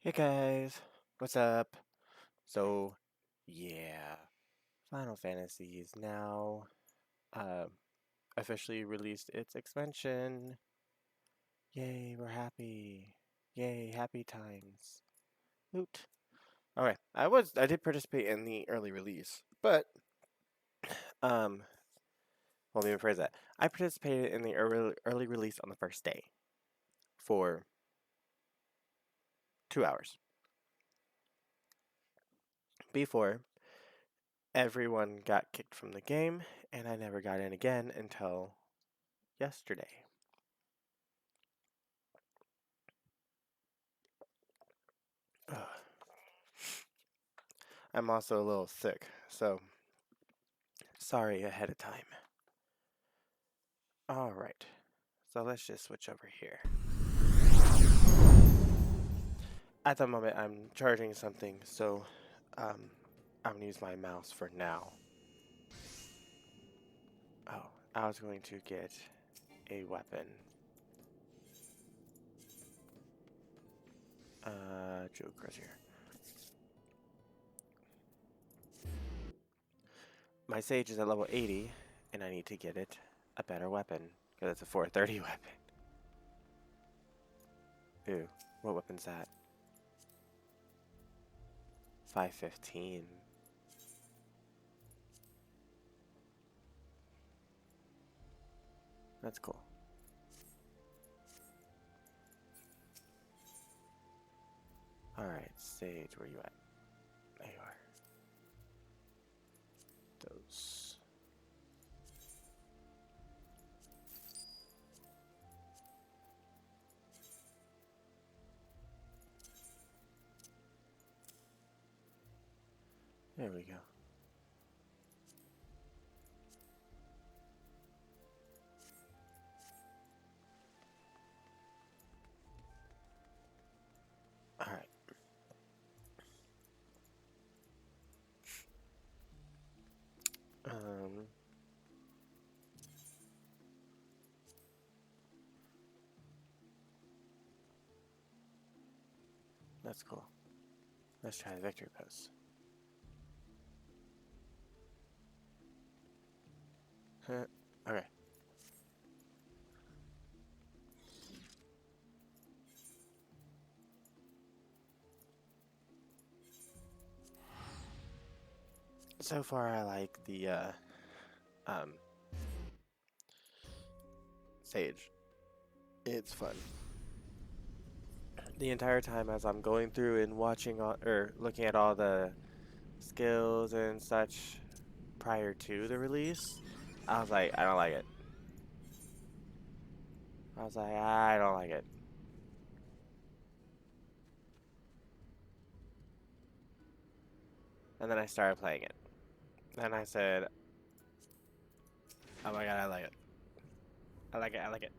Hey guys, what's up? So, yeah, Final Fantasy is now uh, officially released its expansion. Yay, we're happy. Yay, happy times. Hoot. Alright, I did participate in the early release, but um, well, let me rephrase that. I participated in the early release on the first day for 2 hours before everyone got kicked from the game, and I never got in again until yesterday. Ugh. I'm also a little sick, so sorry ahead of time. Alright, so let's just switch over here. At the moment, I'm charging something, so I'm going to use my mouse for now. Oh, I was going to get a weapon. Joker's here. My Sage is at level 80, and I need to get it a better weapon, because it's a 430 weapon. Ooh, what weapon's that? 515. That's cool. Alright, Sage, where you at? There you are. Those. There we go. That's cool. Let's try the victory pose. Okay. So far, I like the um, Sage. It's fun. The entire time as I'm going through and watching all, or looking at all the skills and such prior to the release, I was like, I don't like it. I was like, I don't like it. And then I started playing it. And I said, oh my god, I like it. I like it, I like it.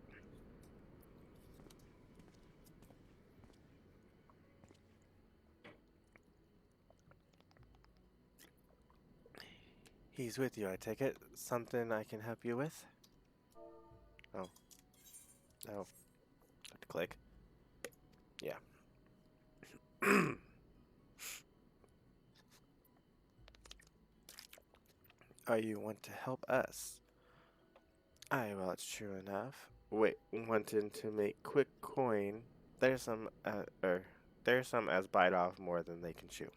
He's with you, I take it. Something I can help you with? Oh. Oh. Have to click. Yeah. Oh, you want to help us? Aye, well, it's true enough. Wait, wanting to make quick coin. There's some as bite off more than they can chew.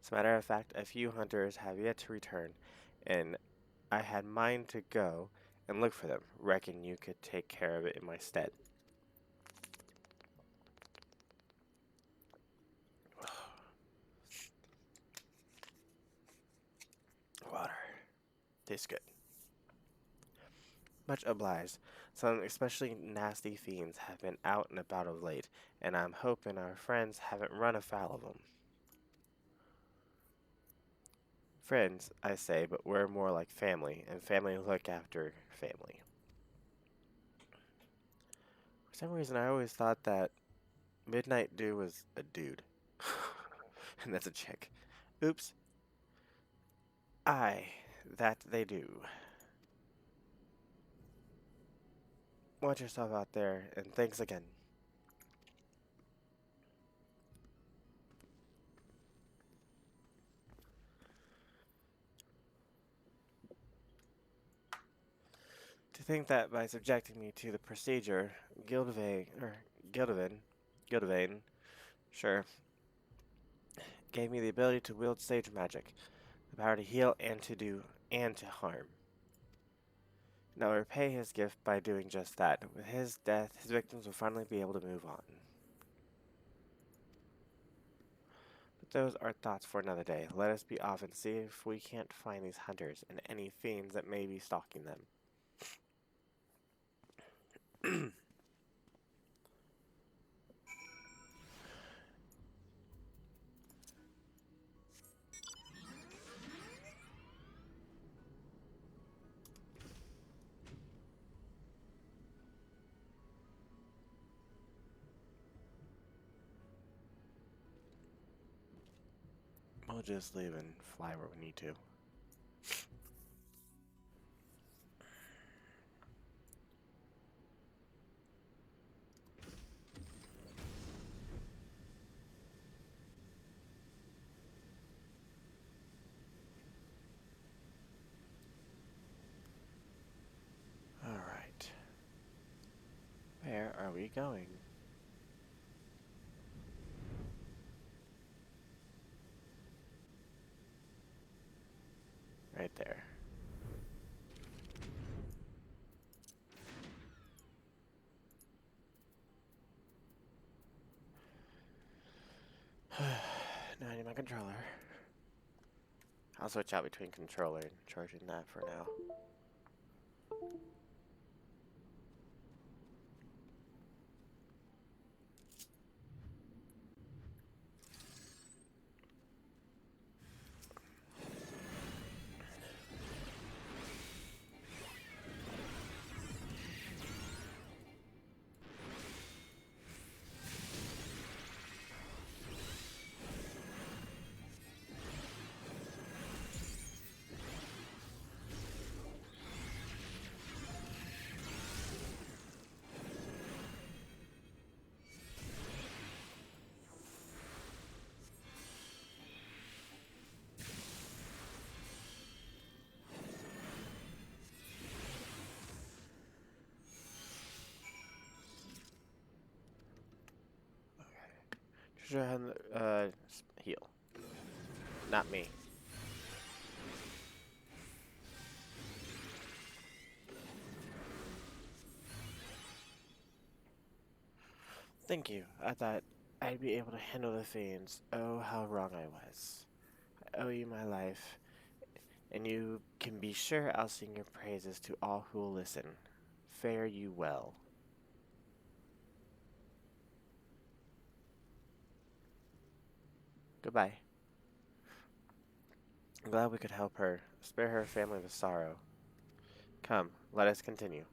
As a matter of fact, a few hunters have yet to return, and I had mine to go and look for them. Reckon you could take care of it in my stead. Water. Tastes good. Much obliged. Some especially nasty fiends have been out and about of late, and I'm hoping our friends haven't run afoul of them. Friends, I say, but we're more like family, and family look after family. For some reason, I always thought that Midnight Dew was a dude. And that's a chick. Oops. Aye, that they do. Watch yourself out there, and thanks again. To think that by subjecting me to the procedure, Gildavin, Gildavane, sure, gave me the ability to wield sage magic, the power to heal and to do and to harm. Now repay his gift by doing just that. With his death, his victims will finally be able to move on. But those are thoughts for another day. Let us be off and see if we can't find these hunters and any fiends that may be stalking them. We'll just leave and fly where we need to. Alright. Where are we going? Right there. Now I need my controller. I'll switch out between controller and charging that for now. heal. Not me. Thank you. I thought I'd be able to handle the fiends. Oh, how wrong I was. I owe you my life, and you can be sure I'll sing your praises to all who will listen. Fare you well. Goodbye. I'm glad we could help her, spare her family the sorrow. Come, let us continue.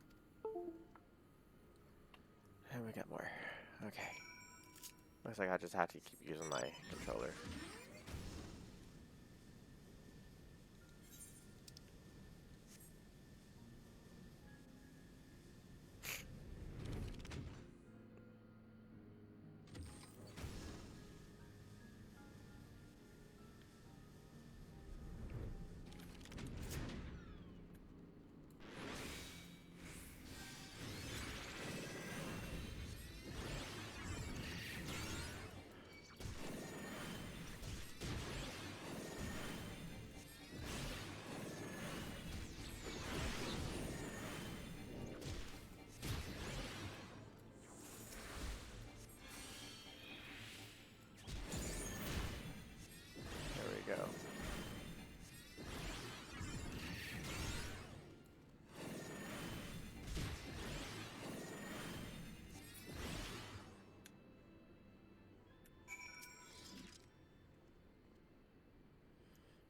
And we got more. Okay. Looks like I just have to keep using my controller. There we go.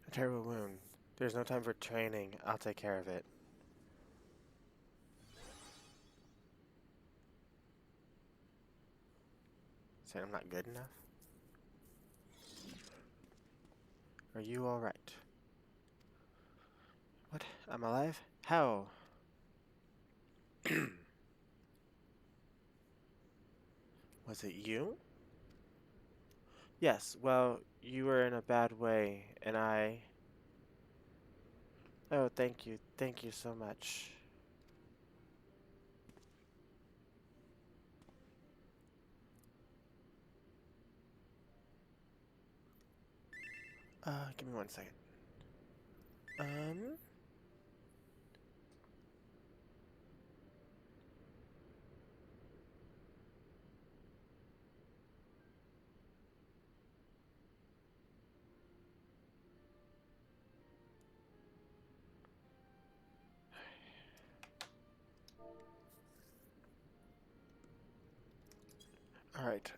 A terrible wound. There's no time for training. I'll take care of it. Saying I'm not good enough? Are you alright? What? I'm alive? How? Was it you? Yes, well, you were in a bad way, and I... Oh, thank you. Thank you so much. Give me 1 second. Um... Alright,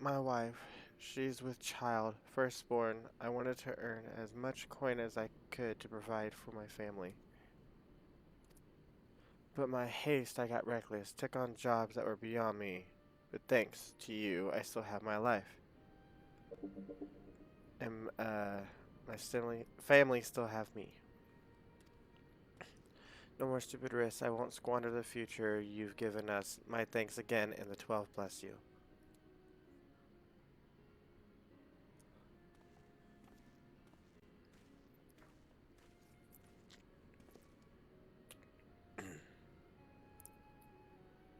my wife, she's with child, firstborn. I wanted to earn as much coin as I could to provide for my family. But my haste, I got reckless, took on jobs that were beyond me. But thanks to you, I still have my life. And, my family still have me. No more stupid risks. I won't squander the future you've given us. My thanks again, and the 12 bless you.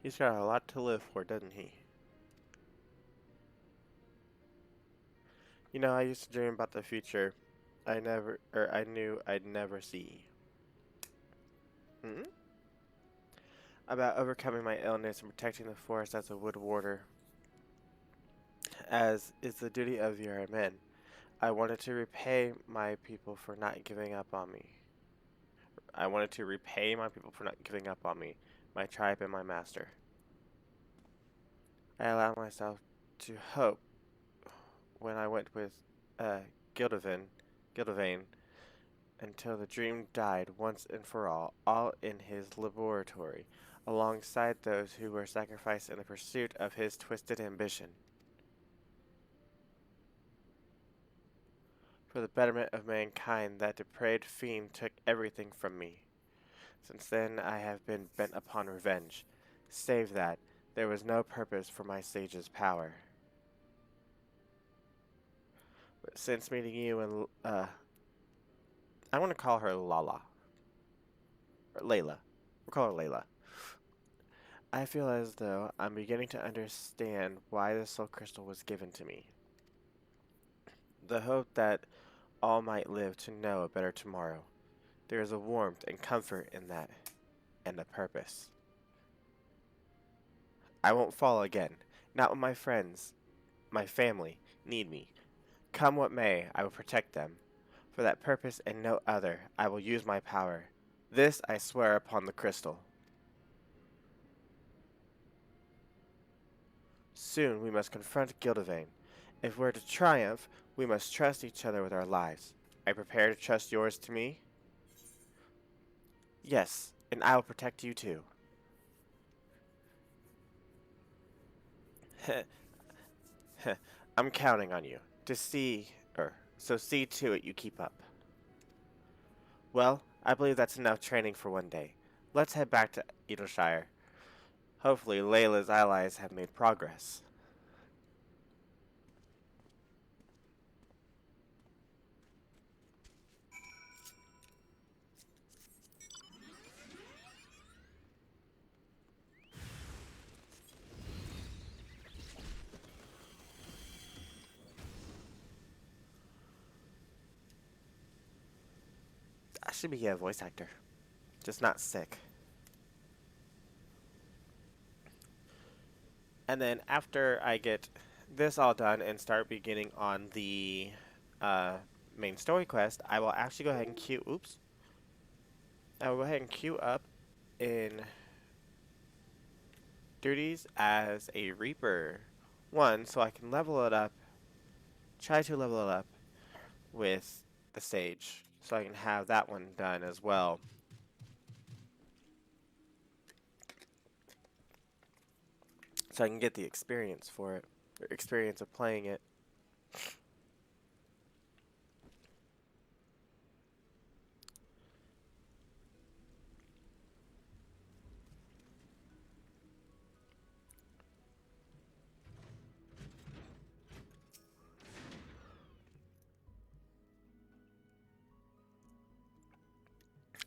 He's got a lot to live for, doesn't he? You know, I used to dream about the future. I knew I'd never see. Hmm? About overcoming my illness and protecting the forest as a wood warder, as is the duty of your men. I wanted to repay my people for not giving up on me. I wanted to repay my people for not giving up on me, my tribe and my master. I allowed myself to hope when I went with uh, Gildavan, Gildavane, until the dream died once and for all in his laboratory, alongside those who were sacrificed in the pursuit of his twisted ambition. For the betterment of mankind, that depraved fiend took everything from me. Since then, I have been bent upon revenge. Save that, there was no purpose for my sage's power. But since meeting you and, I want to call her Lala. Or Layla. We'll call her Layla. I feel as though I'm beginning to understand why the soul crystal was given to me. The hope that all might live to know a better tomorrow. There is a warmth and comfort in that, and a purpose. I won't fall again. Not when my friends, my family, need me. Come what may, I will protect them. For that purpose and no other, I will use my power. This I swear upon the crystal. Soon we must confront Gildevain. If we're to triumph, we must trust each other with our lives. Are you prepared to trust yours to me? Yes, and I will protect you too. I'm counting on you to so see to it you keep up. Well, I believe that's enough training for one day. Let's head back to Edelshire. Hopefully, Layla's allies have made progress. I should be a voice actor, just not sick. And then after I get this all done and start beginning on the uh, main story quest, I will actually go ahead and queue. Oops. I will go ahead and queue up in duties as a Reaper 1 so I can level it up. Try to level it up with the Sage so I can have that one done as well. So I can get the experience for it, or experience of playing it.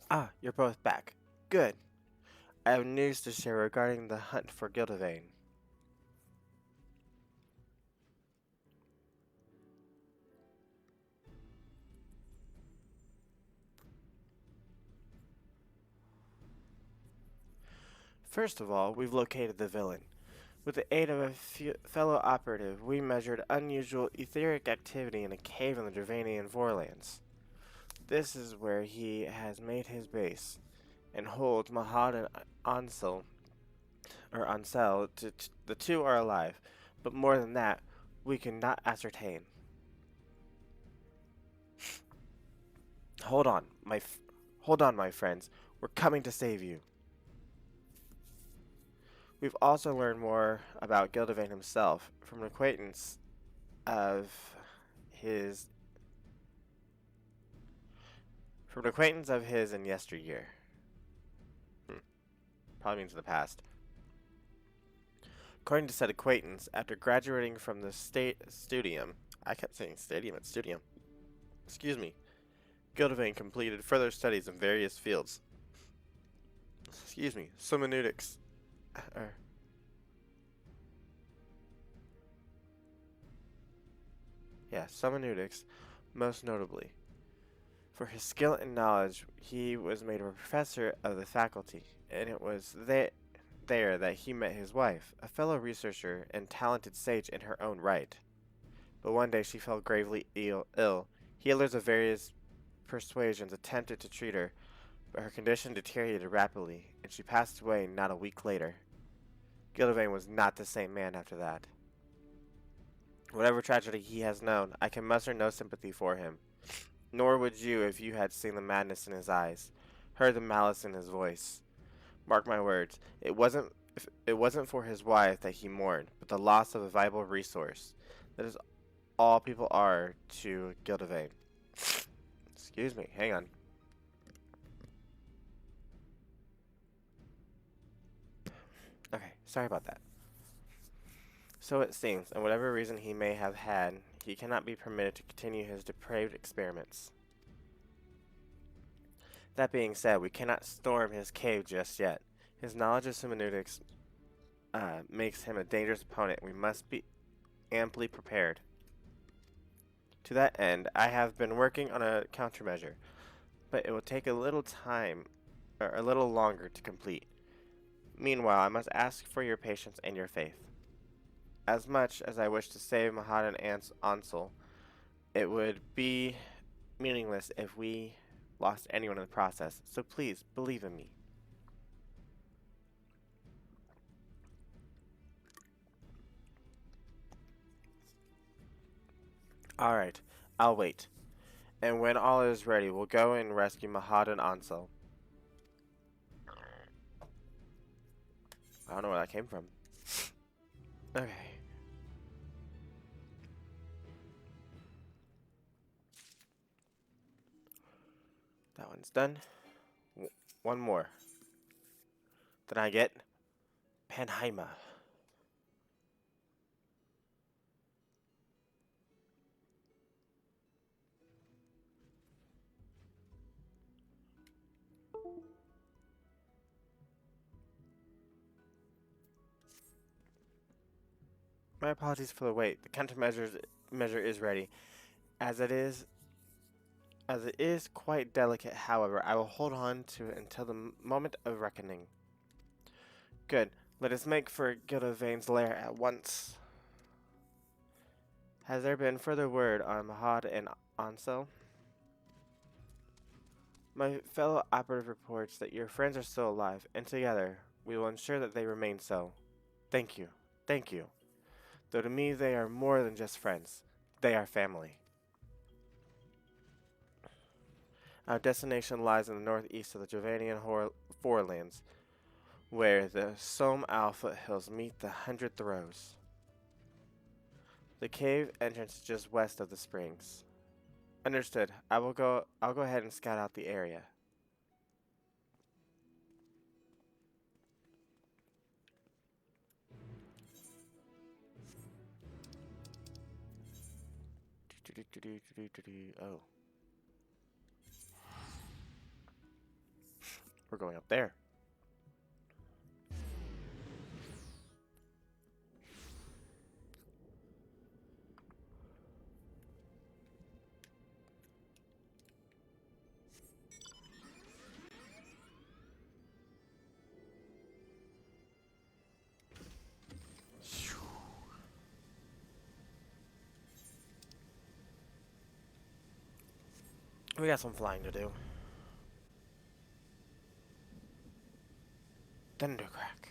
Ah, you're both back. Good. I have news to share regarding the hunt for Gildevain. First of all, we've located the villain. With the aid of a fellow operative, we measured unusual etheric activity in a cave in the Dravanian Vorlands. This is where he has made his base, and holds Mahad and Ansel. The two are alive, but more than that, we cannot ascertain. Hold on, hold on, my friends. We're coming to save you. We've also learned more about Gildevain himself from an acquaintance of his in yesteryear. Probably means in the past. According to said acquaintance, after graduating from the state studium, I kept saying stadium, it's studium. Excuse me. Gildevain completed further studies in various fields. Excuse me, hermeneutics. Hermeneutics, most notably. For his skill and knowledge, he was made a professor of the faculty, and it was there that he met his wife, a fellow researcher and talented sage in her own right. But one day she fell gravely ill. Healers of various persuasions attempted to treat her, but her condition deteriorated rapidly, and she passed away not a week later. Gildevain was not the same man after that. Whatever tragedy he has known, I can muster no sympathy for him. Nor would you if you had seen the madness in his eyes, heard the malice in his voice. Mark my words, it wasn't for his wife that he mourned, but the loss of a vital resource. That is all people are to Gildevain. Excuse me, hang on. Okay, sorry about that. So it seems, and whatever reason he may have had, he cannot be permitted to continue his depraved experiments. That being said, we cannot storm his cave just yet. His knowledge of hermeneutics makes him a dangerous opponent. We must be amply prepared. To that end, I have been working on a countermeasure, but it will take a little time, or a little longer to complete. Meanwhile, I must ask for your patience and your faith. As much as I wish to save Mahad and Ansel, it would be meaningless if we lost anyone in the process, so please believe in me. Alright, I'll wait. And when all is ready, we'll go and rescue Mahad and Ansel. I don't know where that came from. Okay. That one's done. One more. Then I get Panheima. My apologies for the wait. The countermeasure is ready. As it is quite delicate, however, I will hold on to it until the moment of reckoning. Good. Let us make for Gildevain's lair at once. Has there been further word on Mahad and Ansel? My fellow operative reports that your friends are still alive, and together we will ensure that they remain so. Thank you. Thank you. Though to me they are more than just friends. They are family. Our destination lies in the northeast of the Jovanian Forelands, where the Somme Al foothills meet the Hundred Throws. The cave entrance is just west of the springs. Understood. I'll go ahead and scout out the area. Oh. We're going up there. We got some flying to do. Thundercrack.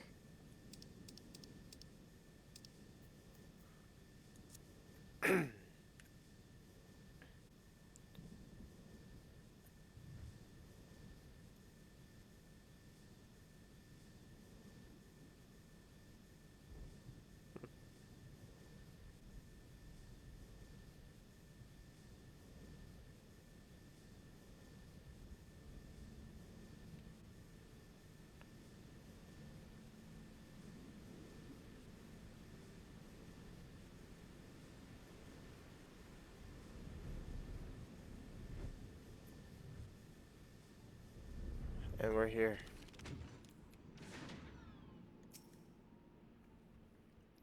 And we're here.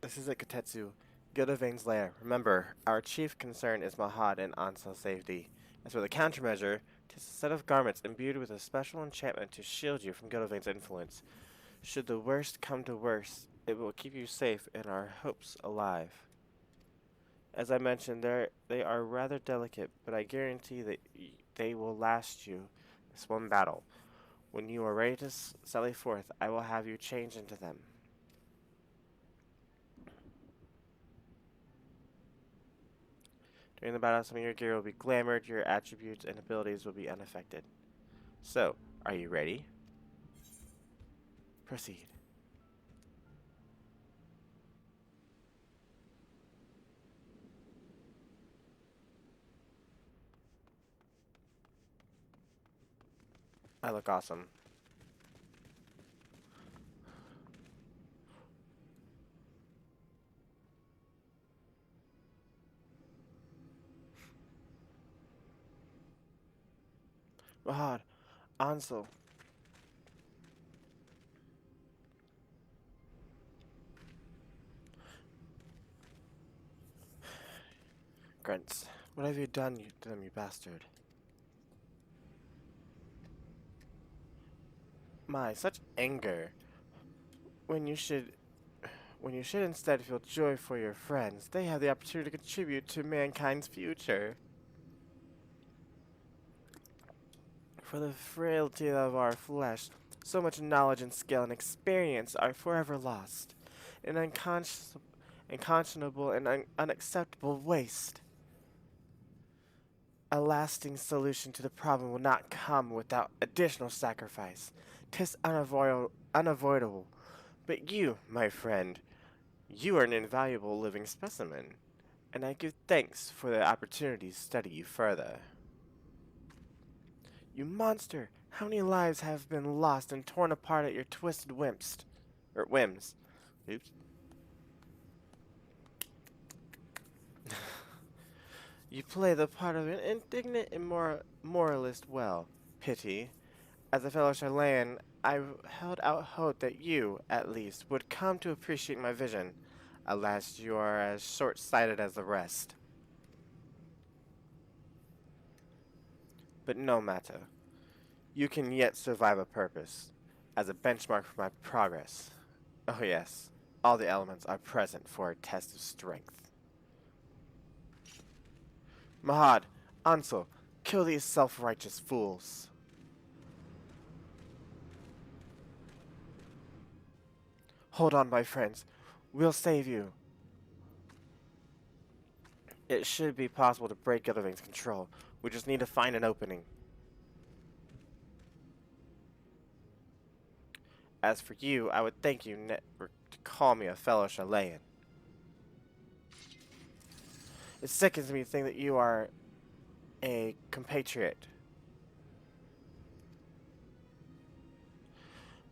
This is at Kotetsu, Gildevain's lair. Remember, our chief concern is Mahad and Ansel's safety. As for the countermeasure, it is a set of garments imbued with a special enchantment to shield you from Gildevain's influence. Should the worst come to worst, it will keep you safe and our hopes alive. As I mentioned, they are rather delicate, but I guarantee that they will last you this one battle. When you are ready to sally forth, I will have you change into them. During the battle, some of your gear will be glamored, your attributes and abilities will be unaffected. So, are you ready? Proceed. I look awesome. Mahad, Ansel. Grunts, what have you done to them, you bastard? My, such anger. When you should when you should instead feel joy for your friends. They have the opportunity to contribute to mankind's future. For the frailty of our flesh, so much knowledge and skill and experience are forever lost. An unconscionable and unacceptable waste. A lasting solution to the problem will not come without additional sacrifice. 'Tis unavoidable. But you, my friend, you are an invaluable living specimen, and I give thanks for the opportunity to study you further. You monster! How many lives have been lost and torn apart at your twisted whims? Oops. You play the part of an indignant and moralist well. Pity. As a fellow Chilean, I held out hope that you, at least, would come to appreciate my vision. Alas, you are as short-sighted as the rest. But no matter. You can yet survive a purpose, as a benchmark for my progress. Oh yes, all the elements are present for a test of strength. Mahad, Ansel, kill these self-righteous fools. Hold on, my friends. We'll save you. It should be possible to break Gilderving's control. We just need to find an opening. As for you, I would thank you to call me a fellow Chilean. It sickens me to think that you are a compatriot.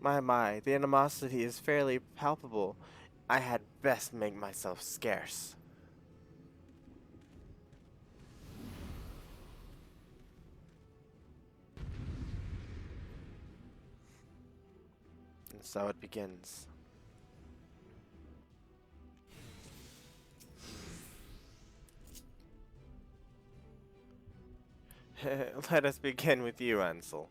My, the animosity is fairly palpable. I had best make myself scarce. And so it begins. Let us begin with you, Ansel.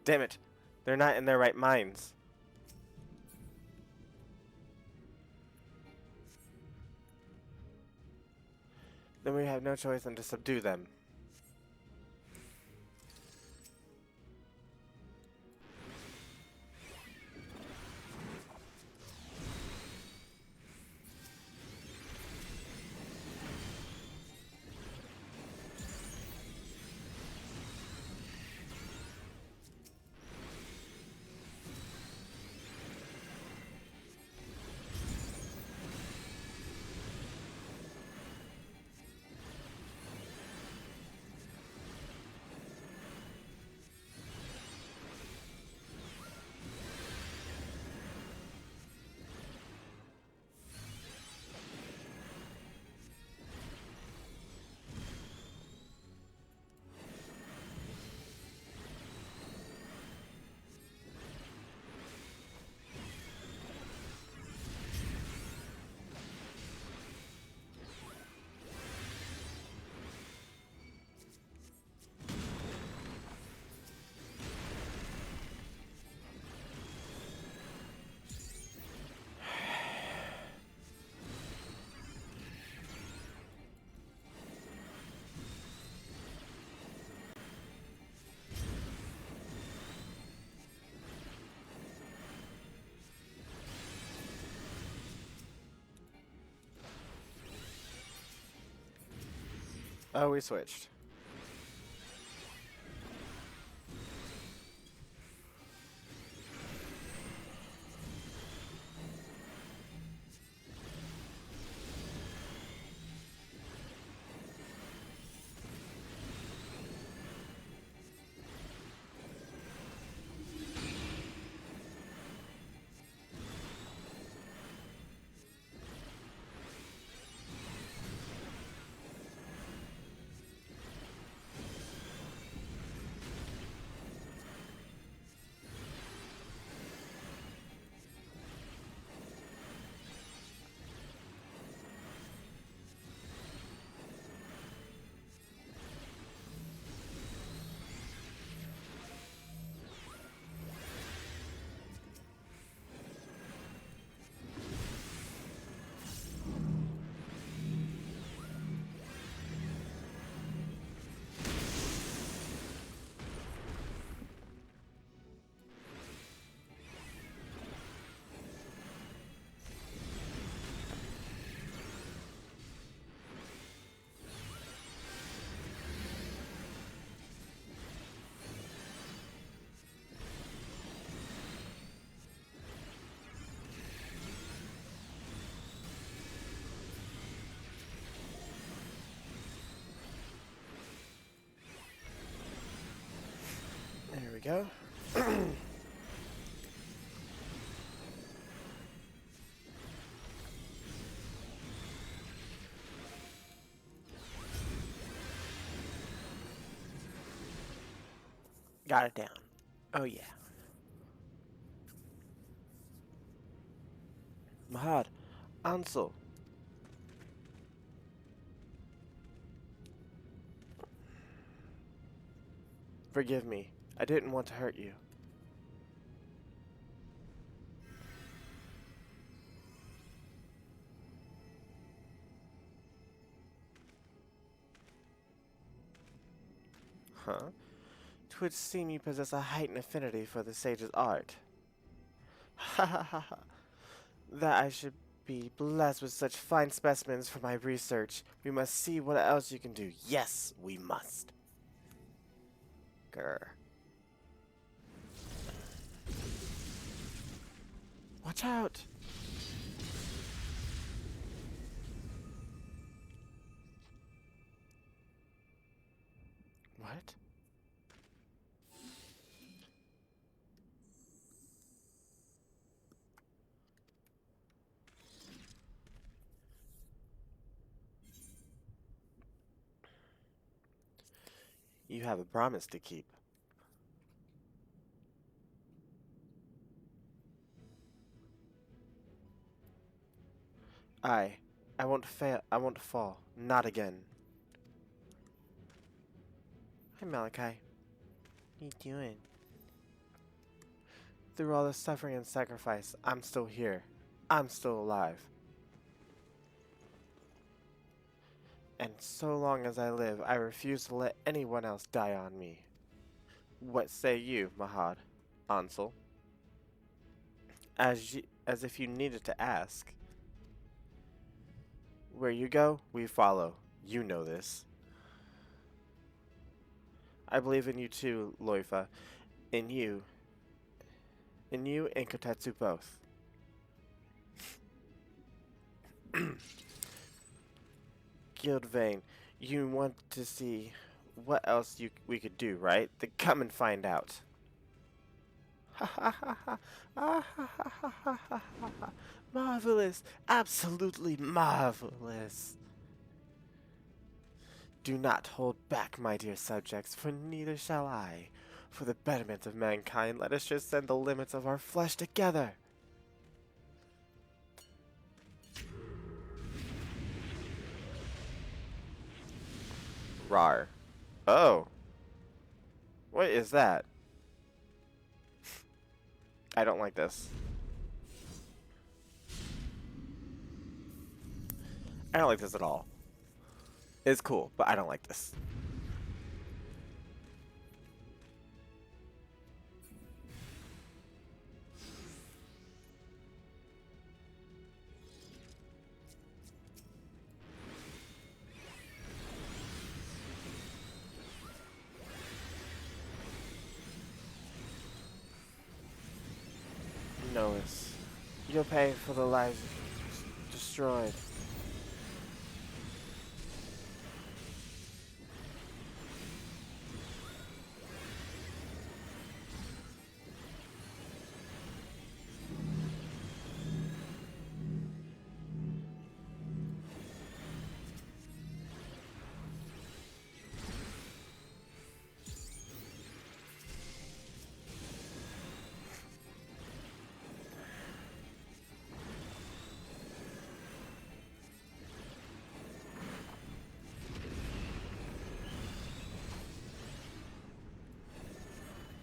Damn it, they're not in their right minds. Then we have no choice than to subdue them. Oh, we switched. go. Got it down. Oh yeah. Mahad, Ansel. Forgive me. I didn't want to hurt you. Huh? 'Twould seem you possess a heightened affinity for the sage's art. Ha ha ha ha. That I should be blessed with such fine specimens for my research. We must see what else you can do. Yes, we must. Grr. Watch out! What? You have a promise to keep. I won't fail. I won't fall. Not again. Hi, Malachi. What you doing? Through all the suffering and sacrifice, I'm still here. I'm still alive. And so long as I live, I refuse to let anyone else die on me. What say you, Mahad? Ansel? As if you needed to ask. Where you go, we follow. You know this. I believe in you too, Loifa. In you. In you and Kotetsu both. Guildvane, you want to see what else we could do, right? Then come and find out. Ha ha ha ha ha ha ha ha ha ha. Marvelous! Absolutely marvelous! Do not hold back, my dear subjects, for neither shall I. For the betterment of mankind, let us transcend the limits of our flesh together. Rar. Oh. What is that? I don't like this. I don't like this at all. It's cool, but I don't like this. Notice. You'll pay for the lives destroyed.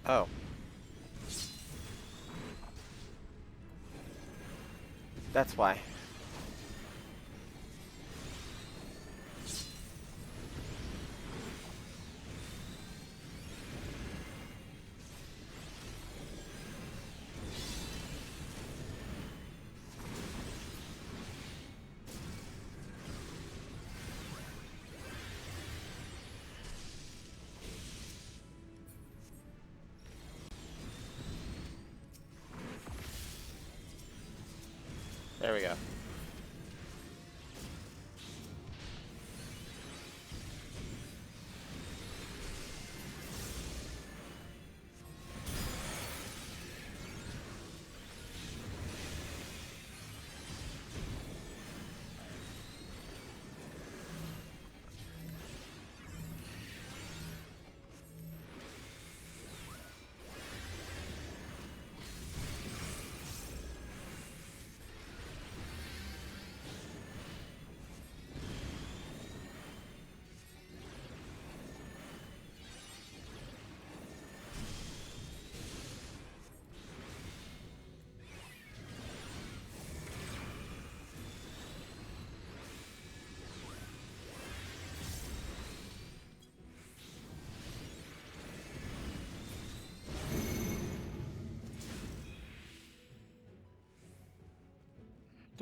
Oh. That's why. There we go.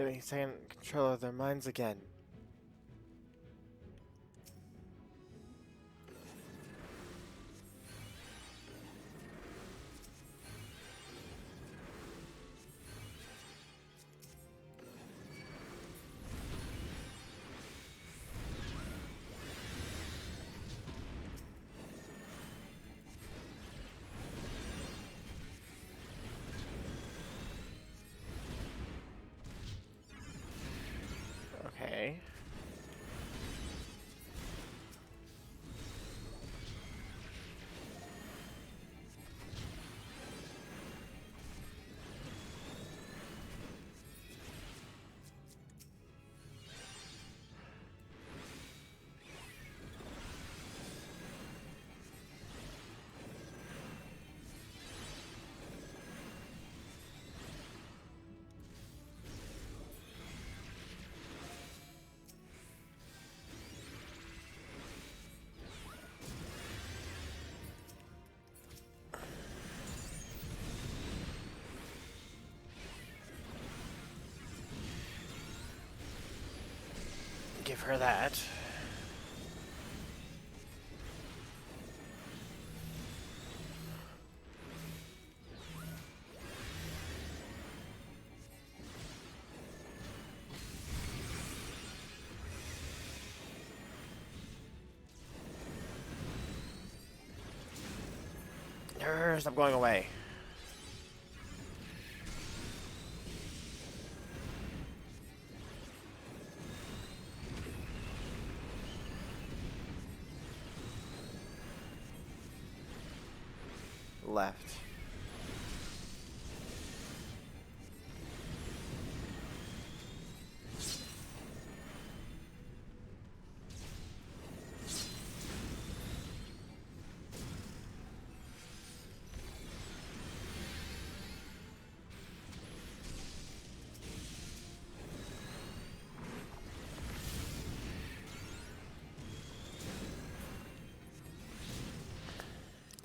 Doing second control of their minds again. Okay. Give her that. Stop going away. Left.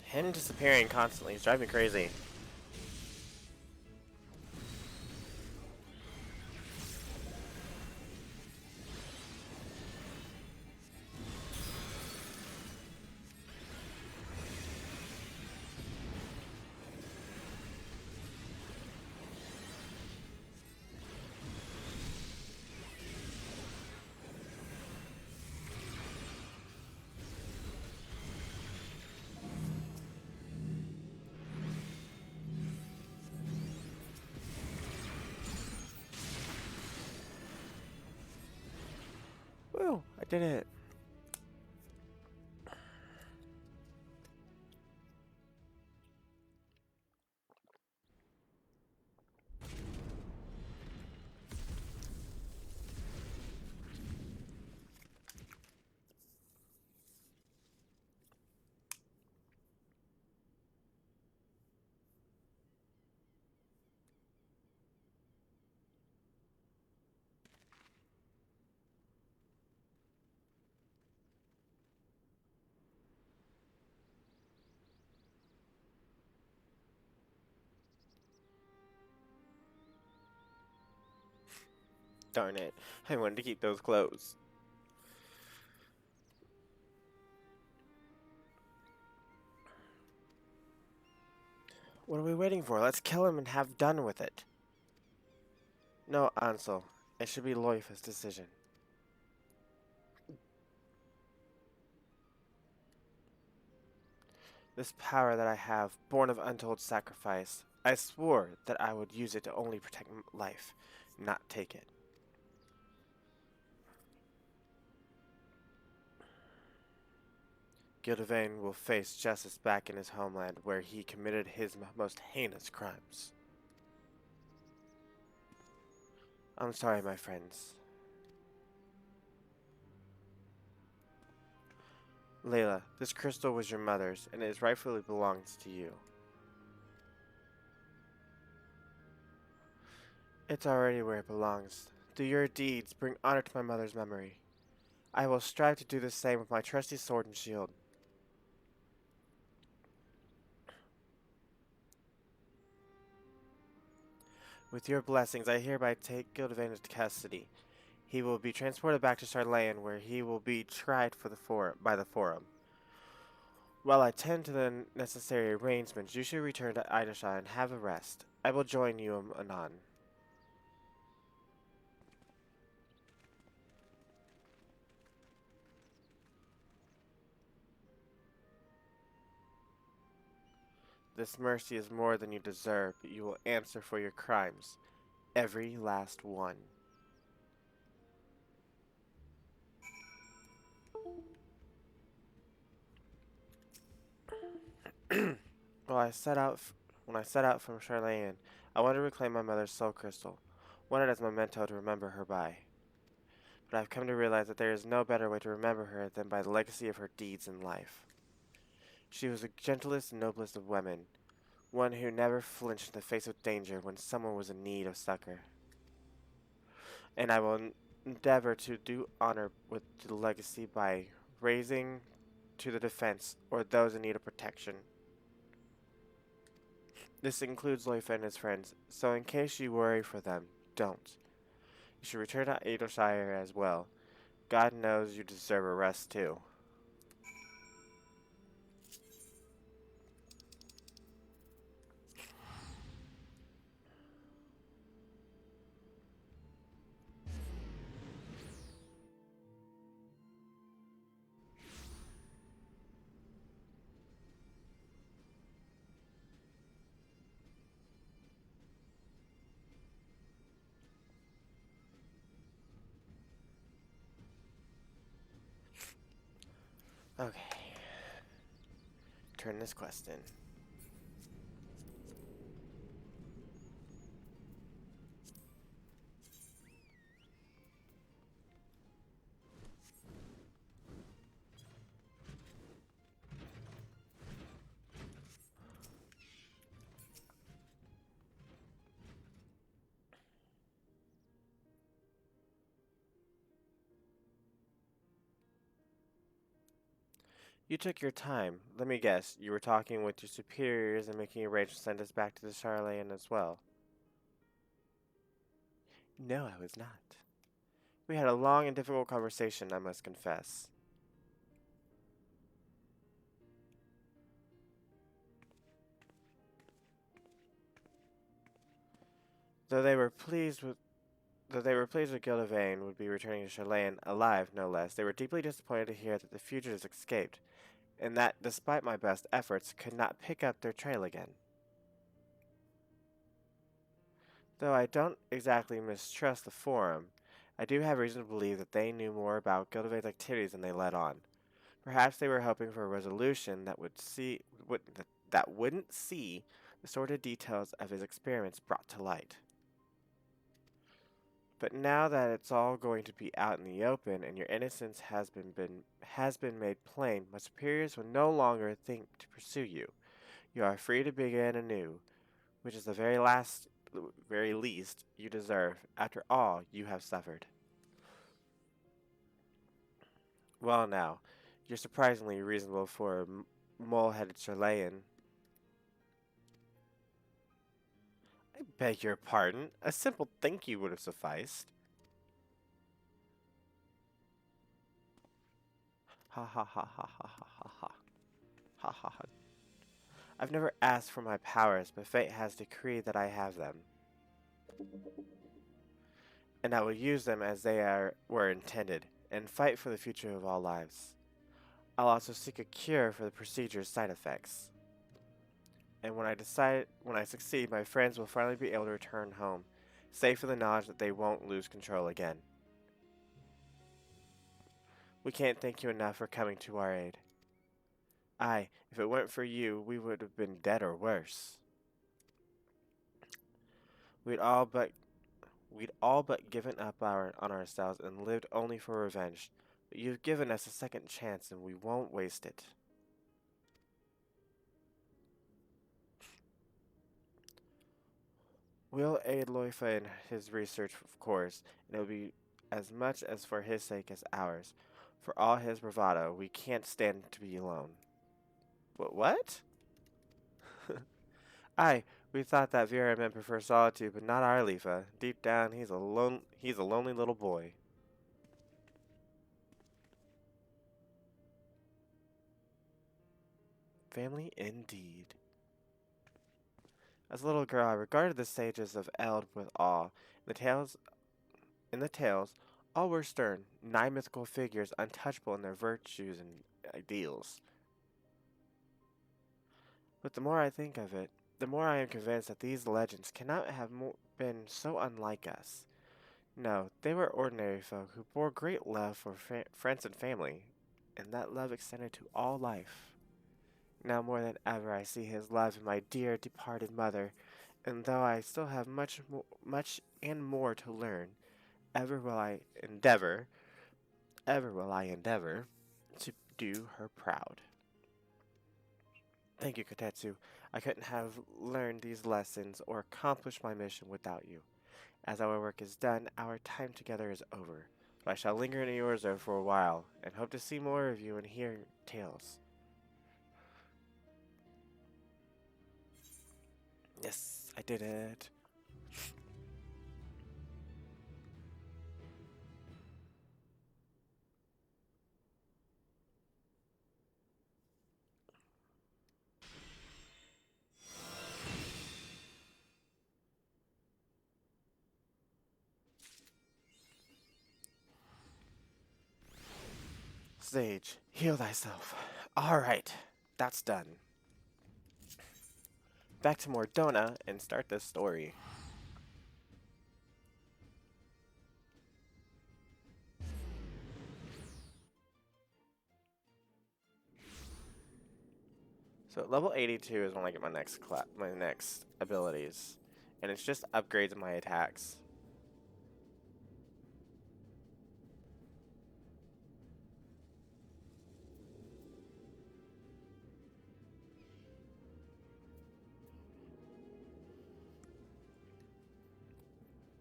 Him disappearing constantly is driving me crazy. Woo! I did it. Darn it. I wanted to keep those clothes. What are we waiting for? Let's kill him and have done with it. No, Ansel. It should be Loifa's decision. This power that I have, born of untold sacrifice, I swore that I would use it to only protect life, not take it. Gildevain will face justice back in his homeland where he committed his most heinous crimes. I'm sorry, my friends. Layla, this crystal was your mother's, and it rightfully belongs to you. It's already where it belongs. Through your deeds, bring honor to my mother's memory. I will strive to do the same with my trusty sword and shield. With your blessings, I hereby take Gildevan into custody. He will be transported back to Charlayan, where he will be tried for by the Forum. While I tend to the necessary arrangements, you should return to Idasha and have a rest. I will join you anon. This mercy is more than you deserve, but you will answer for your crimes. Every last one. Well, when I set out from Charlayan, I wanted to reclaim my mother's soul crystal, wanted as a memento to remember her by. But I've come to realize that there is no better way to remember her than by the legacy of her deeds in life. She was the gentlest and noblest of women, one who never flinched in the face of danger when someone was in need of succor. And I will endeavor to do honor with the legacy by raising to the defense or those in need of protection. This includes Loifa and his friends, so in case you worry for them, don't. You should return to Adelshire as well. God knows you deserve a rest too. Okay. Turn this quest in. You took your time. Let me guess, you were talking with your superiors and making arrangements to send us back to the Charlayan as well. No, I was not. We had a long and difficult conversation, I must confess. Though they were pleased with Gildevain would be returning to Charlayan alive, no less, they were deeply disappointed to hear that the fugitives escaped, and that, despite my best efforts, could not pick up their trail again. Though I don't exactly mistrust the Forum, I do have reason to believe that they knew more about Gildevain's activities than they let on. Perhaps they were hoping for a resolution that wouldn't see the sordid details of his experiments brought to light. But now that it's all going to be out in the open and your innocence has been made plain, my superiors will no longer think to pursue you. You are free to begin anew, which is the very least you deserve after all you have suffered. Well now, you're surprisingly reasonable for a mole-headed Chilean. I beg your pardon. A simple thank you would have sufficed. Ha ha ha ha ha ha ha ha. Ha ha ha. I've never asked for my powers, but fate has decreed that I have them. And I will use them as were intended, and fight for the future of all lives. I'll also seek a cure for the procedure's side effects. And when I succeed, my friends will finally be able to return home, safe in the knowledge that they won't lose control again. We can't thank you enough for coming to our aid. Aye, if it weren't for you, we would have been dead or worse. We'd all but given up on ourselves and lived only for revenge. But you've given us a second chance and we won't waste it. We'll aid Loifa in his research, of course, and it'll be as much as for his sake as ours. For all his bravado, we can't stand to be alone. What? Aye, We thought that Vera meant prefer solitude, but not our Leafa. Deep down, he's a lonely little boy. Family indeed. As a little girl, I regarded the sages of Eld with awe. The tales In the tales, all were stern, nigh mythical figures untouchable in their virtues and ideals. But the more I think of it, the more I am convinced that these legends cannot have been so unlike us. No, they were ordinary folk who bore great love for friends and family, and that love extended to all life. Now more than ever I see his love in my dear departed mother, and though I still have much and more to learn, ever will I endeavor, ever will I endeavor to do her proud. Thank you, Kotetsu. I couldn't have learned these lessons or accomplished my mission without you. As our work is done, our time together is over. But I shall linger in Eorzo for a while, and hope to see more of you and hear tales. Yes, I did it. Sage, heal thyself. Alright, that's done. Back to Mordona and start this story. So at level 82 is when I get my next abilities, and it's just upgrades of my attacks.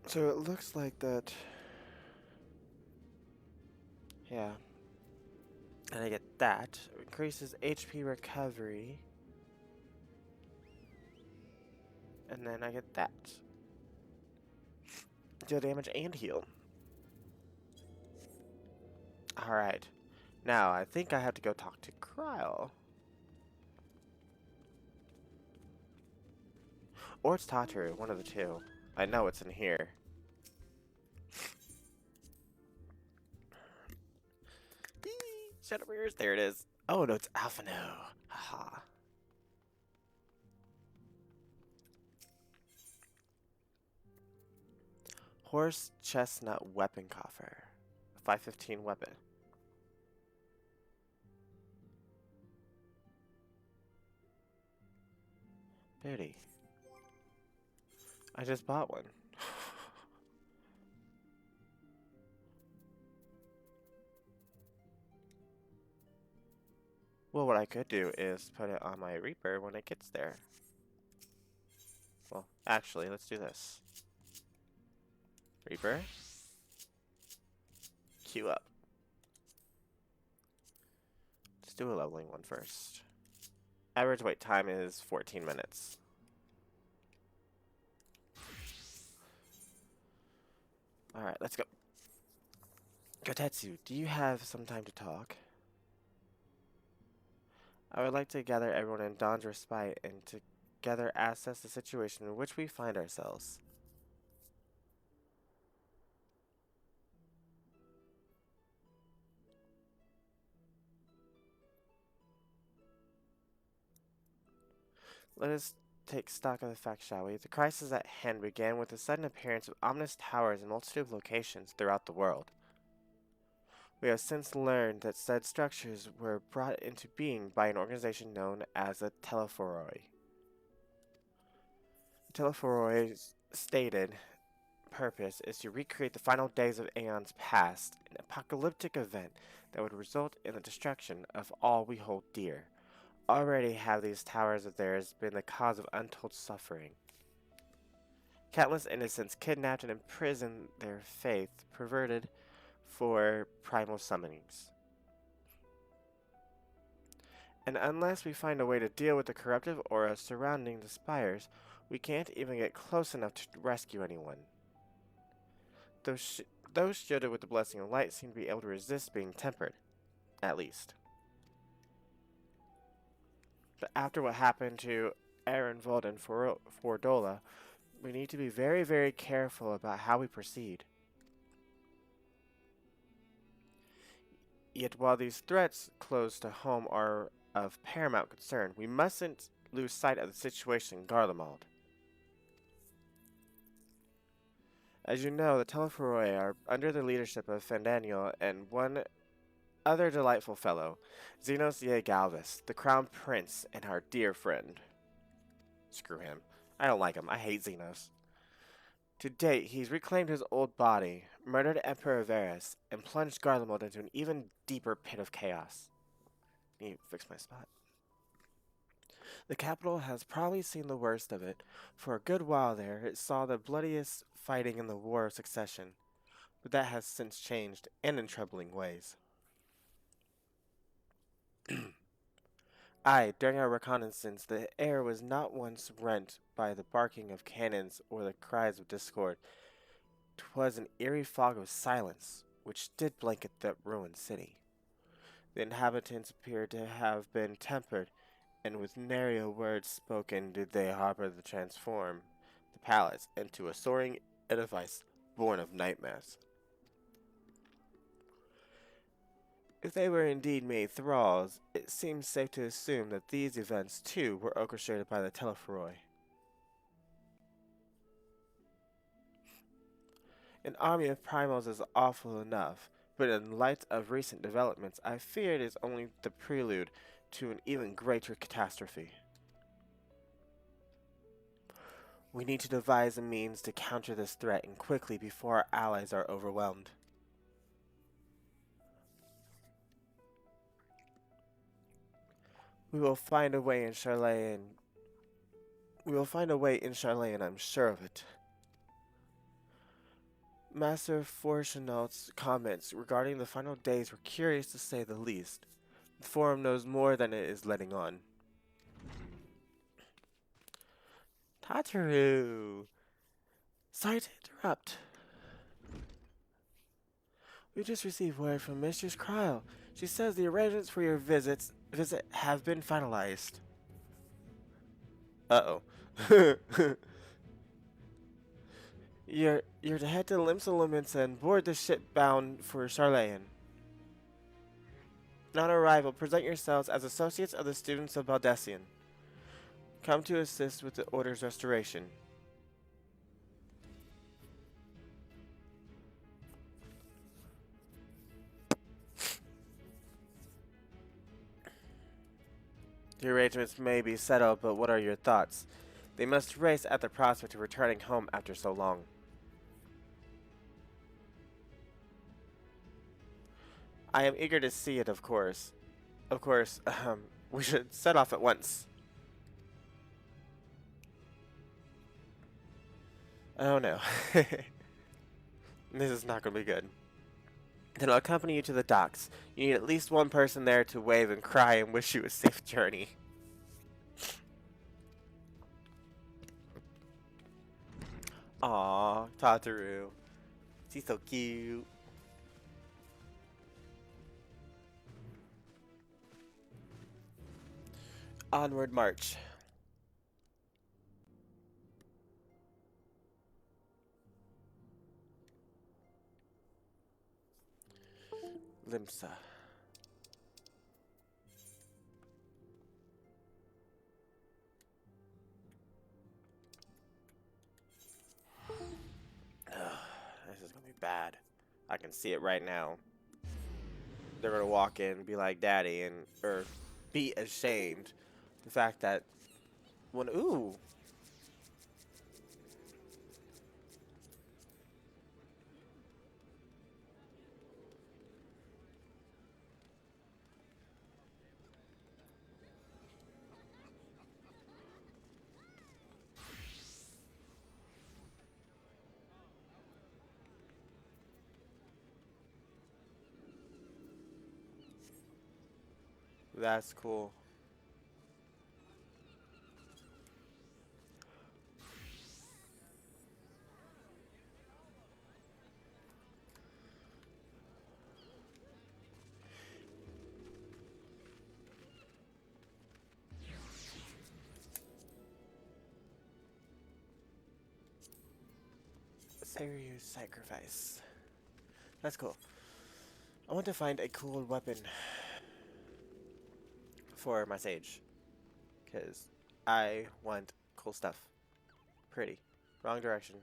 So it looks like that. Yeah. And I get that. Increases HP recovery. And then I get that. Deal damage and heal. Alright. Now, I think I have to go talk to Kryle. Or it's Tataru, one of the two. I know it's in here. Shut up your ears. There it is. Oh, no, it's Alphino. Haha. Horse Chestnut Weapon Coffer. 515 weapon. Beauty. I just bought one. Well, what I could do is put it on my Reaper when it gets there. Well, actually, let's do this. Reaper. Queue up. Let's do a leveling one first. Average wait time is 14 minutes. Alright, let's go. Kotetsu, do you have some time to talk? I would like to gather everyone in Dawn's respite and together assess the situation in which we find ourselves. Let us take stock of the facts, shall we? The crisis at hand began with the sudden appearance of ominous towers in a multitude of locations throughout the world. We have since learned that said structures were brought into being by an organization known as the Telephoroi. The Telephoroi's stated purpose is to recreate the final days of aeons past, an apocalyptic event that would result in the destruction of all we hold dear. Already have these towers of theirs been the cause of untold suffering. Countless innocents kidnapped and imprisoned, their faith perverted for primal summonings. And unless we find a way to deal with the corruptive aura surrounding the spires, We can't even get close enough to rescue anyone. Those shielded with the blessing of light seem to be able to resist being tempered, at least. But after what happened to Ehrenwald and Fordola, we need to be very, very careful about how we proceed. Yet while these threats close to home are of paramount concern, we mustn't lose sight of the situation in Garlemald. As you know, the Telephoroi are under the leadership of Fandaniel and one other delightful fellow, Zenos Ye Galvis, the Crown Prince and our dear friend. Screw him. I don't like him. I hate Zenos. To date, he's reclaimed his old body, murdered Emperor Varus, and plunged Garlemald into an even deeper pit of chaos. Can you fix my spot? The capital has probably seen the worst of it. For a good while there, it saw the bloodiest fighting in the War of Succession, but that has since changed, and in troubling ways. Aye, during our reconnaissance, the air was not once rent by the barking of cannons or the cries of discord. 'Twas an eerie fog of silence, which did blanket that ruined city. The inhabitants appeared to have been tempered, and with nary a word spoken did they harbor to transform the palace into a soaring edifice born of nightmares. If they were indeed made thralls, it seems safe to assume that these events, too, were orchestrated by the Telephoroi. An army of primals is awful enough, but in light of recent developments, I fear it is only the prelude to an even greater catastrophe. We need to devise a means to counter this threat and quickly before our allies are overwhelmed. We will find a way in Charlayan. I'm sure of it. Master Forchenault's comments regarding the final days were curious to say the least. The Forum knows more than it is letting on. Tataru! Sorry to interrupt. We just received word from Mistress Cryle. She says the arrangements for your visit have been finalized. Uh-oh. You're to head to Limsa and board the ship bound for Charlayan. On arrival, present yourselves as associates of the students of Baldessian. Come to assist with the Order's restoration. The arrangements may be settled, but what are your thoughts? They must race at the prospect of returning home after so long. I am eager to see it, of course. Of course, we should set off at once. Oh no. This is not going to be good. Then I'll accompany you to the docks. You need at least one person there to wave and cry and wish you a safe journey. Aww, Tataru. She's so cute. Onward march. Limsa. This is gonna be bad. I can see it right now. They're gonna walk in and be like, "Daddy," and or be ashamed. The fact that ooh. That's cool. Serious sacrifice. That's cool. I want to find a cool weapon for my sage. Because I want cool stuff. Pretty. Wrong direction.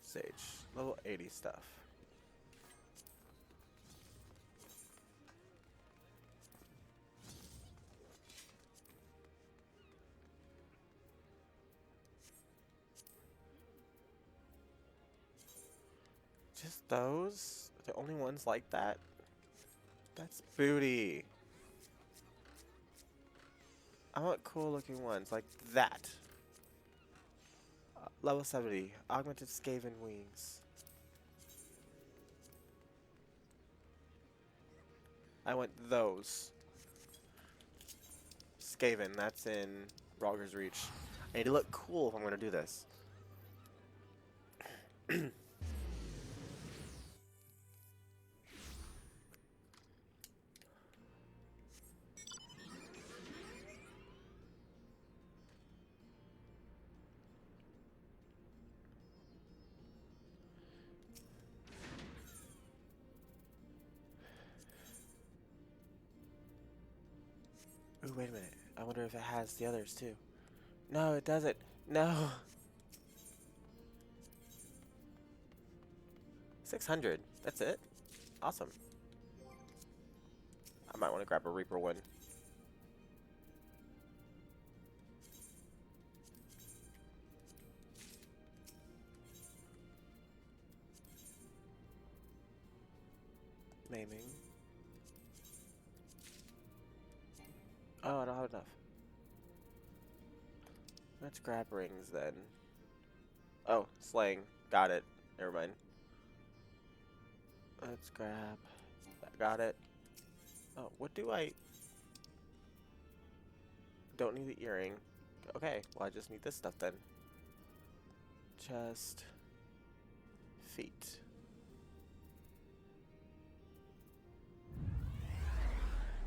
Sage. Level 80 stuff. Just those? The only ones like that? That's booty. I want cool looking ones like that. Level 70. Augmented Skaven wings. I want those. Skaven, that's in Rogger's Reach. I need to look cool if I'm going to do this. Ooh, wait a minute. I wonder if it has the others too. No, it doesn't. No. 600. That's it? Awesome. I might want to grab a Reaper one. Maiming. Oh, I don't have enough. Let's grab rings then. Oh, slaying. Got it. Never mind. Let's grab. Got it. Oh, what do I... Don't need the earring. Okay, well I just need this stuff then. Chest. Feet.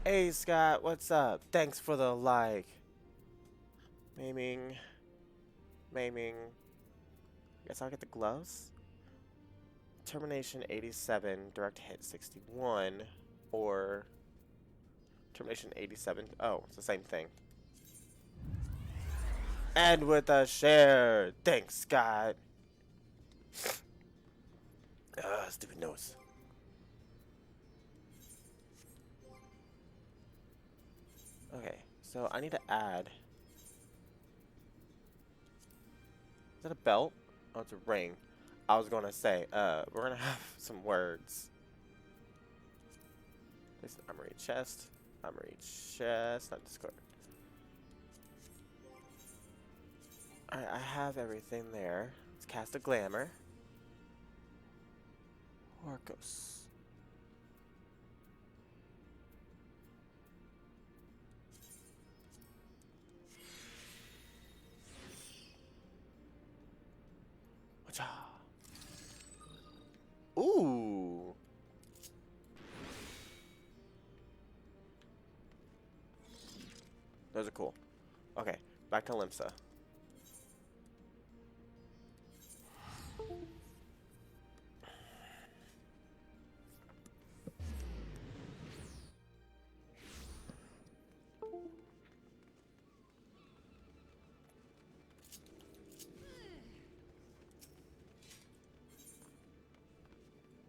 Hey Scott, what's up? Thanks for the like. Maiming. Maiming. Guess I'll get the gloves. Termination 87, direct hit 61, or Termination 87. Oh, it's the same thing. And with a share. Thanks, Scott. Stupid nose. Okay, so I need to add. Is that a belt? Oh, it's a ring. I was gonna say, we're gonna have some words. This armory chest. Armory chest, not Discord. Alright, I have everything there. Let's cast a glamour. Orcos. Wacha. Ooh. Those are cool. Okay, back to Limsa.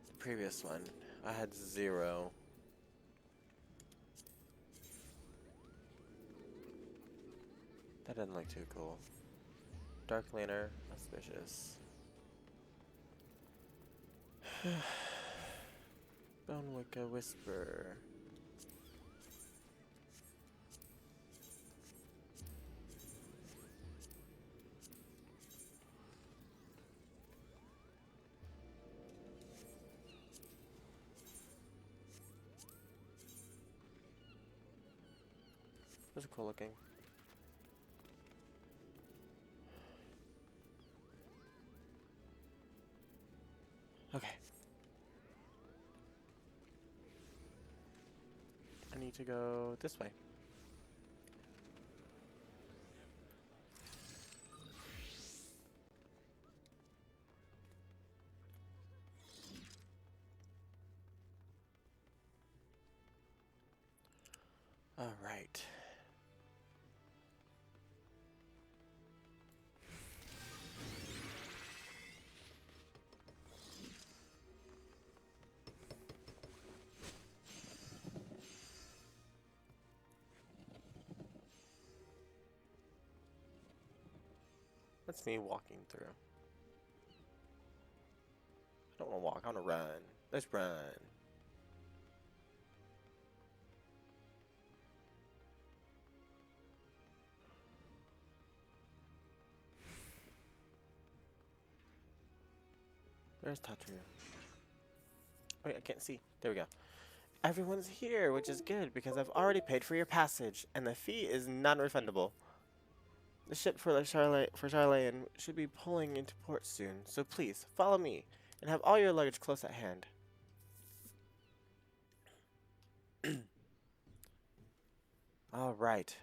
The previous one, I had 0. That doesn't look too cool. Dark Laner, auspicious. Bonewicca Whisper. Those are cool looking. I need to go this way. All right. That's me walking through. I don't want to walk, I want to run. Let's run. Where's Tatru? Wait, I can't see. There we go. Everyone's here, which is good because I've already paid for your passage, and the fee is non-refundable. The ship for Charlatan should be pulling into port soon, so please follow me and have all your luggage close at hand. All right.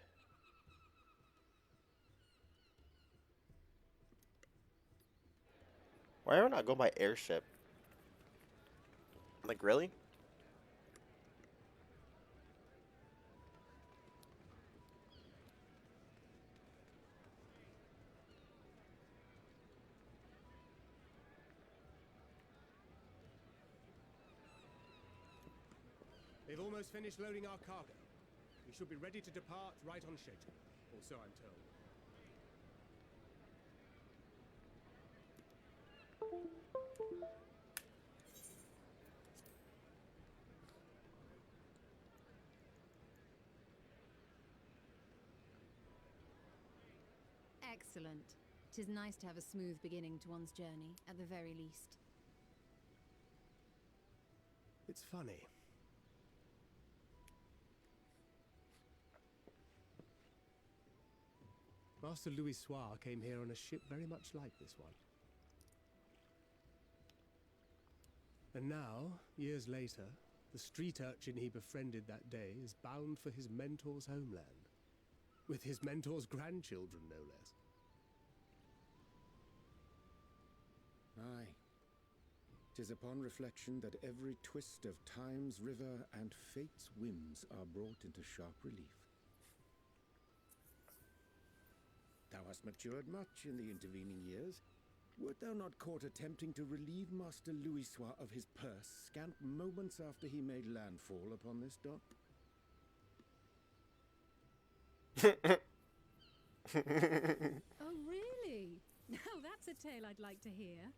Why do I not go by airship? Like, really? They've almost finished loading our cargo. We should be ready to depart right on schedule, or so I'm told. Excellent. 'Tis nice to have a smooth beginning to one's journey, at the very least. It's funny. Master Louis Soir came here on a ship very much like this one. And now, years later, the street urchin he befriended that day is bound for his mentor's homeland. With his mentor's grandchildren, no less. Aye. 'Tis upon reflection that every twist of time's river and fate's whims are brought into sharp relief. Thou hast matured much in the intervening years. Wert thou not caught attempting to relieve Master Louisois of his purse scant moments after he made landfall upon this dock? Oh, really? Now that's a tale I'd like to hear.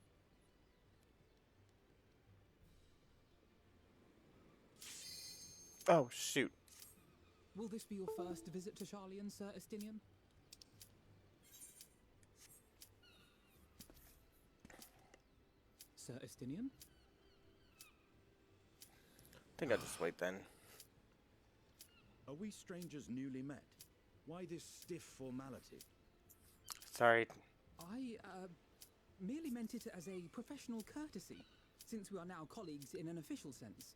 Oh, shoot. Will this be your first visit to Charlian, Sir Estinian? Sir Estinian? I think I'll just wait then. Are we strangers newly met? Why this stiff formality? Sorry. I, merely meant it as a professional courtesy, since we are now colleagues in an official sense.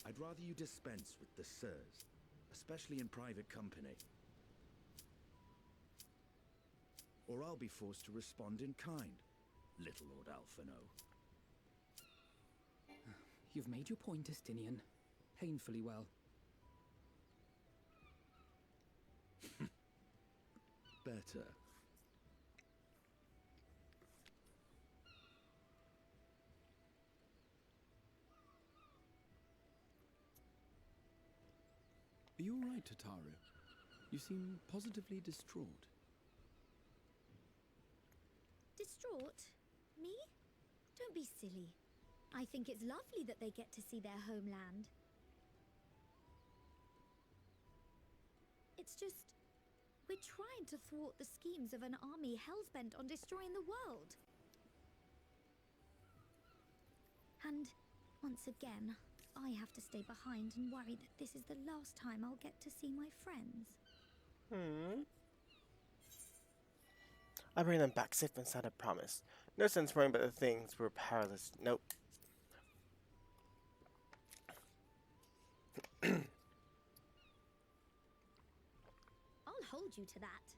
I'd rather you dispense with the sirs, especially in private company. Or I'll be forced to respond in kind, little Lord Alphino. You've made your point, Estinian. Painfully well. Better. Are you all right, Tataru? You seem positively distraught. Distraught? Me? Don't be silly. I think it's lovely that they get to see their homeland. It's just, we're trying to thwart the schemes of an army hellbent on destroying the world. And, once again, I have to stay behind and worry that this is the last time I'll get to see my friends. I'll bring them back safe and sound, I promise. No sense worrying about the things we're powerless. Nope. I'll hold you to that.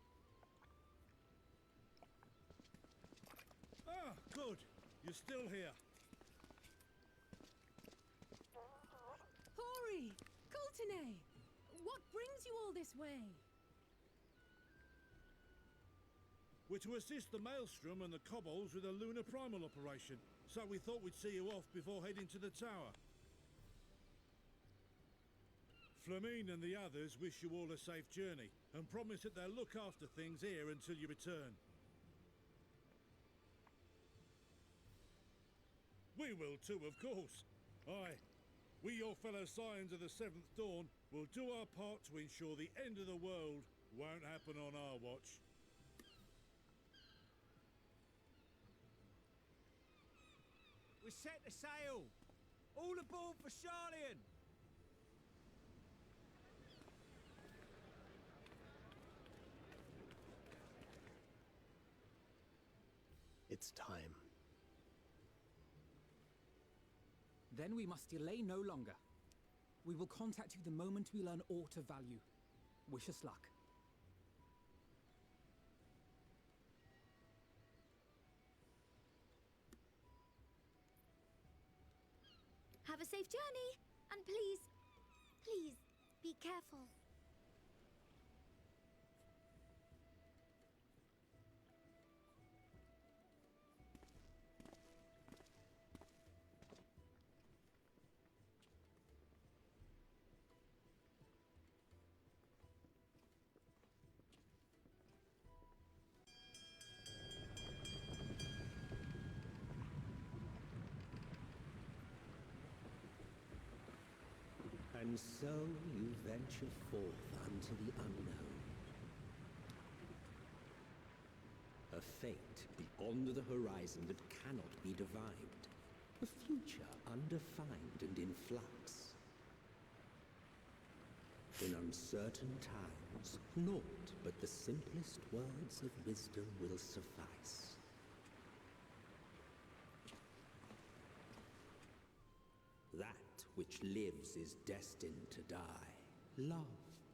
Ah, good. You're still here. Hori! Coulternay! What brings you all this way? We're to assist the Maelstrom and the Kobolds with a lunar primal operation, so we thought we'd see you off before heading to the tower. Flamine and the others wish you all a safe journey, and promise that they'll look after things here until you return. We will too, of course. Aye. We, your fellow Scions of the Seventh Dawn, will do our part to ensure the end of the world won't happen on our watch. We set the sail! All aboard for Sharlayan! It's time. Then we must delay no longer. We will contact you the moment we learn aught of value. Wish us luck. Have a safe journey, and please, please, be careful. And so you venture forth unto the unknown. A fate beyond the horizon that cannot be divined. A future undefined and in flux. In uncertain times, naught but the simplest words of wisdom will suffice. That which lives is destined to die. Love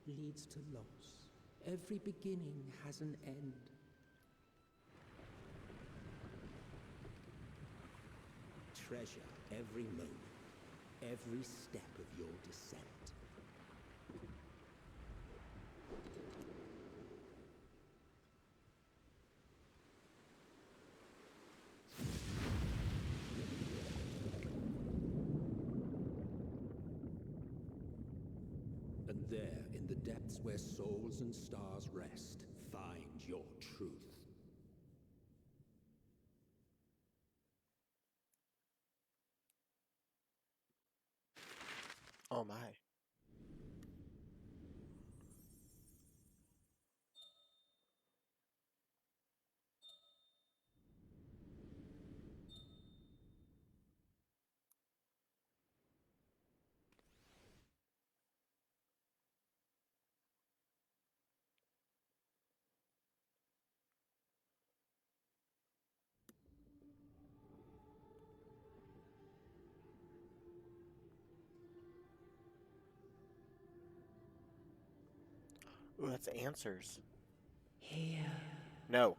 leads to loss. Every beginning has an end. Treasure every moment, every step of your descent. And there, in the depths where souls and stars rest, find your truth. Oh my. Ooh, that's answers. Here. No.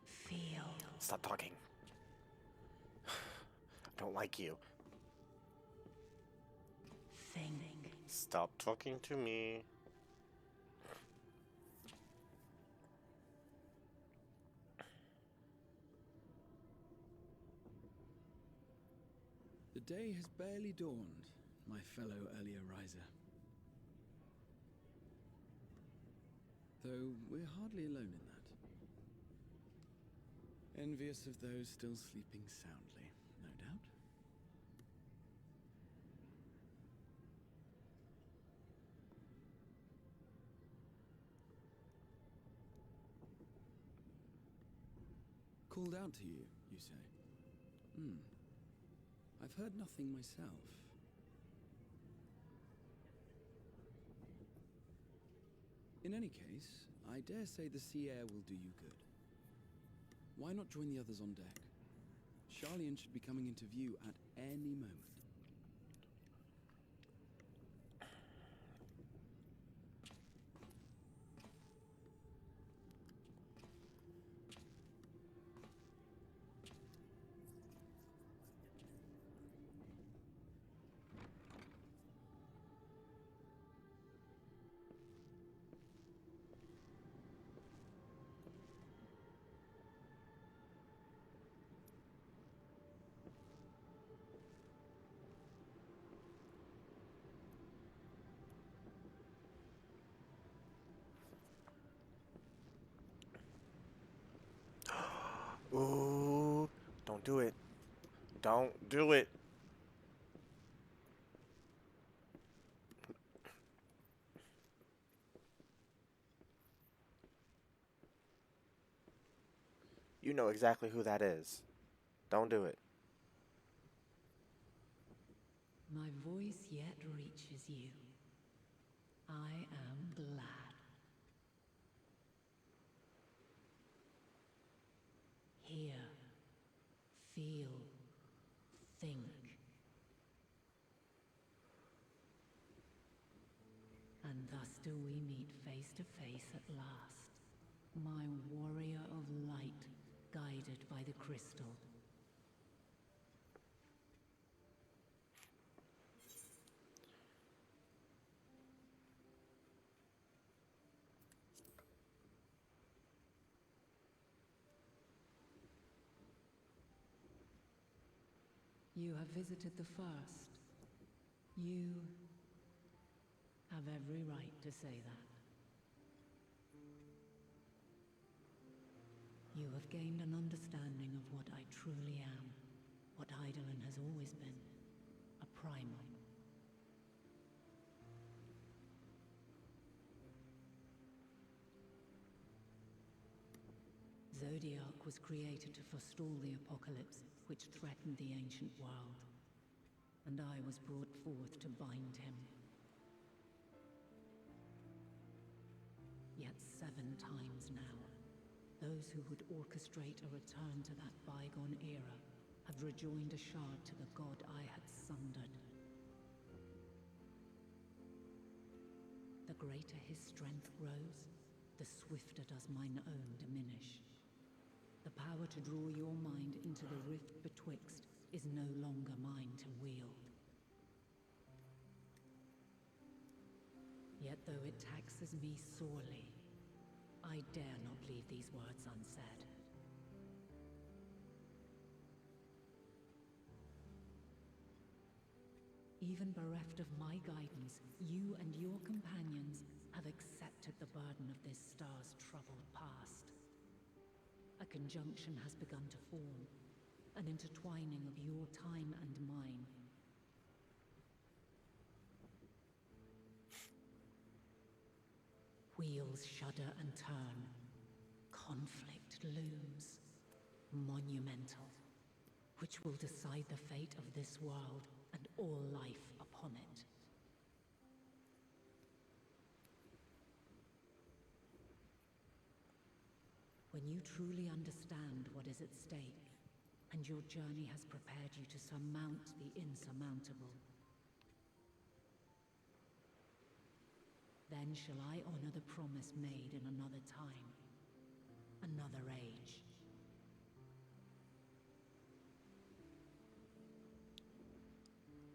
Feel. Stop talking. I don't like you. Think. Stop talking to me. The day has barely dawned, my fellow earlier riser. Though we're hardly alone in that. Envious of those still sleeping soundly, no doubt. Called out to you, you say? I've heard nothing myself. In any case, I dare say the sea air will do you good. Why not join the others on deck? Charlian should be coming into view at any moment. Ooh, don't do it. Don't do it. You know exactly who that is. Don't do it. My voice yet reaches you. I am glad. Hear, feel, think. And thus do we meet face to face at last, my warrior of light, guided by the crystal. You have visited the first. You have every right to say that. You have gained an understanding of what I truly am, what Hydaelyn has always been, a primal. Zodiark was created to forestall the apocalypse which threatened the ancient world, and I was brought forth to bind him. Yet 7 times now, those who would orchestrate a return to that bygone era have rejoined a shard to the god I had sundered. The greater his strength grows, the swifter does mine own diminish. The power to draw your mind into the rift betwixt is no longer mine to wield. Yet though it taxes me sorely, I dare not leave these words unsaid. Even bereft of my guidance, you and your companions have accepted the burden of this star's troubled past. A conjunction has begun to form, an intertwining of your time and mine. Wheels shudder and turn. Conflict looms. Monumental. Which will decide the fate of this world and all life upon it. When you truly understand what is at stake, and your journey has prepared you to surmount the insurmountable, then shall I honor the promise made in another time, another age.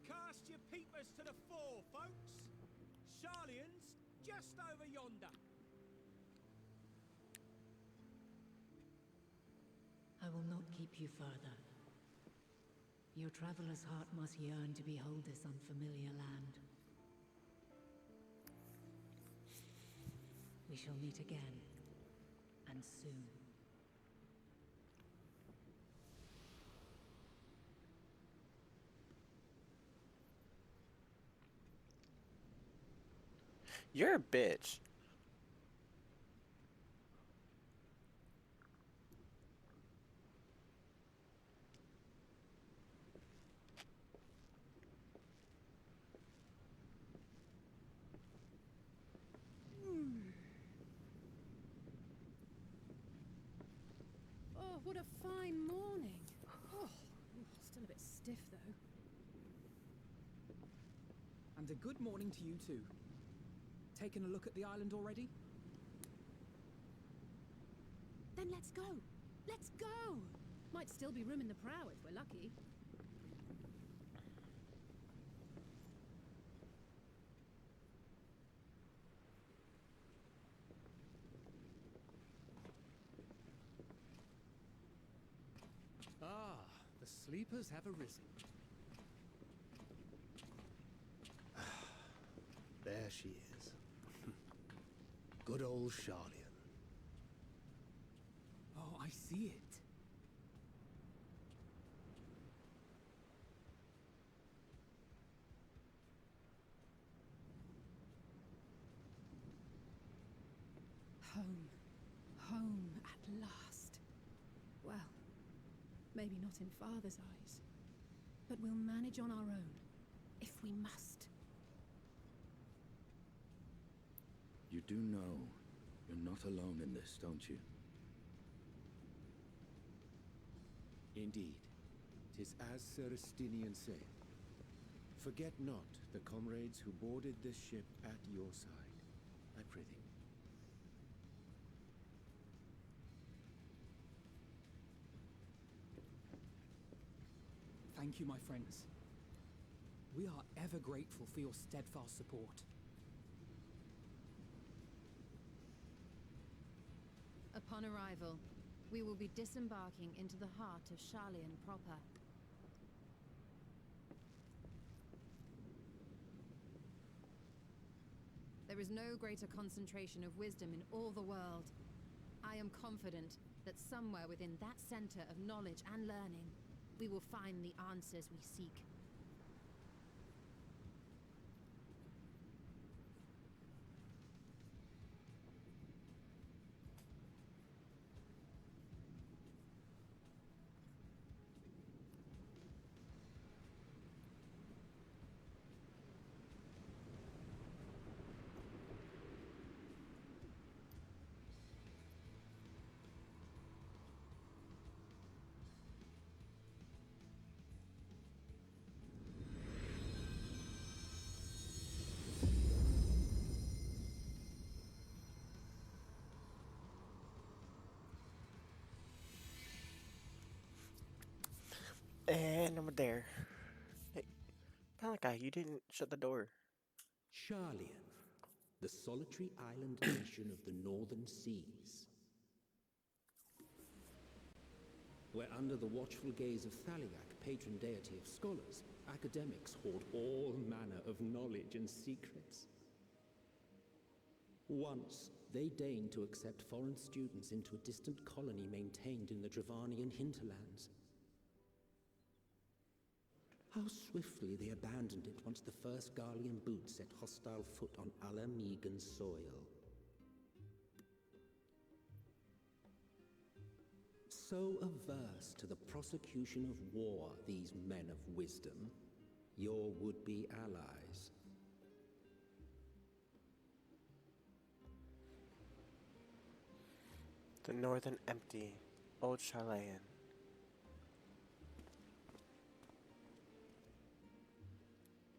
Cast your peepers to the fore, folks. Charlian's just over yonder. I will not keep you further. Your traveler's heart must yearn to behold this unfamiliar land. We shall meet again, and soon. You're a bitch. Oh, what a fine morning. Oh, Still a bit stiff, though. And a good morning to you too. Taken a look at the island already? Then let's go! Let's go! Might still be room in the prow if we're lucky. Ah, the sleepers have arisen. There she is. Good old Charlian. Oh, I see it. Home. Home at last. Well, maybe not in Father's eyes. But we'll manage on our own, if we must. You do know you're not alone in this, don't you? Indeed. 'Tis as Sir Estinian saith. Forget not the comrades who boarded this ship at your side, I prithee. Thank you, my friends. We are ever grateful for your steadfast support. Upon arrival, we will be disembarking into the heart of Sharlayan proper. There is no greater concentration of wisdom in all the world. I am confident that somewhere within that center of knowledge and learning, we will find the answers we seek. And I'm there. Hey, Malachi, you didn't shut the door. Sharlayan, the solitary island nation of the northern seas. Where under the watchful gaze of Thaliak, patron deity of scholars, academics hoard all manner of knowledge and secrets. Once, they deigned to accept foreign students into a distant colony maintained in the Dravanian hinterlands. How swiftly they abandoned it once the first Garlean boot set hostile foot on Ala Mhigan soil. So averse to the prosecution of war, these men of wisdom, your would-be allies. The northern empty, old Sharlayan.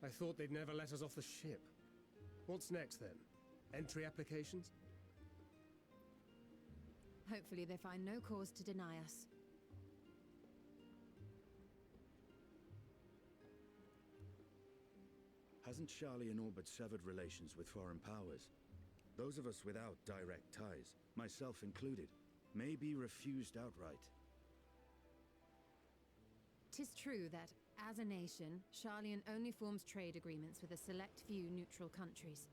I thought they'd never let us off the ship. What's next then? Entry applications? Hopefully they find no cause to deny us. Hasn't Sharlayan all but severed relations with foreign powers? Those of us without direct ties, myself included, may be refused outright. 'Tis true that, as a nation, Sharlayan only forms trade agreements with a select few neutral countries.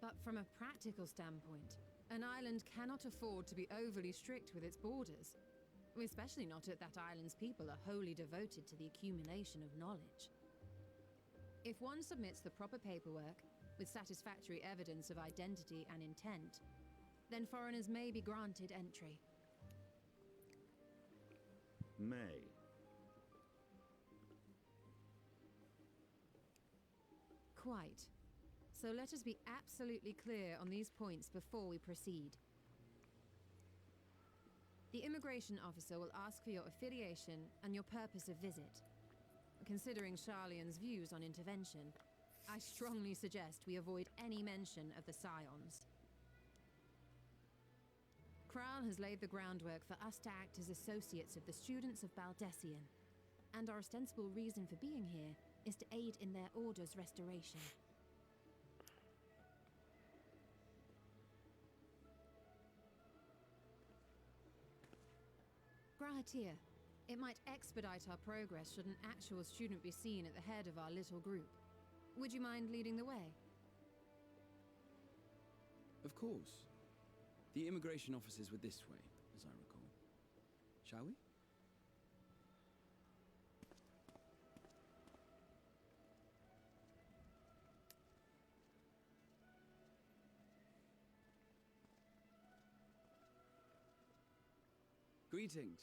But from a practical standpoint, an island cannot afford to be overly strict with its borders, especially not if that island's people are wholly devoted to the accumulation of knowledge. If one submits the proper paperwork, with satisfactory evidence of identity and intent, then foreigners may be granted entry. May. Quite. So let us be absolutely clear on these points before we proceed. The immigration officer will ask for your affiliation and your purpose of visit. Considering Sharlayan's views on intervention, I strongly suggest we avoid any mention of the Scions. Kral has laid the groundwork for us to act as associates of the students of Baldessian, and our ostensible reason for being here is to aid in their order's restoration. Grahatir, it might expedite our progress should an actual student be seen at the head of our little group. Would you mind leading the way? Of course. The immigration offices were this way, as I recall. Shall we? Greetings.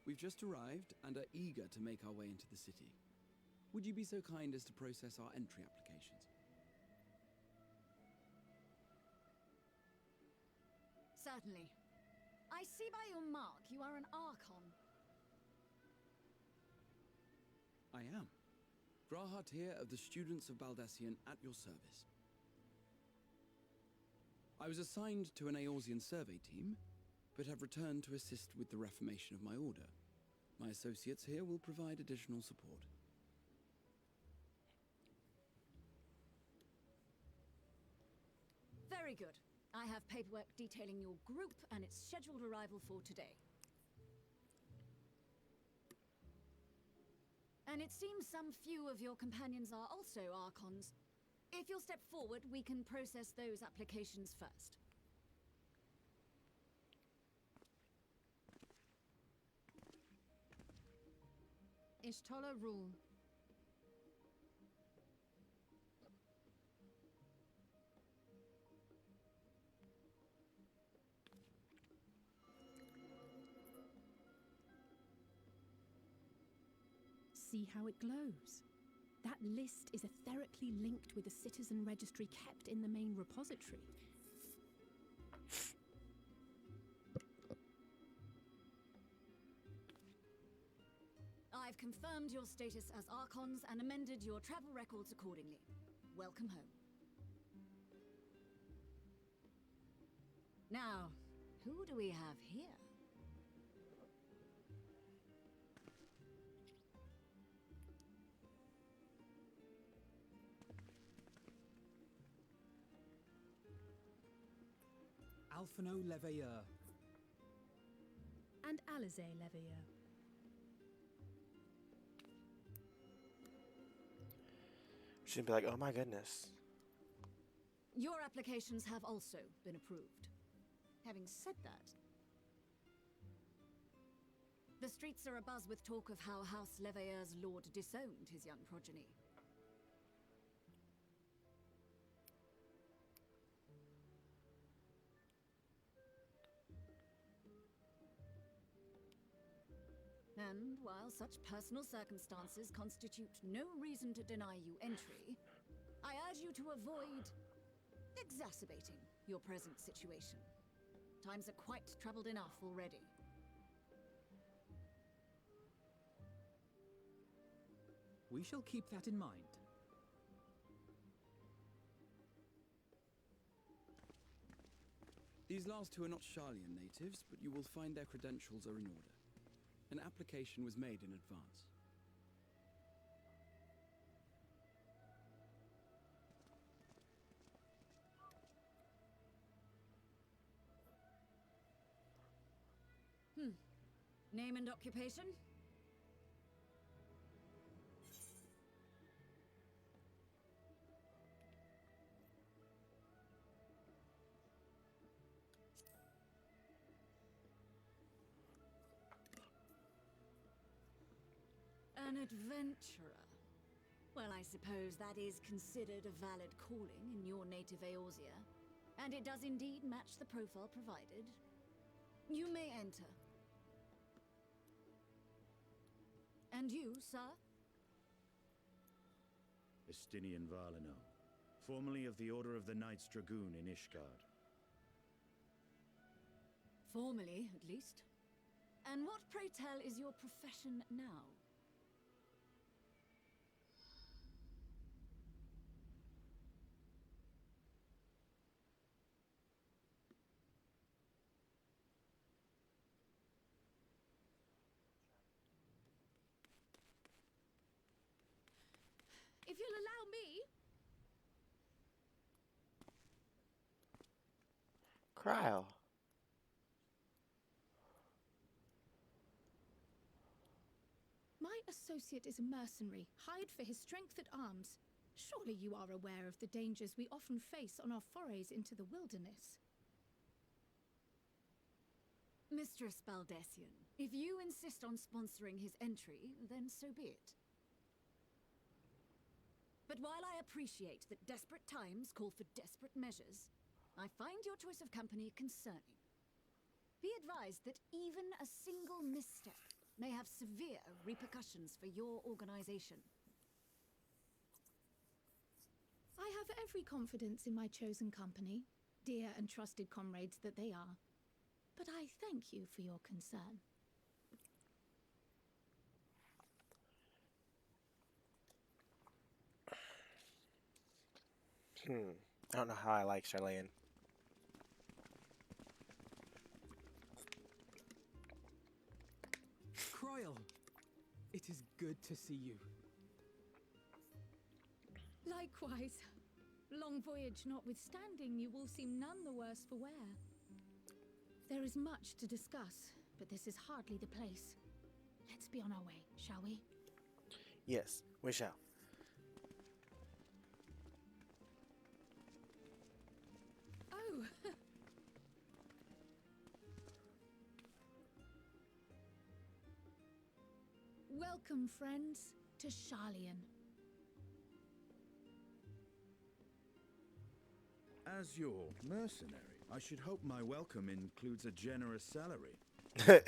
We've just arrived and are eager to make our way into the city. Would you be so kind as to process our entry applications? Certainly. I see by your mark you are an Archon. I am. Grahatir of the Students of Baldessian at your service. I was assigned to an Eorzean survey team, but have returned to assist with the reformation of my order. My associates here will provide additional support. Very good. I have paperwork detailing your group and its scheduled arrival for today. And it seems some few of your companions are also Archons. If you'll step forward, we can process those applications first. Ishtola rule. See how it glows. That list is etherically linked with the citizen registry kept in the main repository. I've confirmed your status as Archons and amended your travel records accordingly. Welcome home. Now, who do we have here? Alphino Leveilleur. And Alize Leveilleur. She'd be like, oh my goodness. Your applications have also been approved. Having said that, the streets are abuzz with talk of how House Leveilleur's lord disowned his young progeny. And while such personal circumstances constitute no reason to deny you entry, I urge you to avoid exacerbating your present situation. Times are quite troubled enough already. We shall keep that in mind. These last two are not Sharlayan natives, but you will find their credentials are in order. An application was made in advance. Name and occupation? An adventurer. Well, I suppose that is considered a valid calling in your native Eorzea, and it does indeed match the profile provided. You may enter. And you, sir? Estinian Valino, formerly of the Order of the Knights Dragoon in Ishgard. Formally, at least. And what, pray tell, is your profession now? If you'll allow me. Cryle. My associate is a mercenary, hired for his strength at arms. Surely you are aware of the dangers we often face on our forays into the wilderness. Mistress Baldessian, if you insist on sponsoring his entry, then so be it. But while I appreciate that desperate times call for desperate measures, I find your choice of company concerning. Be advised that even a single misstep may have severe repercussions for your organization. I have every confidence in my chosen company, dear and trusted comrades that they are. But I thank you for your concern. I don't know how I like Charlene. Cryle, it is good to see you. Likewise. Long voyage notwithstanding, you all seem none the worse for wear. There is much to discuss, but this is hardly the place. Let's be on our way, shall we? Yes, we shall. Oh! Welcome, friends, to Sharlayan. As your mercenary, I should hope my welcome includes a generous salary. I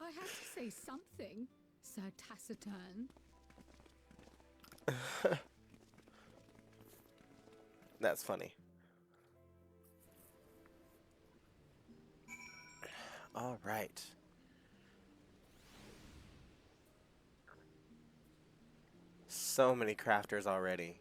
have to say something, Sir Taciturn. That's funny. All right. So many crafters already.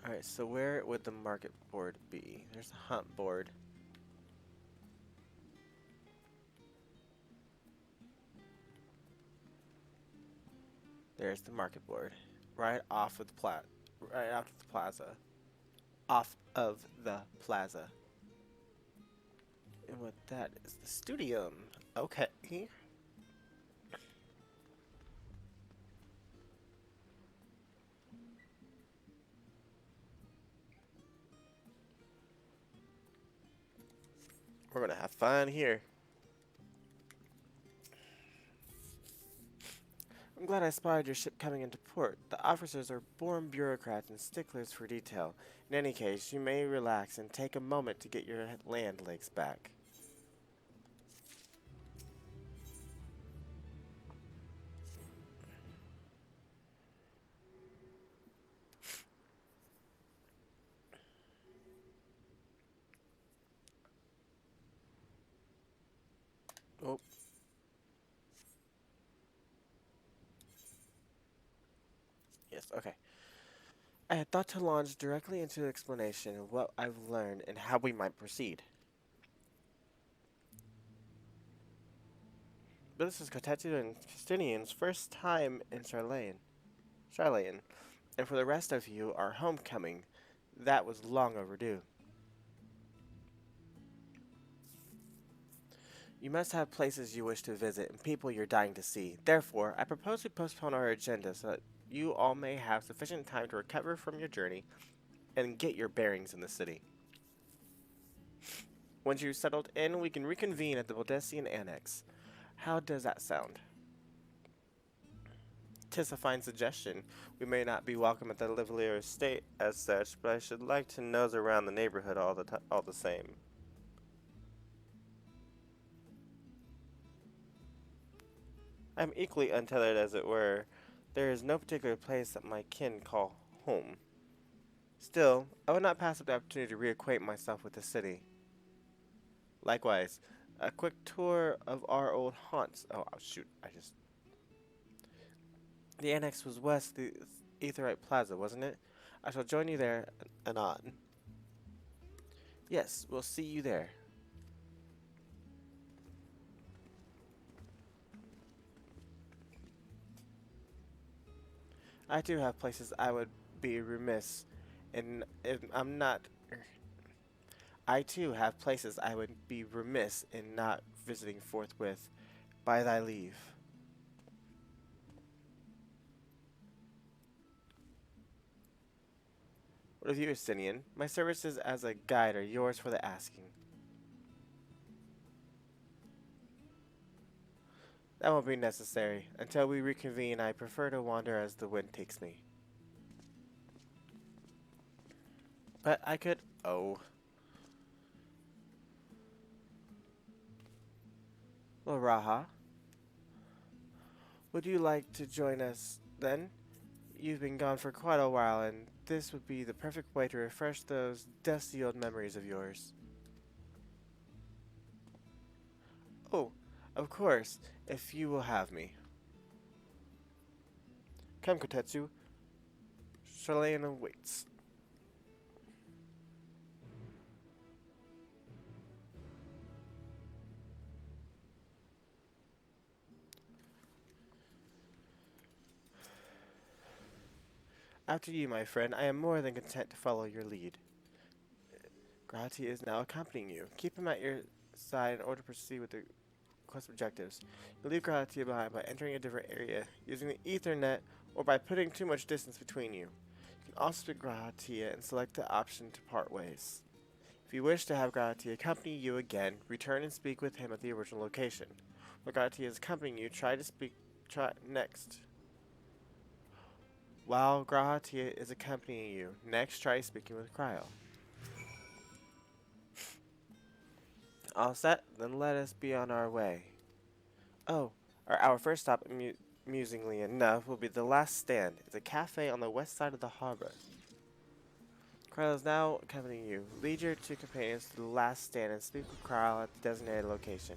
Alright, so where would the market board be? There's a hunt board. There's the market board. Right off of the right after the plaza. Off of the plaza. And what that is the studium. Okay. We're gonna have fun here. I'm glad I spotted your ship coming into port. The officers are born bureaucrats and sticklers for detail. In any case, you may relax and take a moment to get your land legs back. Oh. Yes, okay. I had thought to launch directly into the explanation of what I've learned and how we might proceed. But this is Kotetsu and Justinian's first time in Sharlayan, and for the rest of you, our homecoming, that was long overdue. You must have places you wish to visit and people you're dying to see. Therefore, I propose we postpone our agenda so that you all may have sufficient time to recover from your journey and get your bearings in the city. Once you've settled in, we can reconvene at the Baldessian Annex. How does that sound? 'Tis a fine suggestion. We may not be welcome at the Livelier estate as such, but I should like to nose around the neighborhood all the same. I'm equally untethered, as it were. There is no particular place that my kin call home. Still, I would not pass up the opportunity to reacquaint myself with the city. Likewise, a quick tour of our old haunts. Oh, shoot, The annex was west of the Aetheryte Plaza, wasn't it? I shall join you there anon. Yes, we'll see you there. I too have places I would be remiss in if I'm not. I too have places I would be remiss in not visiting forthwith. By thy leave. What of you, Estinian? My services as a guide are yours for the asking. That won't be necessary. Until we reconvene, I prefer to wander as the wind takes me. But I could... Oh. Well, Raha, would you like to join us then? You've been gone for quite a while, and this would be the perfect way to refresh those dusty old memories of yours. Oh, of course, if you will have me. Come, Kotetsu. Sharlayan awaits. After you, my friend, I am more than content to follow your lead. Gratia is now accompanying you. Keep him at your side in order to proceed with the quest objectives. You leave Gratia behind by entering a different area, using the Ethernet, or by putting too much distance between you. You can also speak Gratia and select the option to part ways. If you wish to have Gratia accompany you again, return and speak with him at the original location. While Gratia is accompanying you, try next. While Gratia is accompanying you, next try speaking with Cryo. All set? Then let us be on our way. Oh, our first stop, amusingly enough, will be the last stand. It's a cafe on the west side of the harbor. Cryo is now accompanying you. Lead your two companions to the last stand and speak with Cryo at the designated location.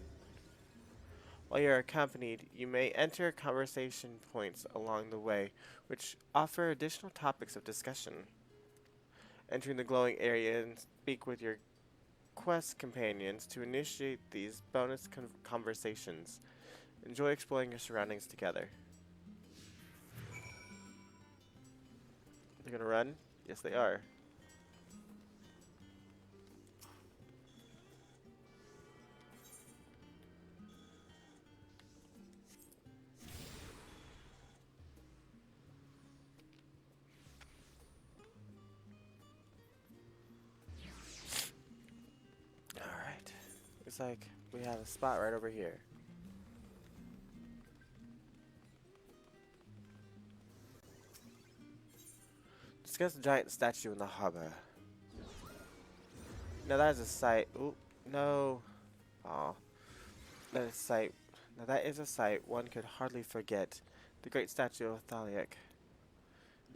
While you are accompanied, you may enter conversation points along the way, which offer additional topics of discussion. Entering the glowing area and speak with your quest companions to initiate these bonus conversations. Enjoy exploring your surroundings together. They're gonna run? Yes, they are. Looks like we have a spot right over here. Discuss the giant statue in the harbor. Now that is a sight. Ooh, no. Aw. That is a sight. Now that is a sight one could hardly forget. The great statue of Thaliak.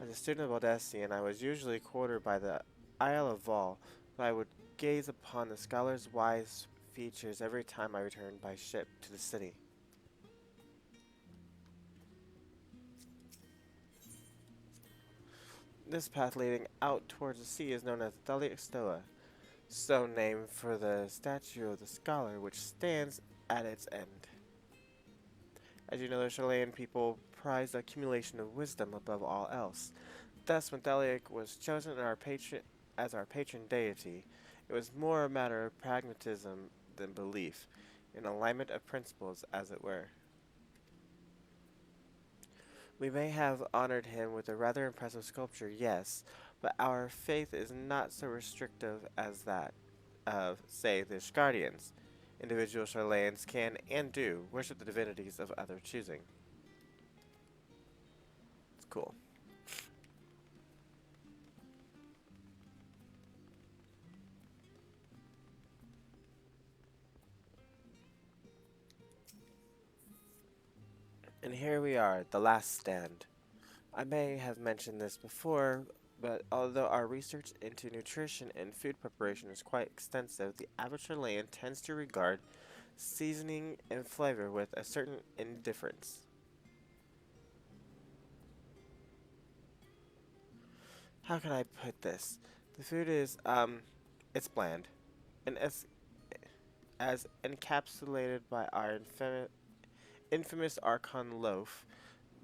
As a student of Odessian, I was usually quartered by the Isle of Vol, but I would gaze upon the scholar's wise features every time I returned by ship to the city. This path leading out towards the sea is known as Thaliak Stoa, so named for the statue of the scholar which stands at its end. As you know, the Chilean people prize the accumulation of wisdom above all else. Thus, when Thaliak was chosen as our patron deity, it was more a matter of pragmatism than belief, in alignment of principles, as it were. We may have honored him with a rather impressive sculpture, yes, but our faith is not so restrictive as that of, say, the Ishgardians. Individual Chileans can, and do, worship the divinities of other choosing. It's cool. And here we are, the last stand. I may have mentioned this before, But although our research into nutrition and food preparation is quite extensive, the average Chilean tends to regard seasoning and flavor with a certain indifference. How can I put this? The food is, it's bland. And as encapsulated by our infamous Archon loaf,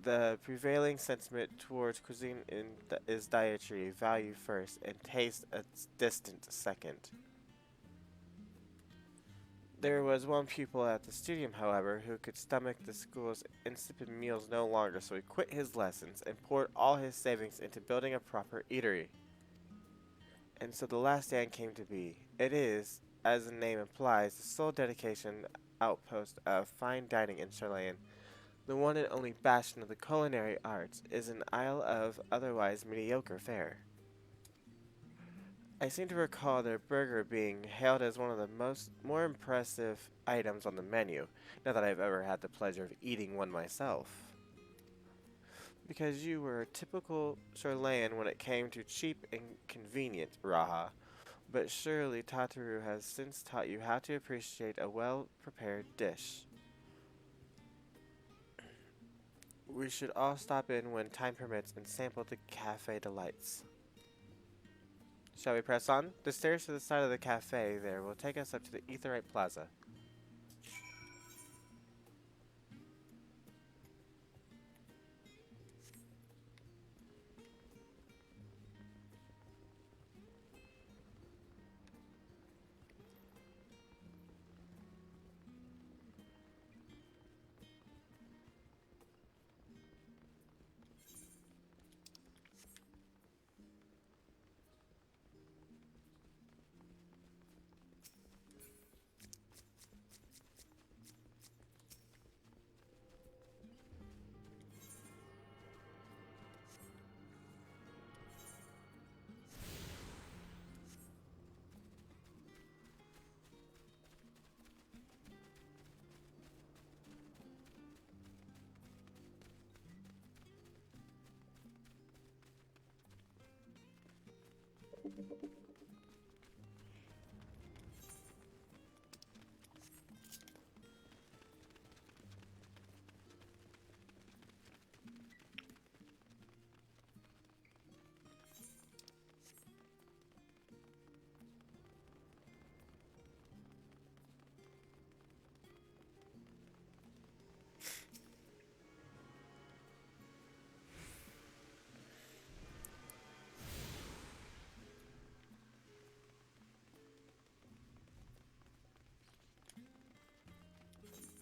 the prevailing sentiment towards cuisine is dietary, value first, and taste a distant second. There was one pupil at the studium, however, who could stomach the school's insipid meals no longer, so he quit his lessons and poured all his savings into building a proper eatery. And so the last stand came to be. It is, as the name implies, the sole dedication outpost of fine dining in Chilean. The one and only bastion of the culinary arts is an isle of otherwise mediocre fare. I seem to recall their burger being hailed as one of the more impressive items on the menu, not that I've ever had the pleasure of eating one myself. Because you were a typical Chilean when it came to cheap and convenient, Raha. But surely Tataru has since taught you how to appreciate a well-prepared dish. We should all stop in when time permits and sample the cafe delights. Shall we press on? The stairs to the side of the cafe there will take us up to the Aetheryte Plaza.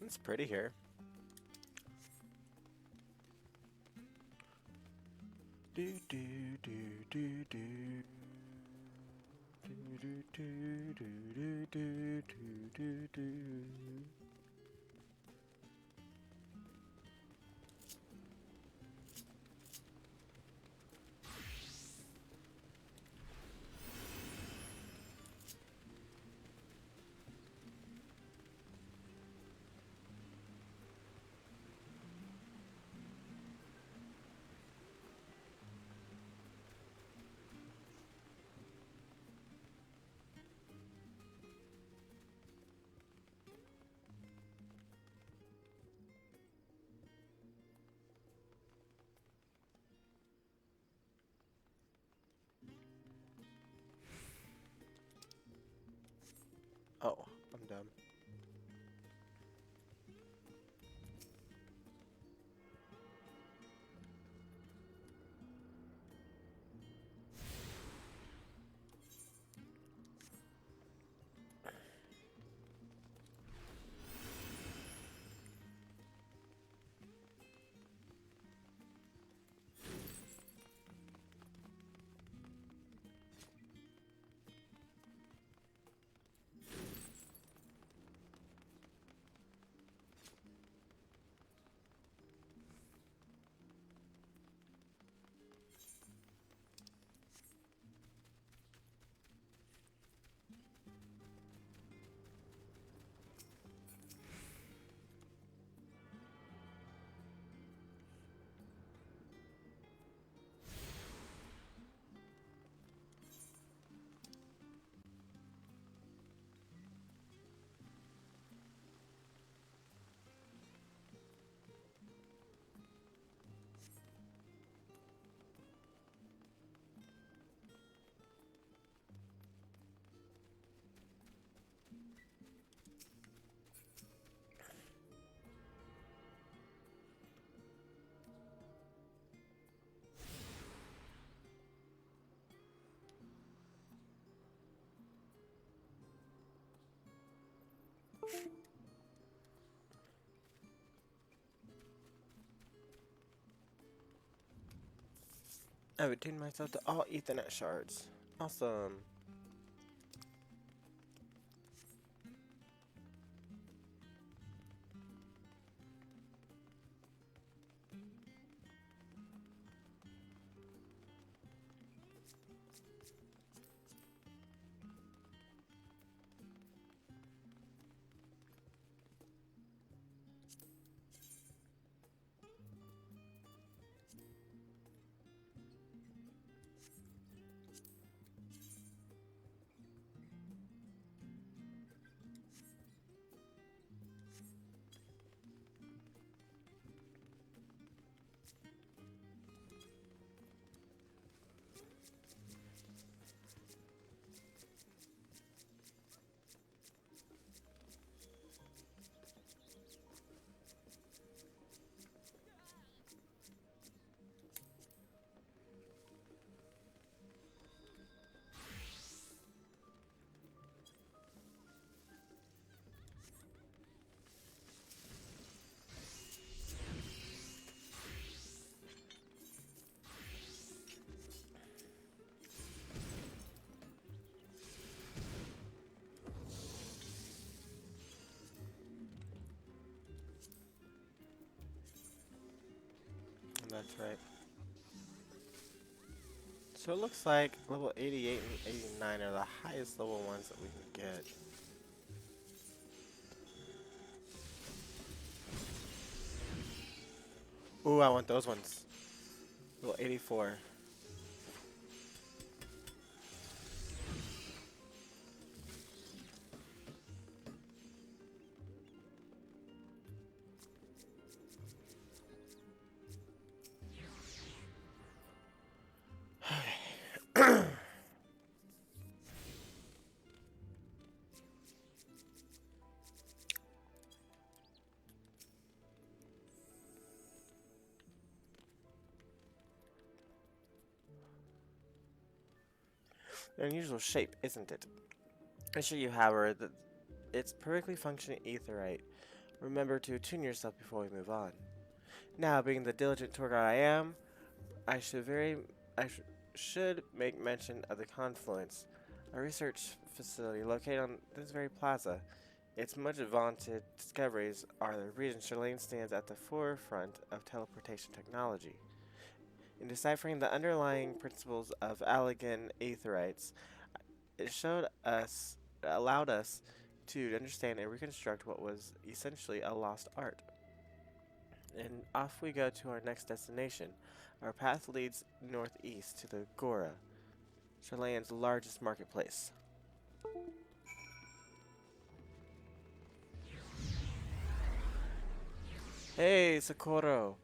It's pretty here. Do do do do do. Do do do do do do do do. Oh, I'm dumb. I've attuned myself to all Ethernet shards. Awesome. That's right. So it looks like level 88 and 89 are the highest level ones that we can get. Ooh, I want those ones. Level 84. An unusual shape, isn't it? I assure you, however, that it's perfectly functioning aetherite. Remember to tune yourself before we move on. Now, being the diligent tour guide I am, I should make mention of the Confluence, a research facility located on this very plaza. Its much vaunted discoveries are the reason Shalane stands at the forefront of teleportation technology. In deciphering the underlying principles of Allegan aetherites, it allowed us to understand and reconstruct what was essentially a lost art. And off we go to our next destination. Our path leads northeast to the Agora, Sherlane's largest marketplace. Hey, Socorro.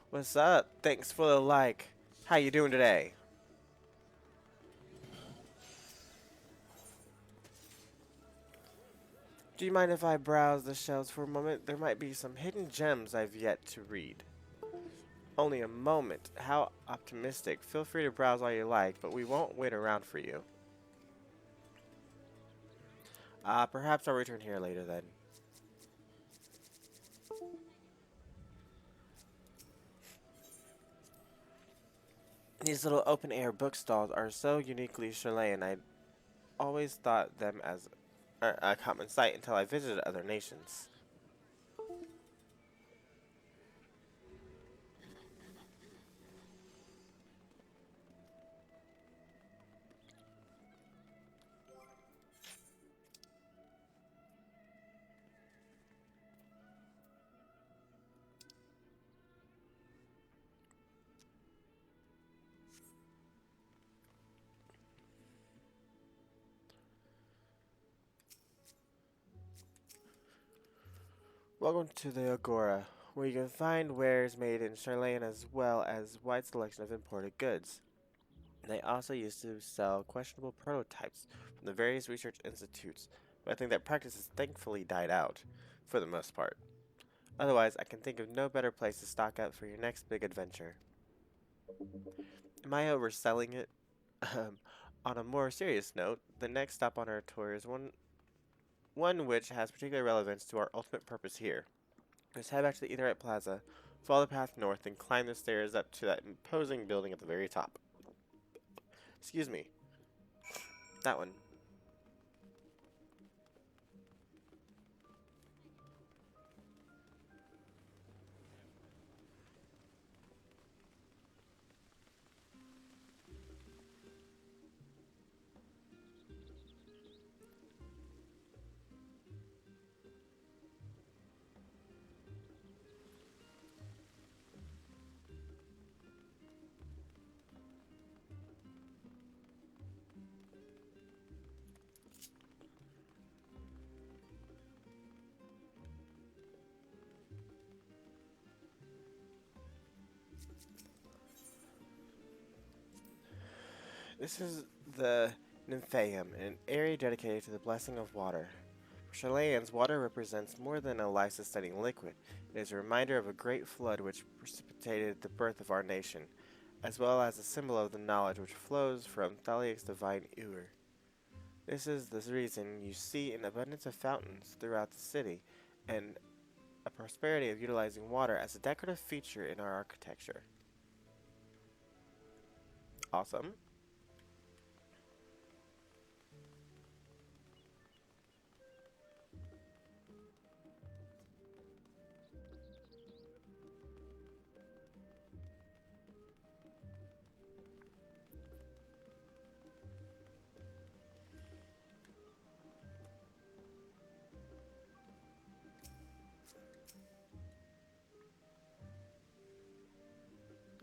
What's up? Thanks for the like. How you doing today? Do you mind if I browse the shelves for a moment? There might be some hidden gems I've yet to read. Only a moment. How optimistic. Feel free to browse all you like, but we won't wait around for you. Perhaps I'll return here later then. These little open-air bookstalls are so uniquely Chilean. I always thought them as a common sight until I visited other nations. Welcome to the Agora, where you can find wares made in Charlene as well as wide selection of imported goods. They also used to sell questionable prototypes from the various research institutes, but I think that practice has thankfully died out, for the most part. Otherwise, I can think of no better place to stock up for your next big adventure. Am I overselling it? On a more serious note, the next stop on our tour is one one which has particular relevance to our ultimate purpose here. Let's head back to the Aetheryte Plaza, follow the path north, and climb the stairs up to that imposing building at the very top. Excuse me. That one. This is the Nymphaeum, an area dedicated to the blessing of water. For Sharlayans, water represents more than a life-sustaining liquid. It is a reminder of a great flood which precipitated the birth of our nation, as well as a symbol of the knowledge which flows from Thaliak's divine Ur. This is the reason you see an abundance of fountains throughout the city, and a prosperity of utilizing water as a decorative feature in our architecture. Awesome.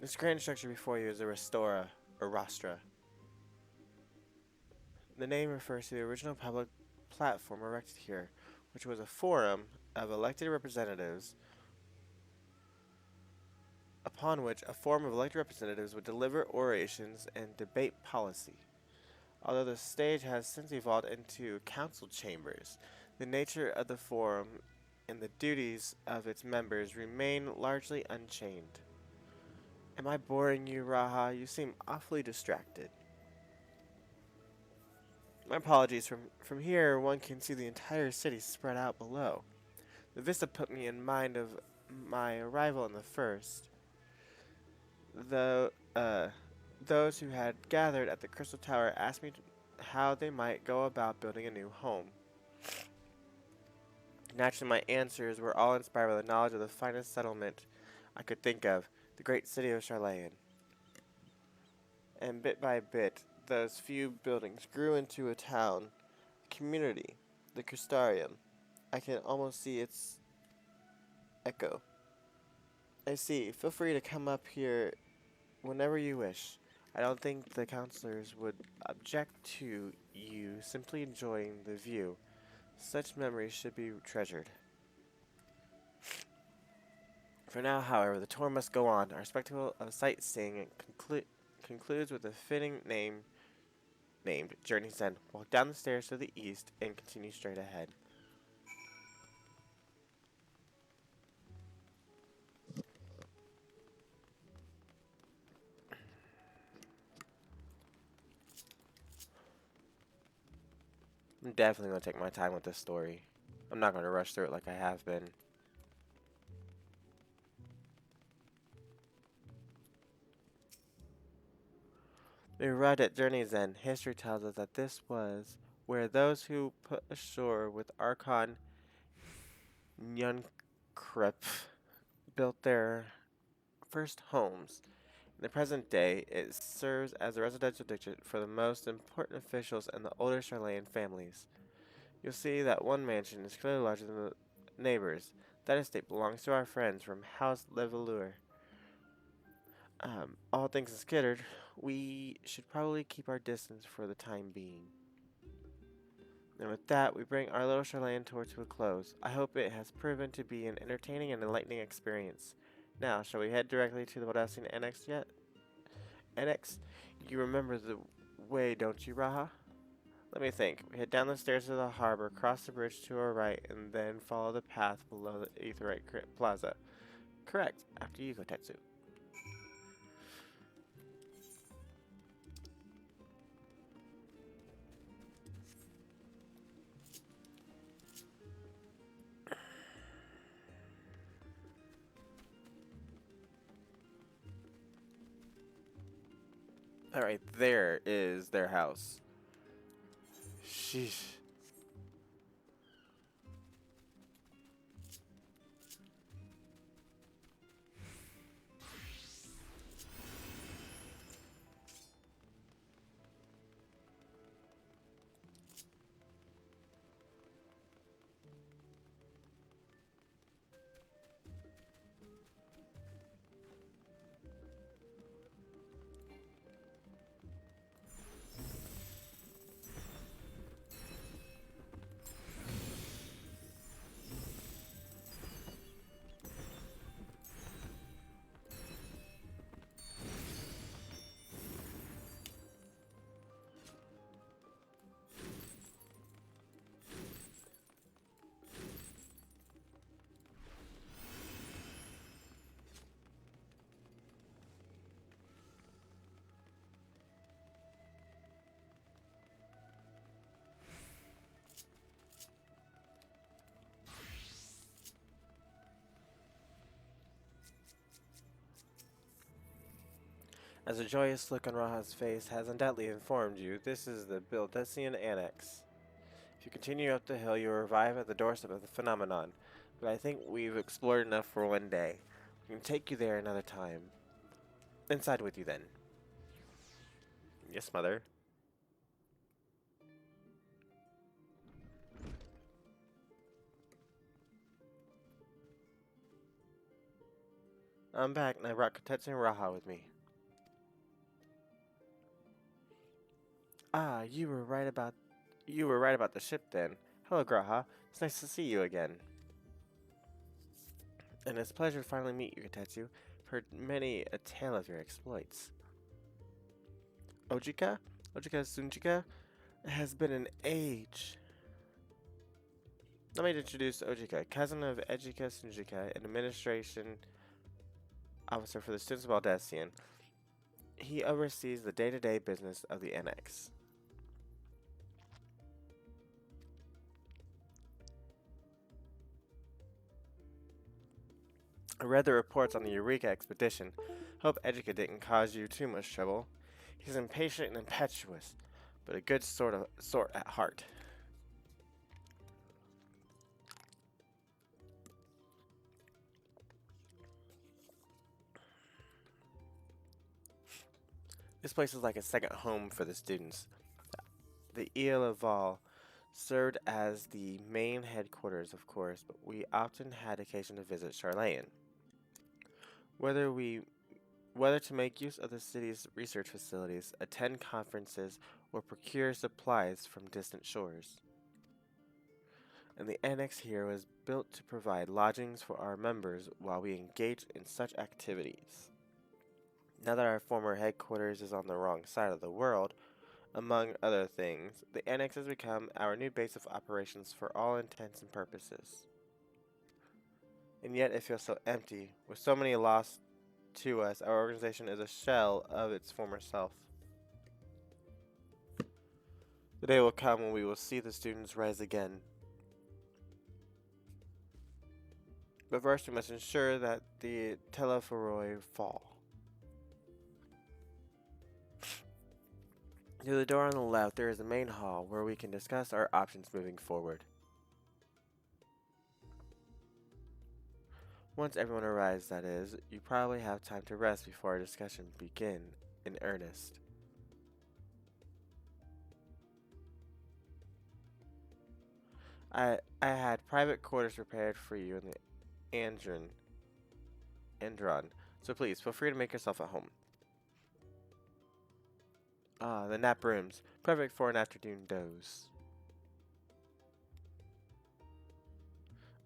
This grand structure before you is a Restora, or Rostra. The name refers to the original public platform erected here, which was a forum of elected representatives, upon which a forum of elected representatives would deliver orations and debate policy. Although the stage has since evolved into council chambers, the nature of the forum and the duties of its members remain largely unchanged. Am I boring you, Raha? You seem awfully distracted. My apologies. From here, one can see the entire city spread out below. The vista put me in mind of my arrival in the first. Though, those who had gathered at the Crystal Tower asked me how they might go about building a new home. Naturally, my answers were all inspired by the knowledge of the finest settlement I could think of, the great city of Sharlayan. And bit by bit, those few buildings grew into a town, a community, the Crystarium. I can almost see its echo. I see. Feel free to come up here whenever you wish. I don't think the counselors would object to you simply enjoying the view. Such memories should be treasured. For now, however, the tour must go on. Our spectacle of sightseeing concludes with a fitting name named Journey's End. Walk down the stairs to the east and continue straight ahead. I'm definitely going to take my time with this story. I'm not going to rush through it like I have been. We arrived at Journey's End. History tells us that this was where those who put ashore with Archon Nyankrep built their first homes. In the present day, it serves as a residential district for the most important officials and the older Sharlayan families. You'll see that one mansion is clearly larger than the neighbors. That estate belongs to our friends from House Levelure. All things considered, we should probably keep our distance for the time being. And with that, we bring our little Sharlayan tour to a close. I hope it has proven to be an entertaining and enlightening experience. Now, shall we head directly to the Baldassian Annex yet? Annex? You remember the way, don't you, Raha? Let me think. We head down the stairs to the harbor, cross the bridge to our right, and then follow the path below the Aetheryte Plaza. Correct. After you, Kotetsu. Alright, there is their house. Sheesh. As a joyous look on Raha's face has undoubtedly informed you, this is the Bildessian Annex. If you continue up the hill, you will arrive at the doorstep of the phenomenon, but I think we've explored enough for one day. We can take you there another time. Inside with you then. Yes, mother. I'm back, and I brought Kotetsu and Raha with me. Ah, you were right about the ship then. Hello, Graha. It's nice to see you again. And it's a pleasure to finally meet you, Kotetsu. I've heard many a tale of your exploits. Ojika Sunjika? It has been an age. Let me introduce Ojika, cousin of Ejika Sunjika, an administration officer for the students of Baldessian. He oversees the day-to-day business of the Annex. I read the reports on the Eureka expedition. Hope Ejika didn't cause you too much trouble. He's impatient and impetuous, but a good sort at heart. This place is like a second home for the students. The Ile of Val served as the main headquarters, of course, but we often had occasion to visit Charlayan. Whether to make use of the city's research facilities, attend conferences, or procure supplies from distant shores. And the annex here was built to provide lodgings for our members while we engaged in such activities. Now that our former headquarters is on the wrong side of the world, among other things, the annex has become our new base of operations for all intents and purposes. And yet it feels so empty. With so many lost to us, our organization is a shell of its former self. The day will come when we will see the students rise again. But first we must ensure that the Telephoroi fall. Through the door on the left, there is a main hall where we can discuss our options moving forward. Once everyone arrives, that is, you probably have time to rest before our discussion begin in earnest. I had private quarters prepared for you in the Andron, so please feel free to make yourself at home. Ah, the nap rooms, perfect for an afternoon doze.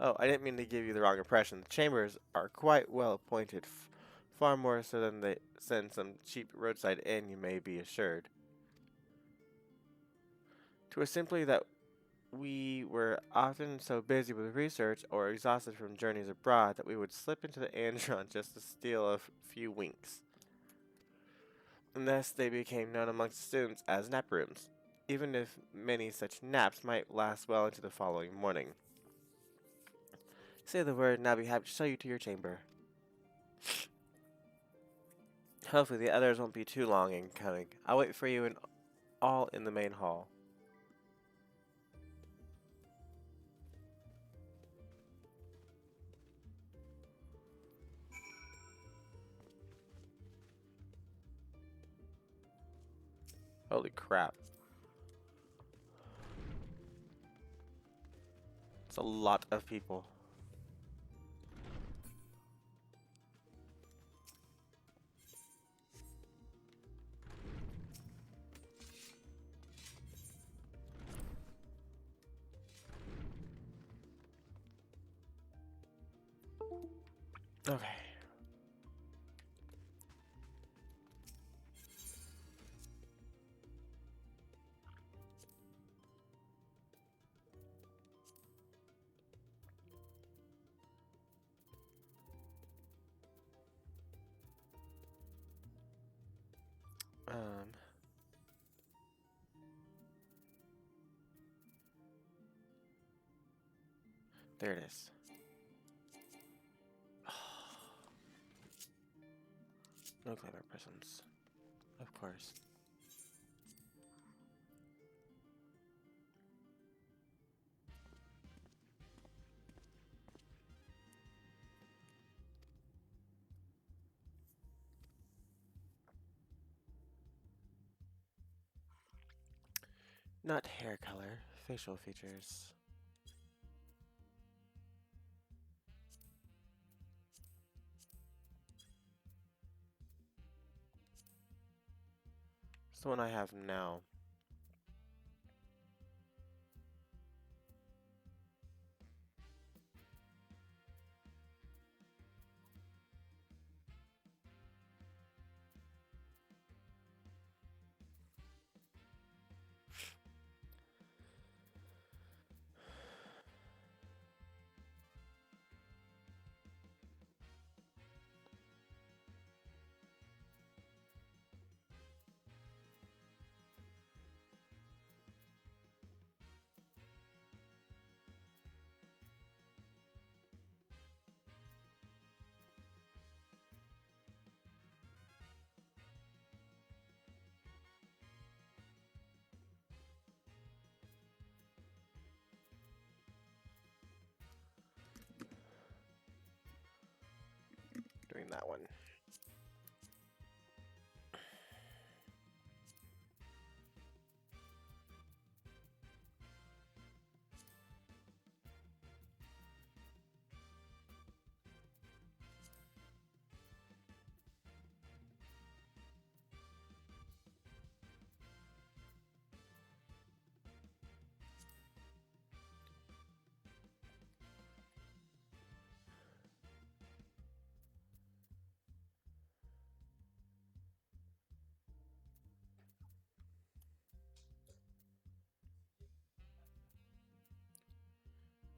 Oh, I didn't mean to give you the wrong impression. The chambers are quite well appointed, far more so than some cheap roadside inn, you may be assured. 'Twas simply that we were often so busy with research or exhausted from journeys abroad that we would slip into the Andron just to steal a few winks. And thus they became known amongst the students as nap rooms, even if many such naps might last well into the following morning. Say the word, and I'll be happy to show you to your chamber. Hopefully the others won't be too long in coming. I'll wait for you all in the main hall. Holy crap. It's a lot of people. Okay. There it is. No glamour prisms. Of course. Not hair color, facial features. It's the one I have now. Doing that one.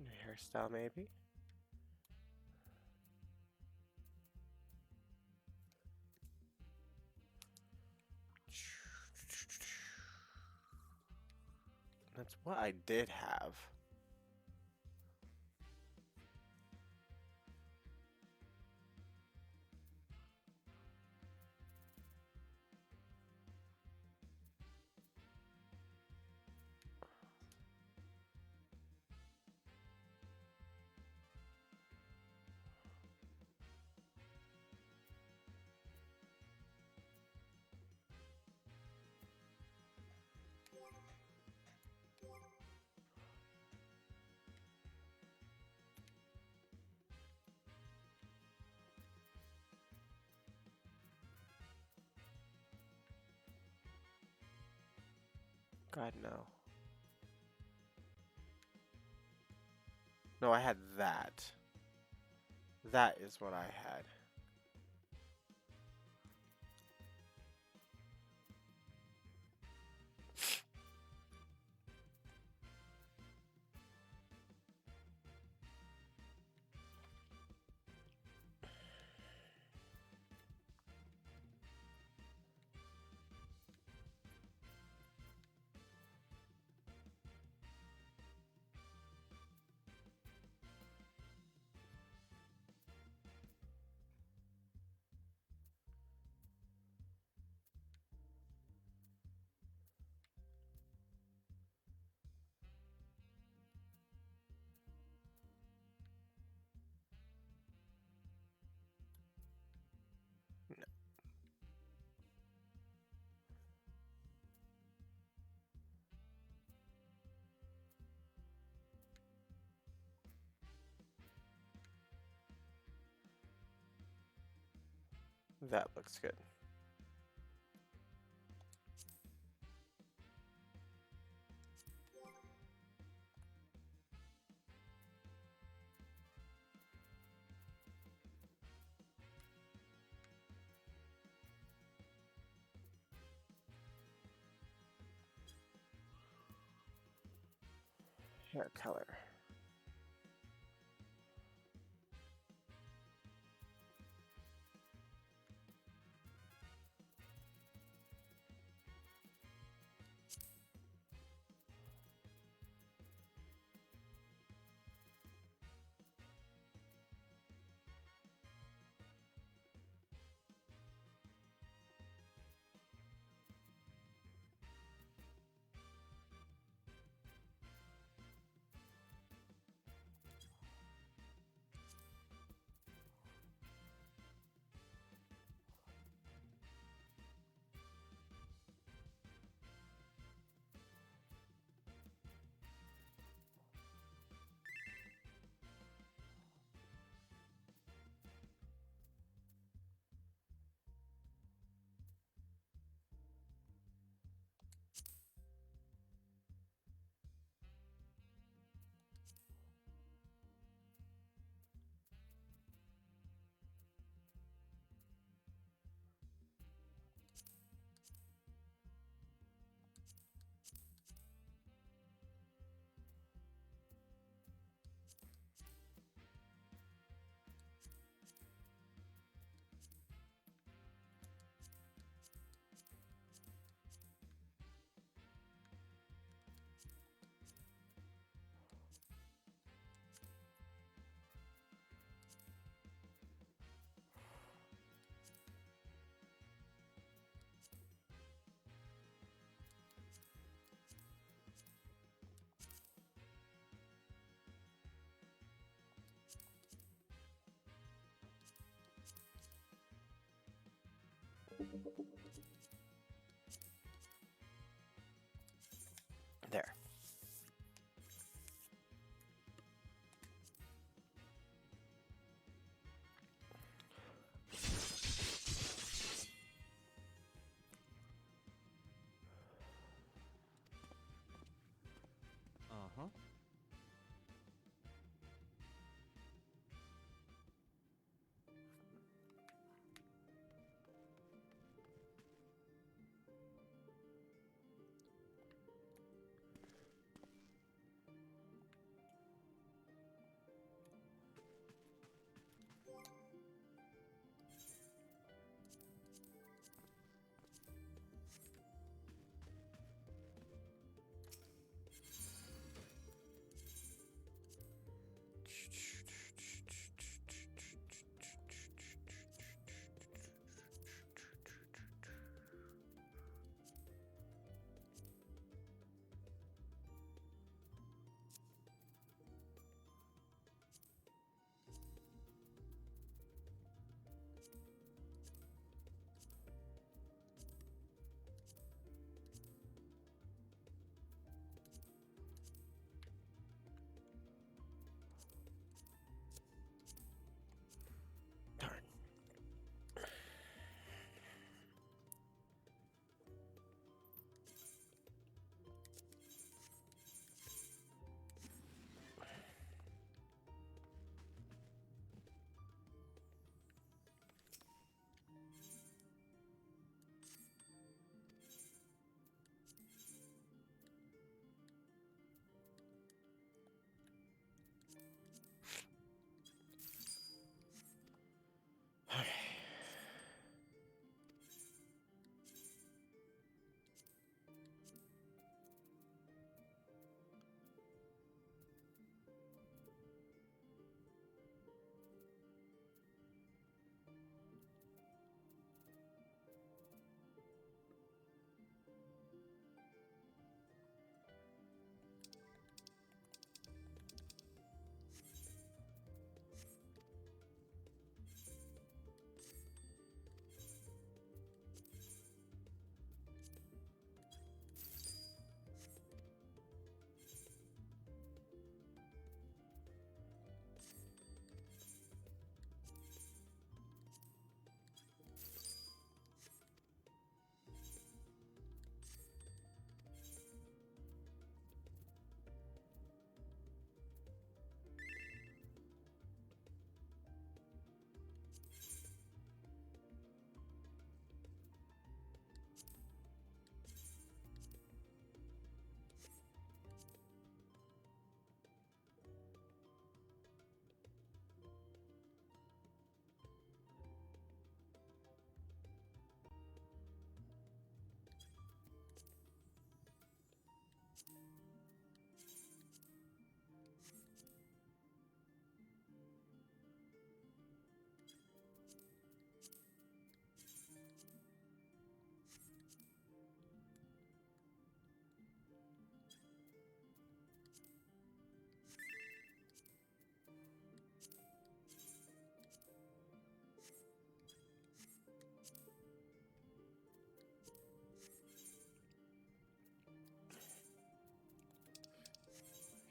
New hairstyle, maybe? That's what I did have. God, no. No, I had that. That is what I had. That looks good. Hair color. There. Uh-huh.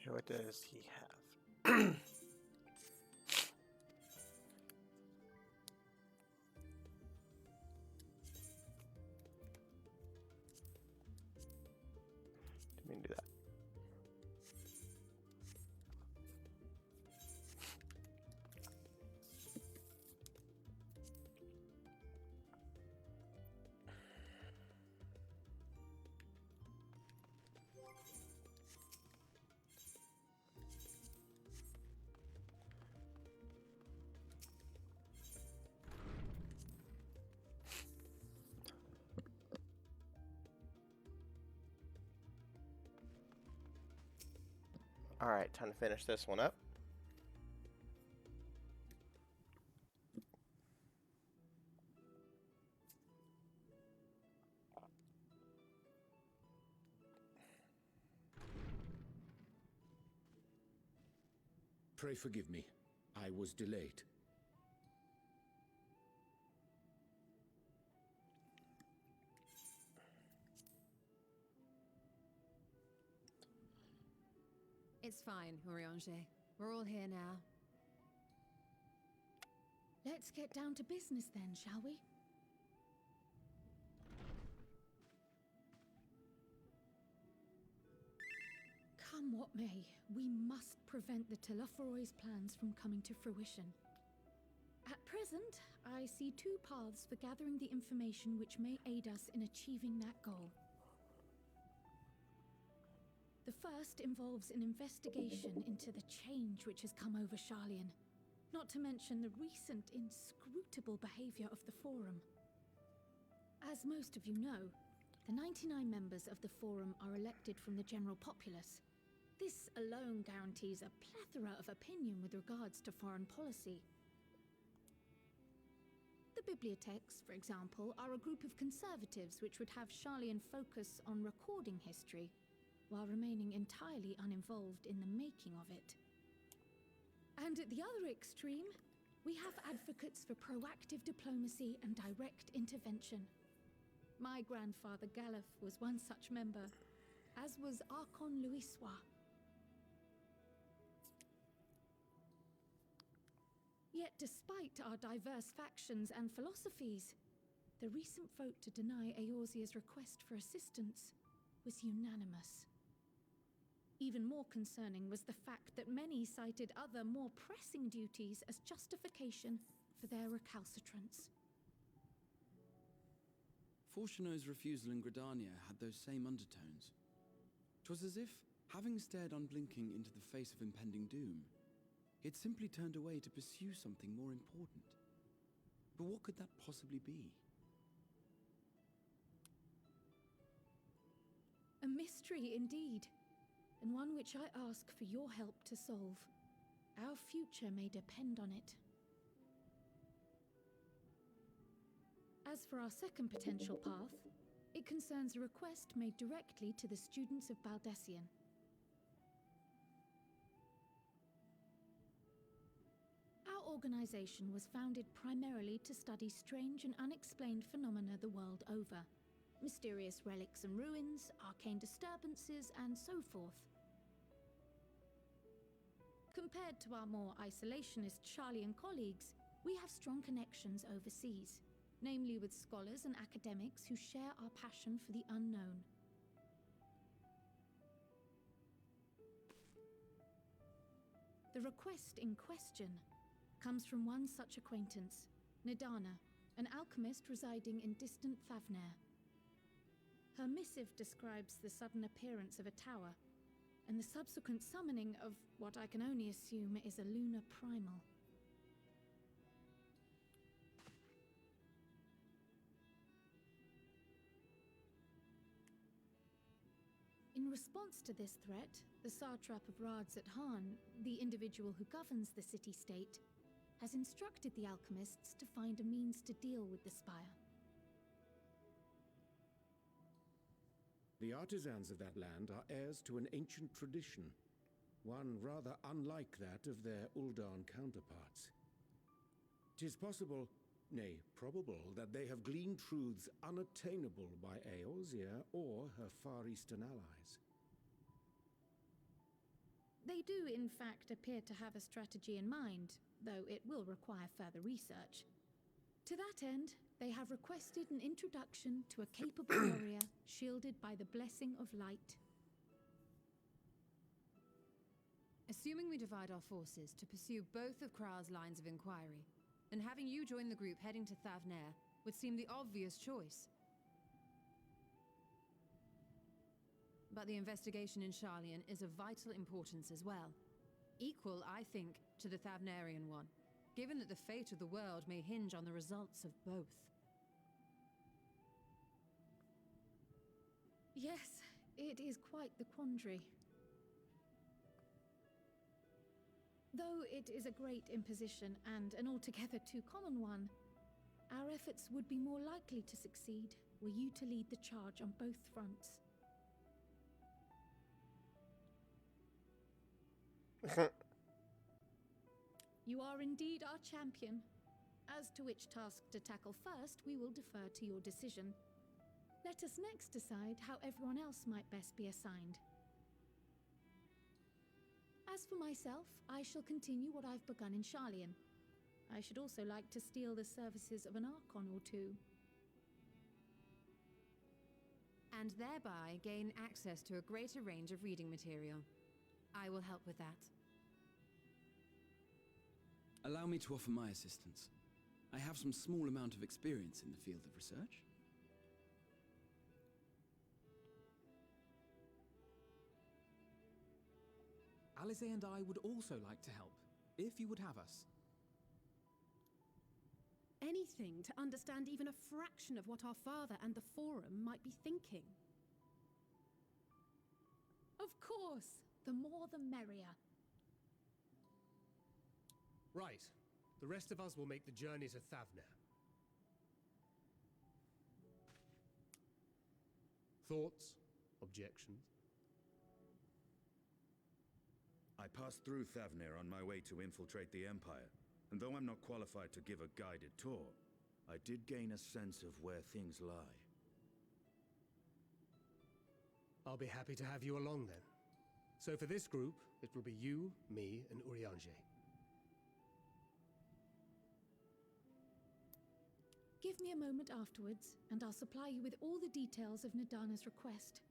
Okay, what does he have? Didn't mean to do that. Alright, time to finish this one up. Pray forgive me. I was delayed. It's fine, Urianger. We're all here now. Let's get down to business then, shall we? Come what may, we must prevent the Telophoroi's plans from coming to fruition. At present, I see two paths for gathering the information which may aid us in achieving that goal. The first involves an investigation into the change which has come over Sharlayan, not to mention the recent inscrutable behavior of the Forum. As most of you know, the 99 members of the Forum are elected from the general populace. This alone guarantees a plethora of opinion with regards to foreign policy. The Bibliotheques, for example, are a group of conservatives which would have Sharlayan focus on recording history, while remaining entirely uninvolved in the making of it. And at the other extreme, we have advocates for proactive diplomacy and direct intervention. My grandfather Galef was one such member, as was Archon Louisoix. Yet despite our diverse factions and philosophies, the recent vote to deny Eorzea's request for assistance was unanimous. Even more concerning was the fact that many cited other, more pressing duties as justification for their recalcitrance. Fortuno's refusal in Gridania had those same undertones. 'Twas as if, having stared unblinking into the face of impending doom, he had simply turned away to pursue something more important. But what could that possibly be? A mystery indeed, and one which I ask for your help to solve. Our future may depend on it. As for our second potential path, it concerns a request made directly to the students of Baldesion. Our organization was founded primarily to study strange and unexplained phenomena the world over. Mysterious relics and ruins, arcane disturbances, and so forth. Compared to our more isolationist Sharlayan colleagues, we have strong connections overseas, namely with scholars and academics who share our passion for the unknown. The request in question comes from one such acquaintance, Nadana, an alchemist residing in distant Favner. Her missive describes the sudden appearance of a tower, and the subsequent summoning of what I can only assume is a lunar primal. In response to this threat, the Satrap of Radzat-Han, the individual who governs the city-state, has instructed the alchemists to find a means to deal with the spire. The artisans of that land are heirs to an ancient tradition, one rather unlike that of their Uldan counterparts. 'Tis possible, nay, probable, that they have gleaned truths unattainable by Eorzea or her Far Eastern allies. They do, in fact, appear to have a strategy in mind, though it will require further research. To that end, they have requested an introduction to a capable warrior shielded by the blessing of light. Assuming we divide our forces to pursue both of Kral's lines of inquiry, then having you join the group heading to Thavnair would seem the obvious choice. But the investigation in Sharlayan is of vital importance as well. Equal, I think, to the Thavnarian one, given that the fate of the world may hinge on the results of both. Yes, it is quite the quandary. Though it is a great imposition and an altogether too common one, our efforts would be more likely to succeed were you to lead the charge on both fronts. You are indeed our champion. As to which task to tackle first, we will defer to your decision. Let us next decide how everyone else might best be assigned. As for myself, I shall continue what I've begun in Sharlayan. I should also like to steal the services of an Archon or two. And thereby gain access to a greater range of reading material. I will help with that. Allow me to offer my assistance. I have some small amount of experience in the field of research. Alize and I would also like to help, if you would have us. Anything to understand even a fraction of what our father and the Forum might be thinking. Of course, the more the merrier. Right. The rest of us will make the journey to Thavnair. Thoughts? Objections? I passed through Thavnair on my way to infiltrate the Empire, and though I'm not qualified to give a guided tour, I did gain a sense of where things lie. I'll be happy to have you along then. So for this group, it will be you, me, and Urianger. Give me a moment afterwards, and I'll supply you with all the details of Nadana's request.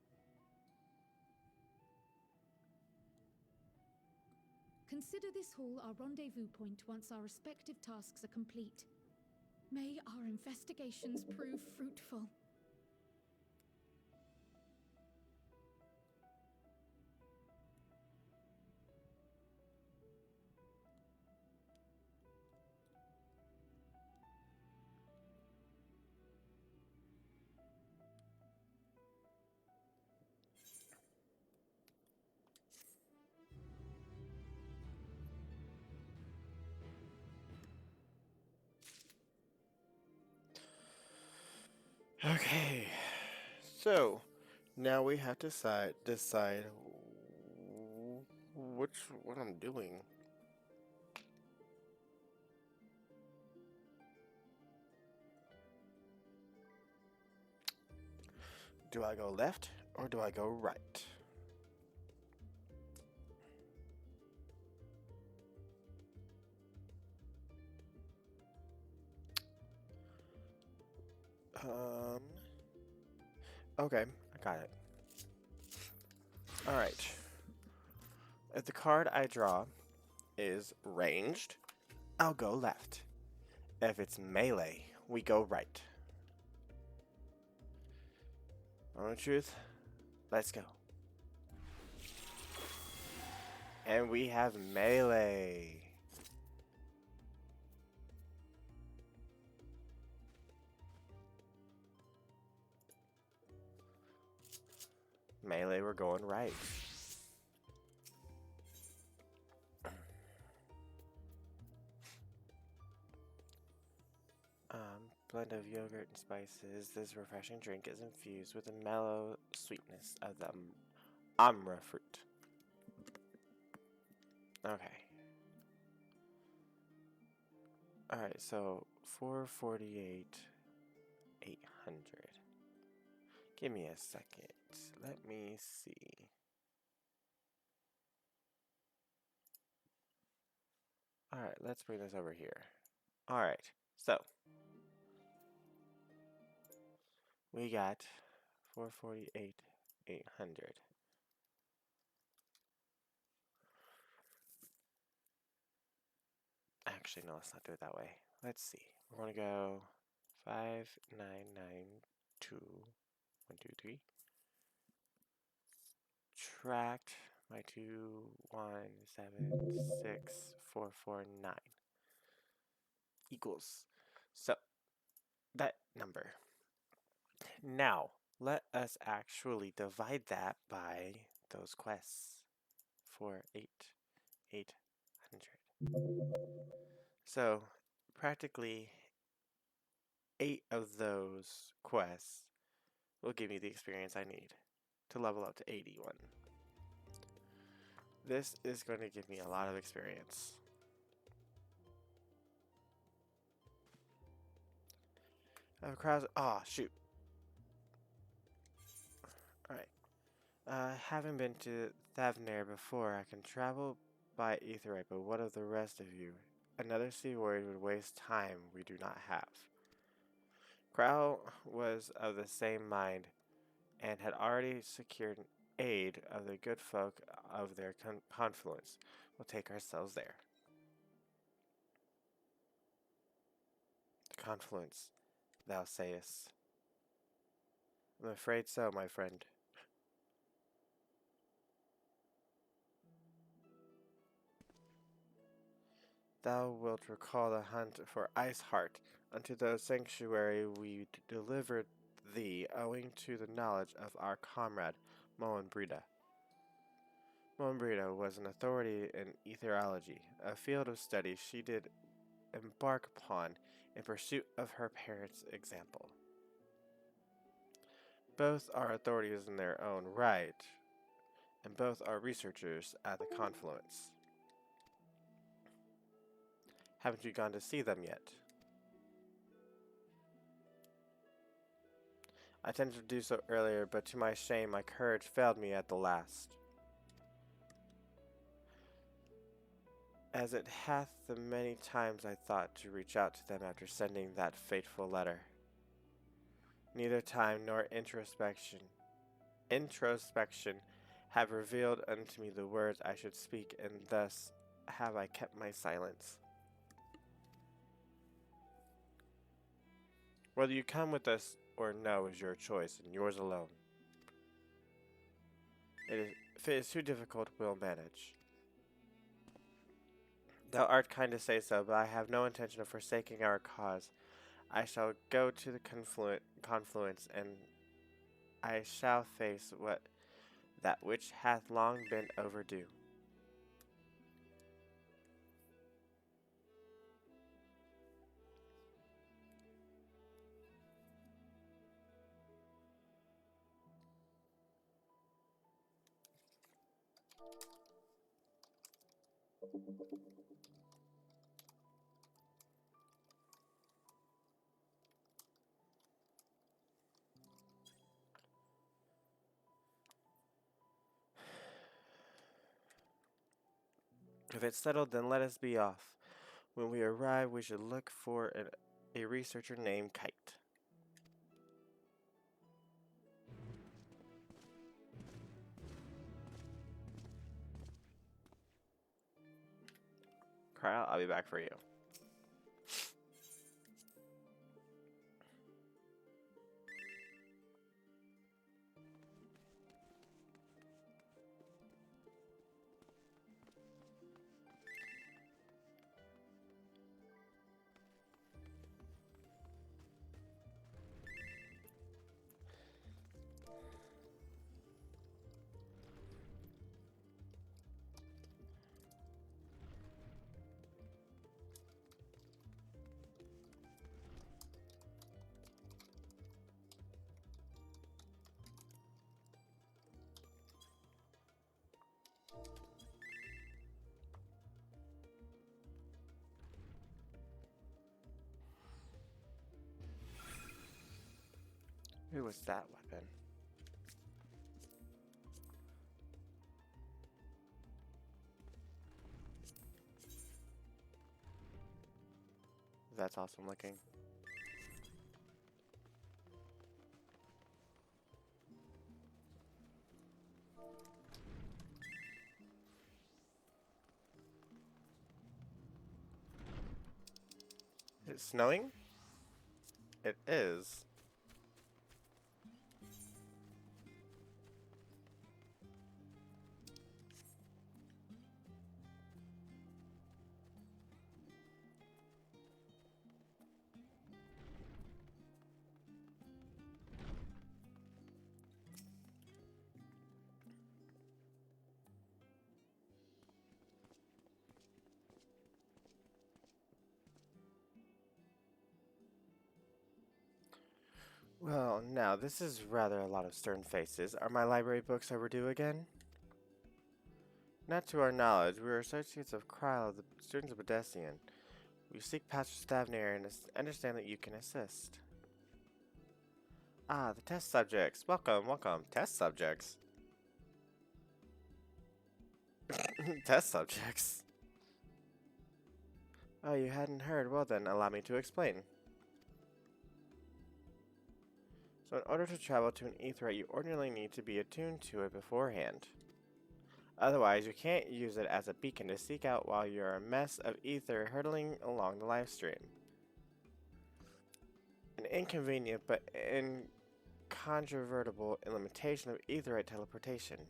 Consider this hall our rendezvous point once our respective tasks are complete. May our investigations prove fruitful. Okay, so now we have to decide what I'm doing. Do I go left or do I go right? Okay, I got it. Alright. If the card I draw is ranged, I'll go left. If it's melee, we go right. Moment of truth, let's go. And we have melee. Melee, we're going right. Blend of yogurt and spices. This refreshing drink is infused with the mellow sweetness of the Amra fruit. Okay. Alright, so 448, 800. Give me a second. Let me see. Alright, let's bring this over here. Alright, so we got 448, 800. Actually, no, let's not do it that way. Let's see. We're going to go 5992, 1, 2, 3. Subtract my 2, 1, 7, 6, 4, 4, 9 equals. So, that number. Now, let us actually divide that by those quests. 4, 8, 800. So, practically 8 of those quests will give me the experience I need to level up to 81. This is going to give me a lot of experience. Oh, shoot. Alright. Haven't been to Thavnair before. I can travel by Aetheryte, but what of the rest of you? Another sea warrior would waste time we do not have. Crow was of the same mind and had already secured aid of the good folk of their confluence. We'll take ourselves there. The confluence, thou sayest. I'm afraid so, my friend. Thou wilt recall the hunt for Iceheart. Unto the sanctuary we delivered thee, owing to the knowledge of our comrade, Moenbrida. Moenbrida was an authority in etherology, a field of study she did embark upon in pursuit of her parents' example. Both are authorities in their own right, and both are researchers at the confluence. Haven't you gone to see them yet? I attempted to do so earlier, but to my shame, my courage failed me at the last. As it hath the many times I thought to reach out to them after sending that fateful letter. Neither time nor introspection have revealed unto me the words I should speak, and thus have I kept my silence. Whether you come with us or no is your choice, and yours alone. If it is too difficult, we'll manage. Thou art kind to say so, but I have no intention of forsaking our cause. I shall go to the confluence, and I shall face that which hath long been overdue. If it's settled, then let us be off. When we arrive, we should look for a researcher named Kite. Kyle, I'll be back for you. Who was that weapon? That's awesome looking. Is it snowing? It is. Well, now, this is rather a lot of stern faces. Are my library books overdue again? Not to our knowledge. We are associates of Kryl, the students of Odessian. We seek Pastor Stavnir and understand that you can assist. Ah, the test subjects. Welcome, welcome. Test subjects? Test subjects? Oh, you hadn't heard. Well then, allow me to explain. So in order to travel to an aetheryte, you ordinarily need to be attuned to it beforehand. Otherwise, you can't use it as a beacon to seek out while you're a mess of ether hurtling along the live stream. An inconvenient but incontrovertible limitation of aetheryte teleportation.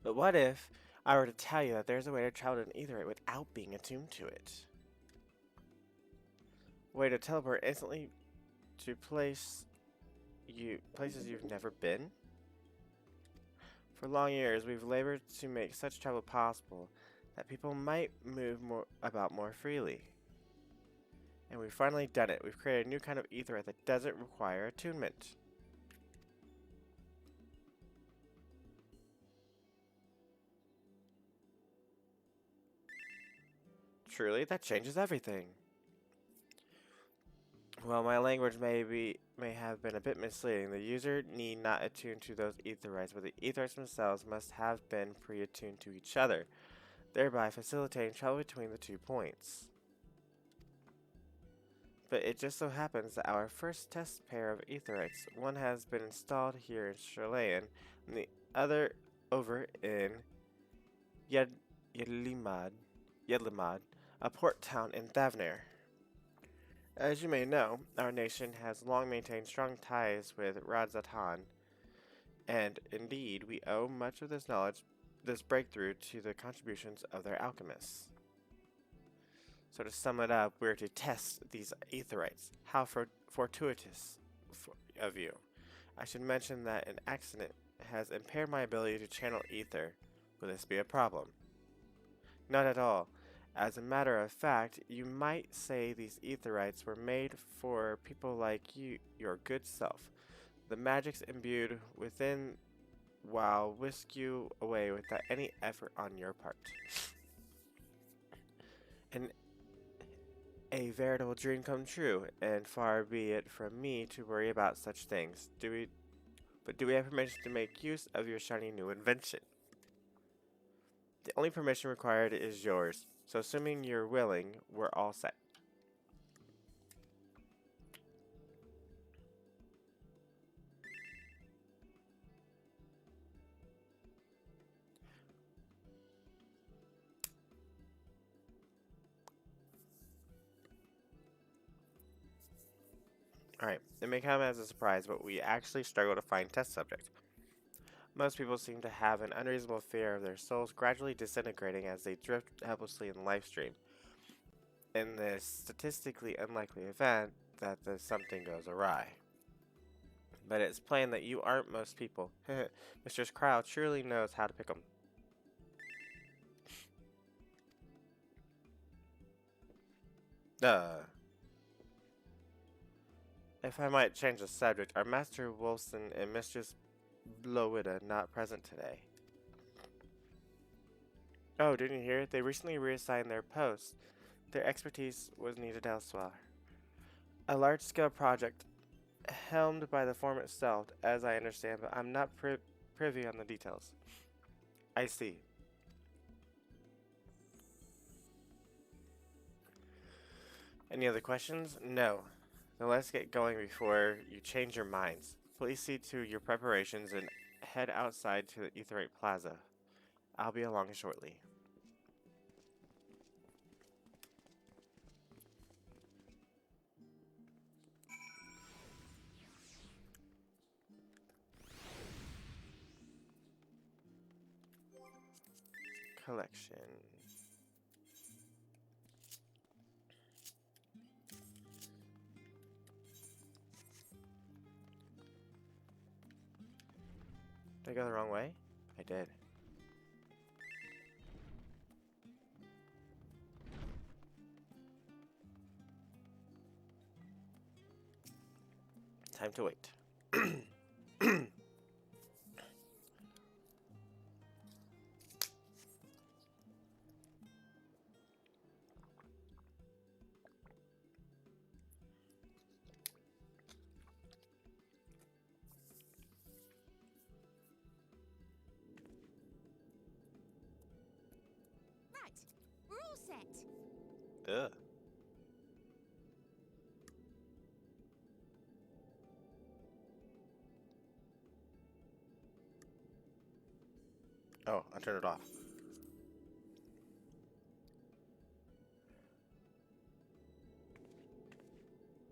But what if I were to tell you that there's a way to travel to an aetheryte without being attuned to it? A way to teleport instantly to places you've never been? For long years, we've labored to make such travel possible that people might move about more freely. And we've finally done it. We've created a new kind of aetheryte that doesn't require attunement. Truly, that changes everything. While my language may have been a bit misleading, the user need not attune to those aetherytes, but the aetherytes themselves must have been pre-attuned to each other, thereby facilitating travel between the 2 points. But it just so happens that our first test pair of aetherytes, one has been installed here in Sherlayan, and the other over in Yedlimad, a port town in Thavnir. As you may know, our nation has long maintained strong ties with Radzatan, and indeed we owe much of this knowledge, this breakthrough, to the contributions of their alchemists. So to sum it up, we're to test these aetherytes. How fortuitous of you. I should mention that an accident has impaired my ability to channel ether. Will this be a problem? Not at all. As a matter of fact, you might say these aetherytes were made for people like you, your good self. The magics imbued within will whisk you away without any effort on your part. And a veritable dream come true, and far be it from me to worry about such things. But do we have permission to make use of your shiny new invention? The only permission required is yours. So assuming you're willing, we're all set. Alright, it may come as a surprise, but we actually struggle to find test subjects. Most people seem to have an unreasonable fear of their souls gradually disintegrating as they drift helplessly in the live stream. In this statistically unlikely event that something goes awry. But it's plain that you aren't most people. Mr. Kryl truly knows how to pick 'em. If I might change the subject, are Master Wolfson and Mistress Blowida not present today? Oh, didn't you hear? They recently reassigned their posts. Their expertise was needed elsewhere. A large-scale project helmed by the form itself, as I understand, but I'm not privy on the details. I see. Any other questions? No. Then let's get going before you change your minds. Please see to your preparations and head outside to the Aetheryte Plaza. I'll be along shortly. Collection. Did I go the wrong way? I did. Time to wait. Right, we're all set. Ugh. Oh, I turned it off.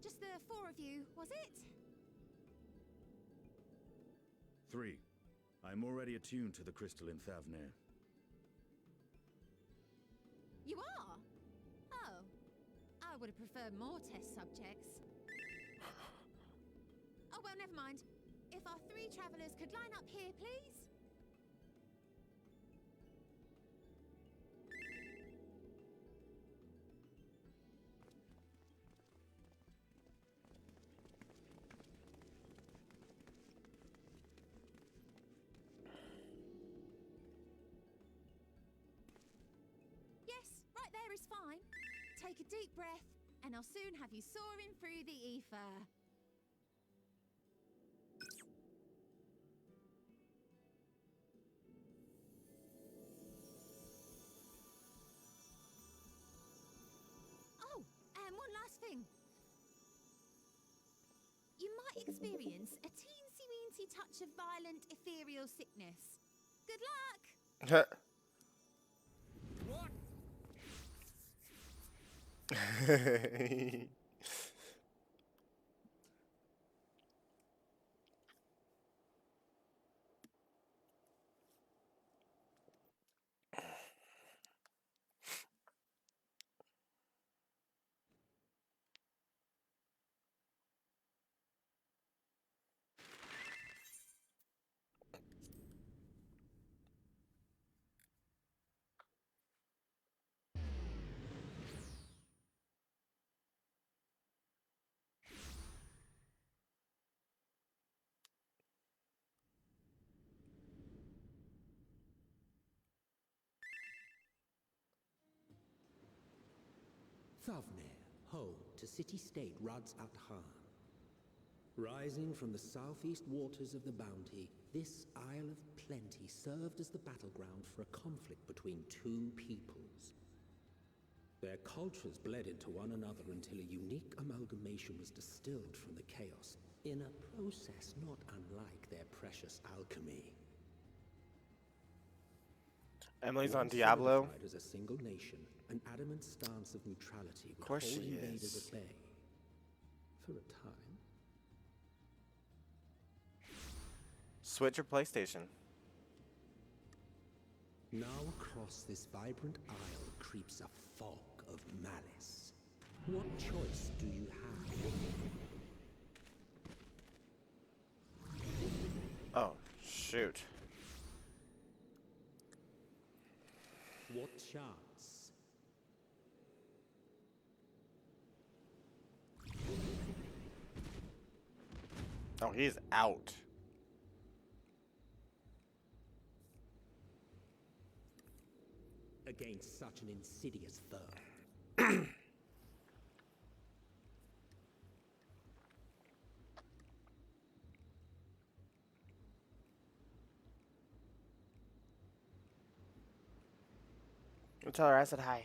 Just the four of you, was it? 3. I'm already attuned to the crystal in Thavnir. You are? Oh. I would have preferred more test subjects. Oh, well, never mind. If our 3 travelers could line up here, please? Yes, right there is fine. Take a deep breath, and I'll soon have you soaring through the ether. Oh, and one last thing. You might experience a teensy-weensy touch of violent ethereal sickness. Good luck! What? Thavnir, home to city-state Rads at Han. Rising from the southeast waters of the Bounty, this Isle of Plenty served as the battleground for a conflict between 2 peoples. Their cultures bled into one another until a unique amalgamation was distilled from the chaos, in a process not unlike their precious alchemy. Emily's on Once Diablo. solidified as a single nation, an adamant stance of neutrality would course hold she invaders is. at bay. For a time. Switch your PlayStation. Now across this vibrant isle creeps a fog of malice. What choice do you have? Oh, shoot. What chance? Oh, he's out. Against such an insidious foe. Tell her I said hi.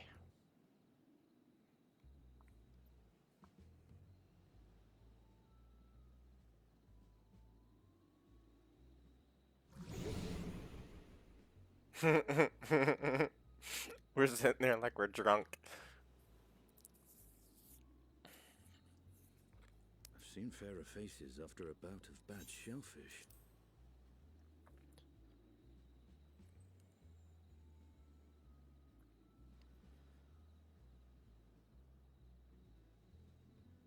We're sitting there like we're drunk. I've seen fairer faces after a bout of bad shellfish.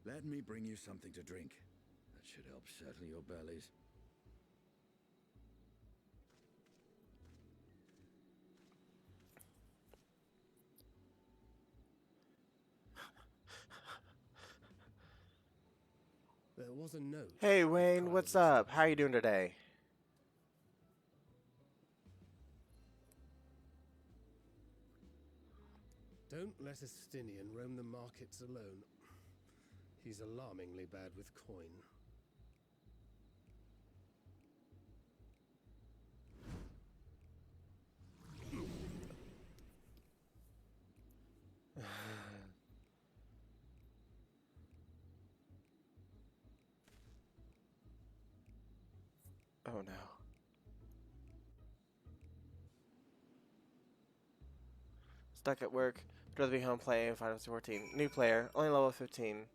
Let me bring you something to drink. That should help settle your bellies. There was a note. Hey Wayne, what's up? How are you doing today? Don't let Estinian roam the markets alone. He's alarmingly bad with coin. Oh no. Stuck at work. I'd rather be home playing Final Fantasy 14. New player, only level 15.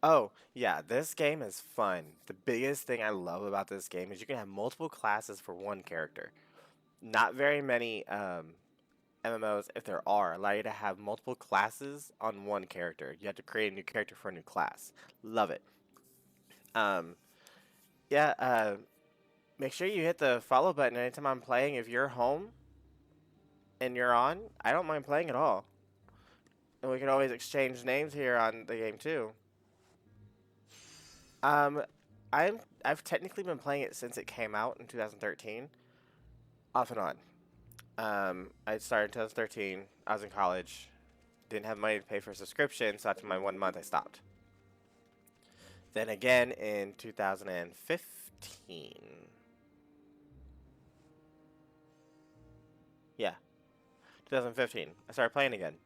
Oh, yeah, this game is fun. The biggest thing I love about this game is you can have multiple classes for one character. Not very many MMOs, if there are, allow you to have multiple classes on one character. You have to create a new character for a new class. Love it. Yeah, make sure you hit the follow button anytime I'm playing. If you're home and you're on, I don't mind playing at all. And we can always exchange names here on the game too. I've technically been playing it since it came out in 2013, off and on. I started in 2013. I was in college, didn't have money to pay for a subscription, so after my 1 month, I stopped. Then again in 2015. Yeah, 2015. I started playing again.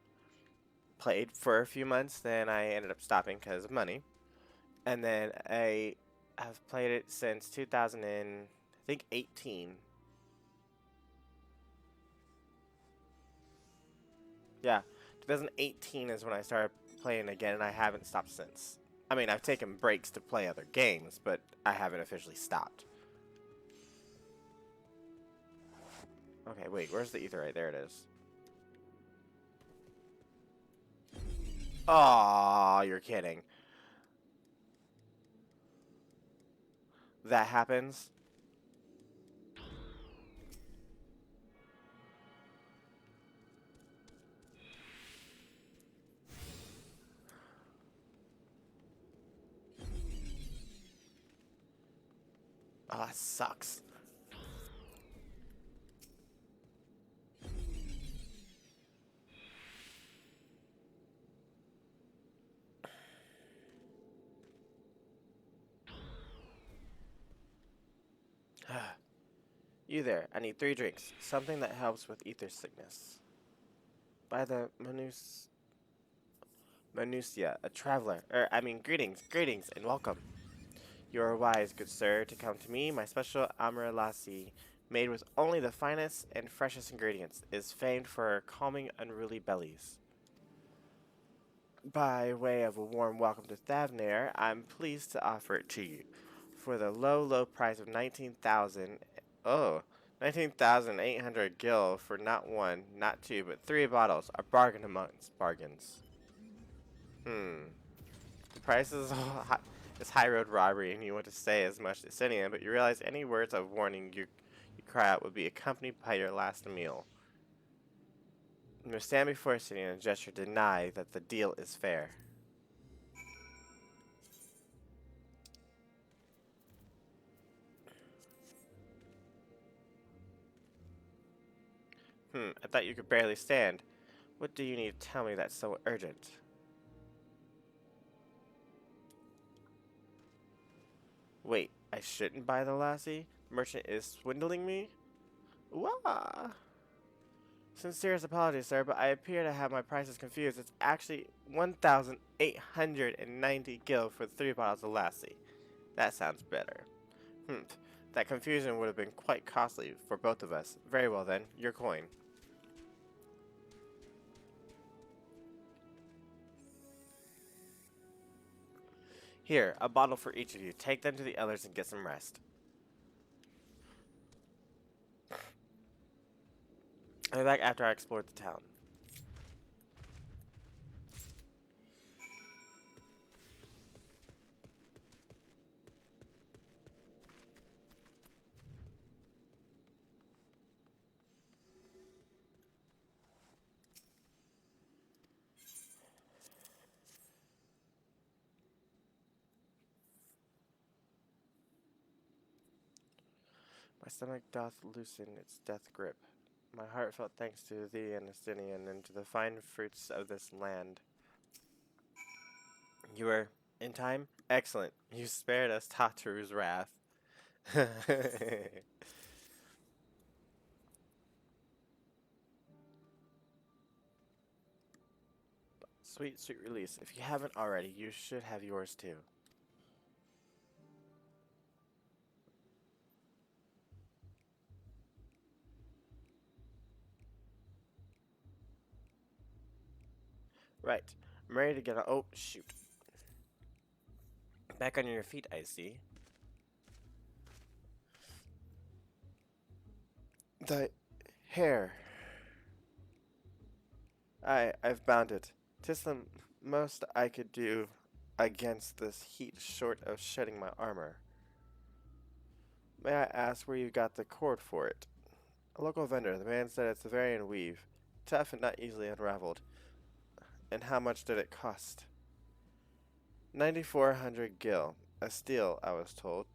Played for a few months, then I ended up stopping because of money. And then I have played it since 2018. Yeah, 2018 is when I started playing again, and I haven't stopped since. I mean, I've taken breaks to play other games, but I haven't officially stopped. Okay, wait, where's the Aetheryte? There it is. Aw, you're kidding. That happens. Oh, that sucks. You there. I need 3 drinks. Something that helps with ether sickness. By the Manusia, a traveler. Greetings, and welcome. You are wise, good sir, to come to me. My special Amaryllassi, made with only the finest and freshest ingredients, is famed for calming unruly bellies. By way of a warm welcome to Thavnair, I'm pleased to offer it to you. For the low price of 19,800 gil for not 1, not 2, but 3 bottles. A bargain amongst bargains. The price is high road robbery, and you want to say as much to Estinian, but you realize any words of warning you cry out would be accompanied by your last meal. You must stand before Estinian and gesture deny that the deal is fair. I thought you could barely stand. What do you need to tell me that's so urgent? Wait, I shouldn't buy the lassie? The merchant is swindling me? Wah! Sincerest apologies, sir, but I appear to have my prices confused. It's actually 1,890 gil for 3 bottles of lassie. That sounds better. That confusion would have been quite costly for both of us. Very well then, your coin. Here, a bottle for each of you. Take them to the others and get some rest. I'll be back after I explored the town. My stomach doth loosen its death grip. My heartfelt thanks to thee and Estinian, and to the fine fruits of this land. You were in time? Excellent. You spared us Tataru's wrath. Sweet, sweet release. If you haven't already, you should have yours too. Right. I'm ready to get on. Oh, shoot. Back on your feet, I see. The hair. I've bound it. 'Tis the most I could do against this heat, short of shedding my armor. May I ask where you got the cord for it? A local vendor. The man said it's a Varian weave. Tough and not easily unraveled. And how much did it cost? 9,400 gil. A steal, I was told.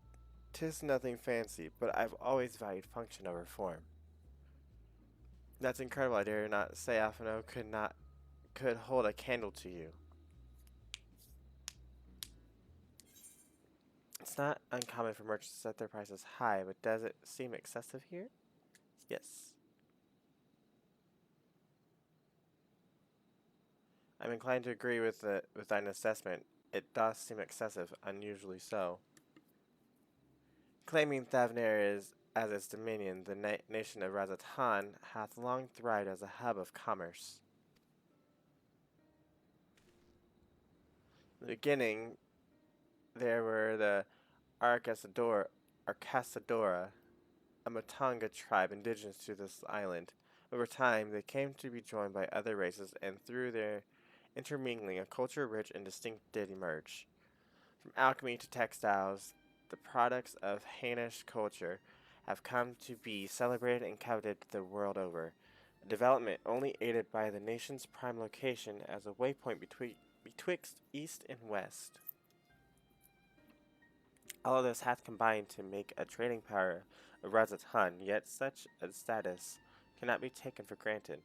'Tis nothing fancy, but I've always valued function over form. That's incredible. I dare not say Alphino could hold a candle to you. It's not uncommon for merchants to set their prices high, but does it seem excessive here? Yes. I'm inclined to agree with thine assessment. It does seem excessive, unusually so. Claiming Thavnair is as its dominion, the nation of Razatan hath long thrived as a hub of commerce. In the beginning, there were the Arcasadora, a Matanga tribe indigenous to this island. Over time, they came to be joined by other races, and through their intermingling, a culture rich and distinct did emerge. From alchemy to textiles, the products of Hainish culture have come to be celebrated and coveted the world over, a development only aided by the nation's prime location as a waypoint betwixt east and west. All of this hath combined to make a trading power of Razatan, yet such a status cannot be taken for granted.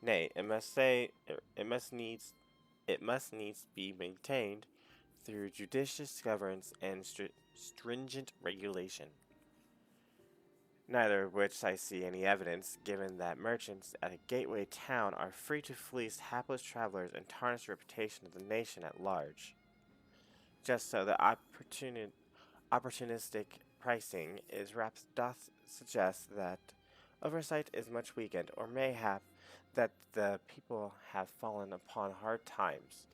Nay, it must needs be maintained through judicious governance and stringent regulation. Neither of which I see any evidence, given that merchants at a gateway town are free to fleece hapless travelers and tarnish the reputation of the nation at large. Just so, the opportunistic pricing doth suggest that oversight is much weakened, or mayhap that the people have fallen upon hard times.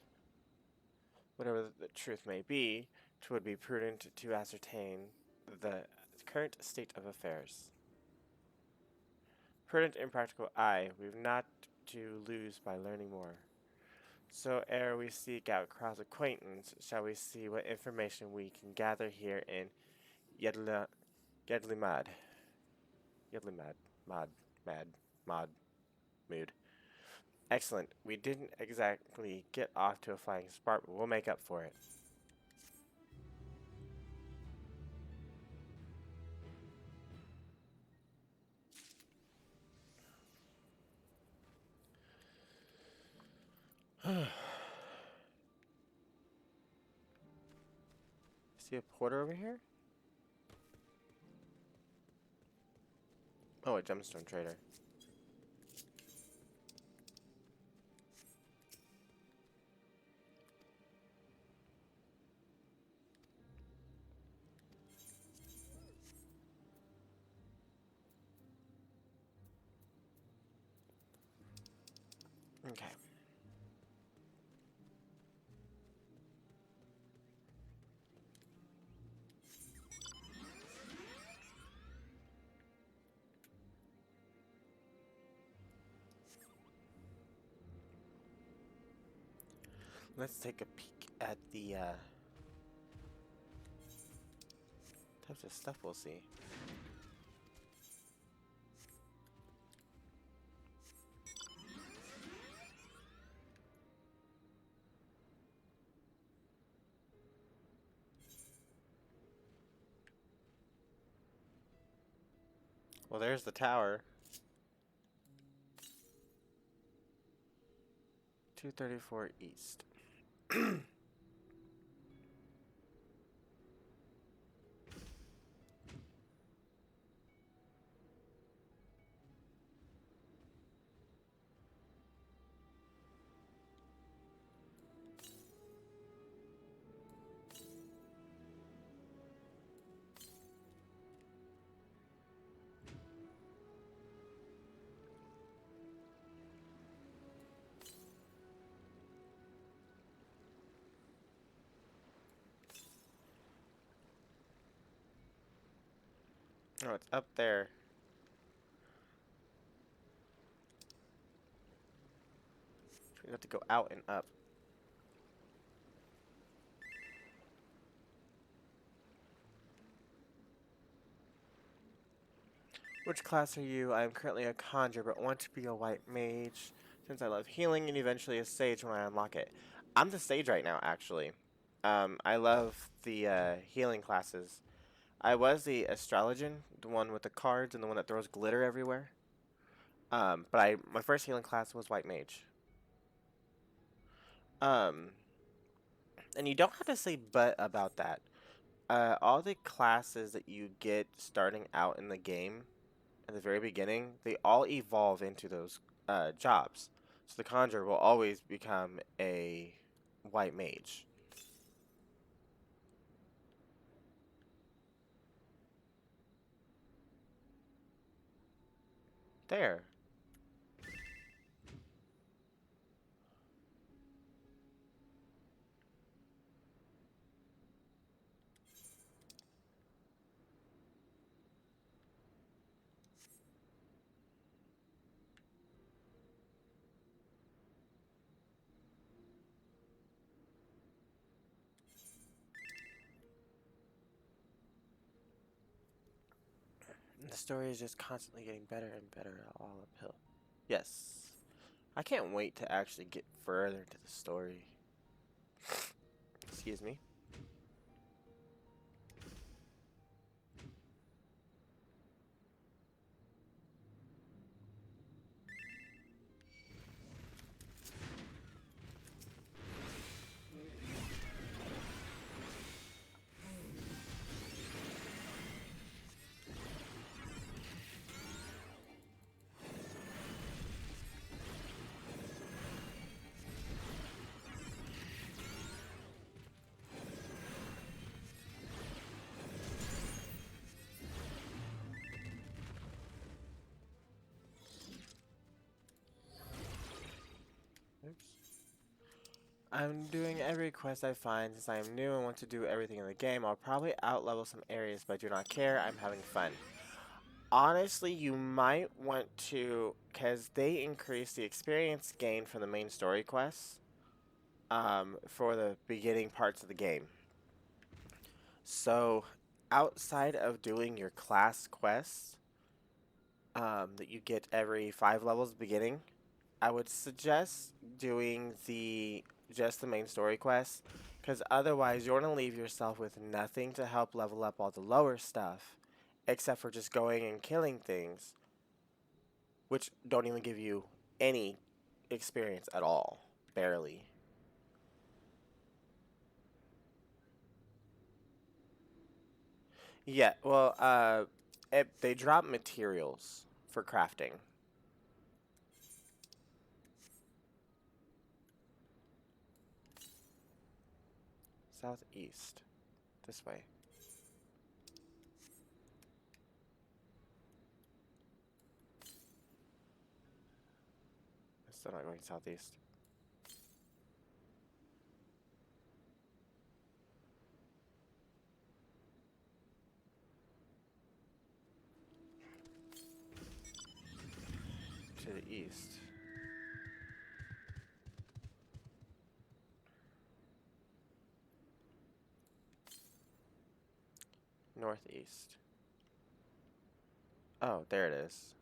Whatever the truth may be, 'twould be prudent to ascertain the current state of affairs. Prudent and practical, aye, we've not to lose by learning more. So ere we seek out cross acquaintance, shall we see what information we can gather here in Yedlimad. Mood. Excellent. We didn't exactly get off to a flying start, but we'll make up for it. See a porter over here? Oh, a gemstone trader. Okay. Let's take a peek at the types of stuff we'll see. Well, there's the tower. 234 East. Oh, it's up there. We have to go out and up. Which class are you? I am currently a conjurer, but want to be a white mage since I love healing and eventually a sage when I unlock it. I'm the sage right now, actually. I love the healing classes. I was the astrologian, the one with the cards and the one that throws glitter everywhere. But my first healing class was white mage. And you don't have to say but about that. All the classes that you get starting out in the game at the very beginning, they all evolve into those jobs. So the conjurer will always become a white mage. There. The story is just constantly getting better and better all uphill. Yes. I can't wait to actually get further into the story. Excuse me. Oops. I'm doing every quest I find since I am new and want to do everything in the game. I'll probably outlevel some areas, but I do not care. I'm having fun. Honestly, you might want to, because they increase the experience gain from the main story quests for the beginning parts of the game. So, outside of doing your class quests that you get every 5 levels at the beginning, I would suggest doing just the main story quests, because otherwise you're going to leave yourself with nothing to help level up all the lower stuff, except for just going and killing things, which don't even give you any experience at all, barely. Yeah, well, they drop materials for crafting. Southeast. This way. Still not going southeast. To the east. Northeast. Oh, there it is.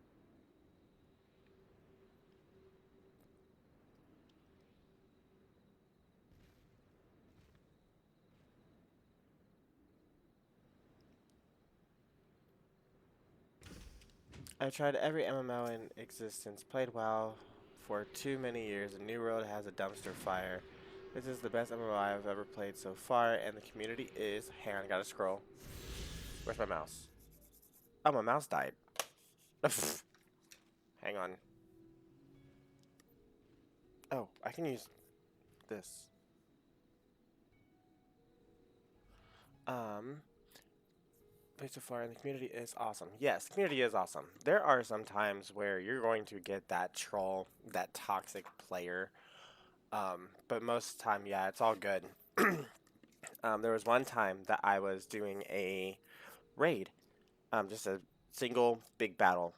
I've tried every MMO in existence, played WoW for too many years, and New World has a dumpster fire. This is the best MMO I've ever played so far, and the community is... Hang on, I gotta scroll. Where's my mouse? Oh, my mouse died. Hang on. Oh, I can use this. Played so far, and the community is awesome. Yes, the community is awesome. There are some times where you're going to get that troll, that toxic player. But most of the time, yeah, it's all good. There was one time that I was doing a raid. Just a single big battle.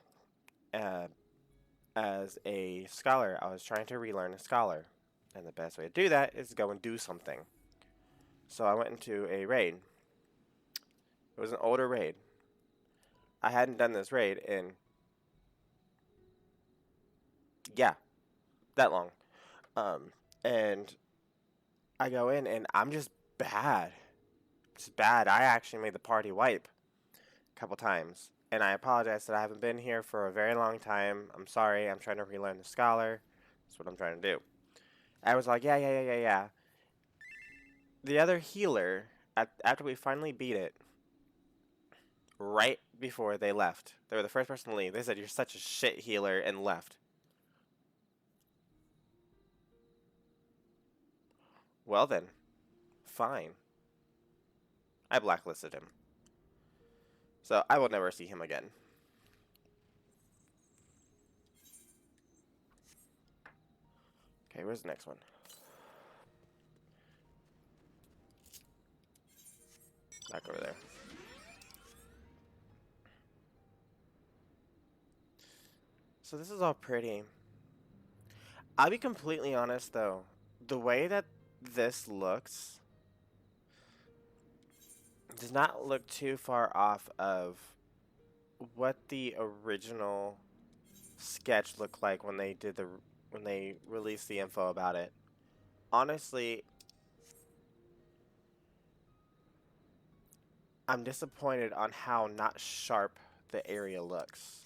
As a scholar, I was trying to relearn a scholar. And the best way to do that is to go and do something. So I went into a raid. It was an older raid. I hadn't done this raid in... yeah, that long. And I go in and I'm just bad. Just bad. I actually made the party wipe a couple times. And I apologize that I haven't been here for a very long time. I'm sorry. I'm trying to relearn the scholar. That's what I'm trying to do. I was like, yeah. The other healer, after we finally beat it, right before they left, they were the first person to leave. They said, "You're such a shit healer," and left. Well then, fine. I blacklisted him. So I will never see him again. Okay, where's the next one? Back over there. So this is all pretty. I'll be completely honest though. The way that this looks does not look too far off of what the original sketch looked like when they released the info about it. Honestly, I'm disappointed on how not sharp the area looks.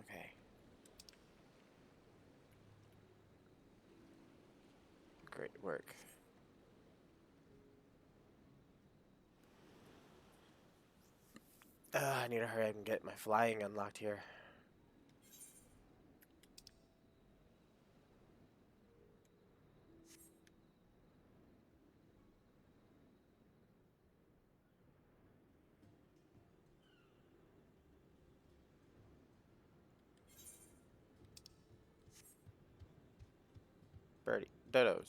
Okay. Great work. I need to hurry up and get my flying unlocked here. Birdie. Dodos.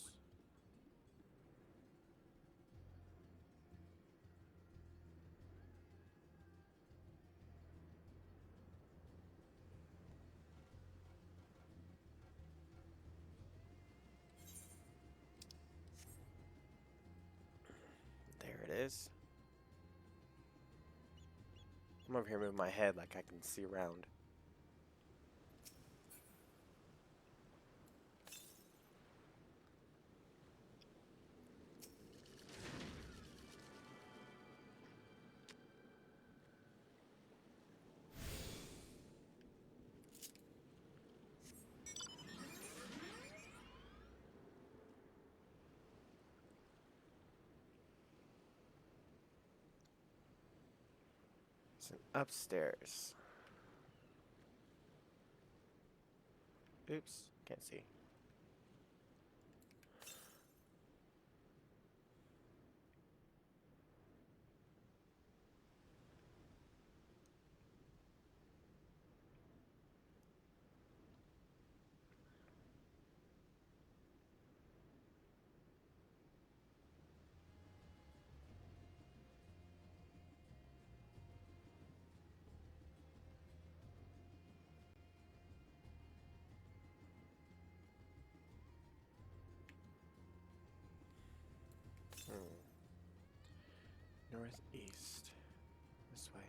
There it is. I'm over here moving my head like I can see around. Upstairs. Oops, can't see. Northeast. This way.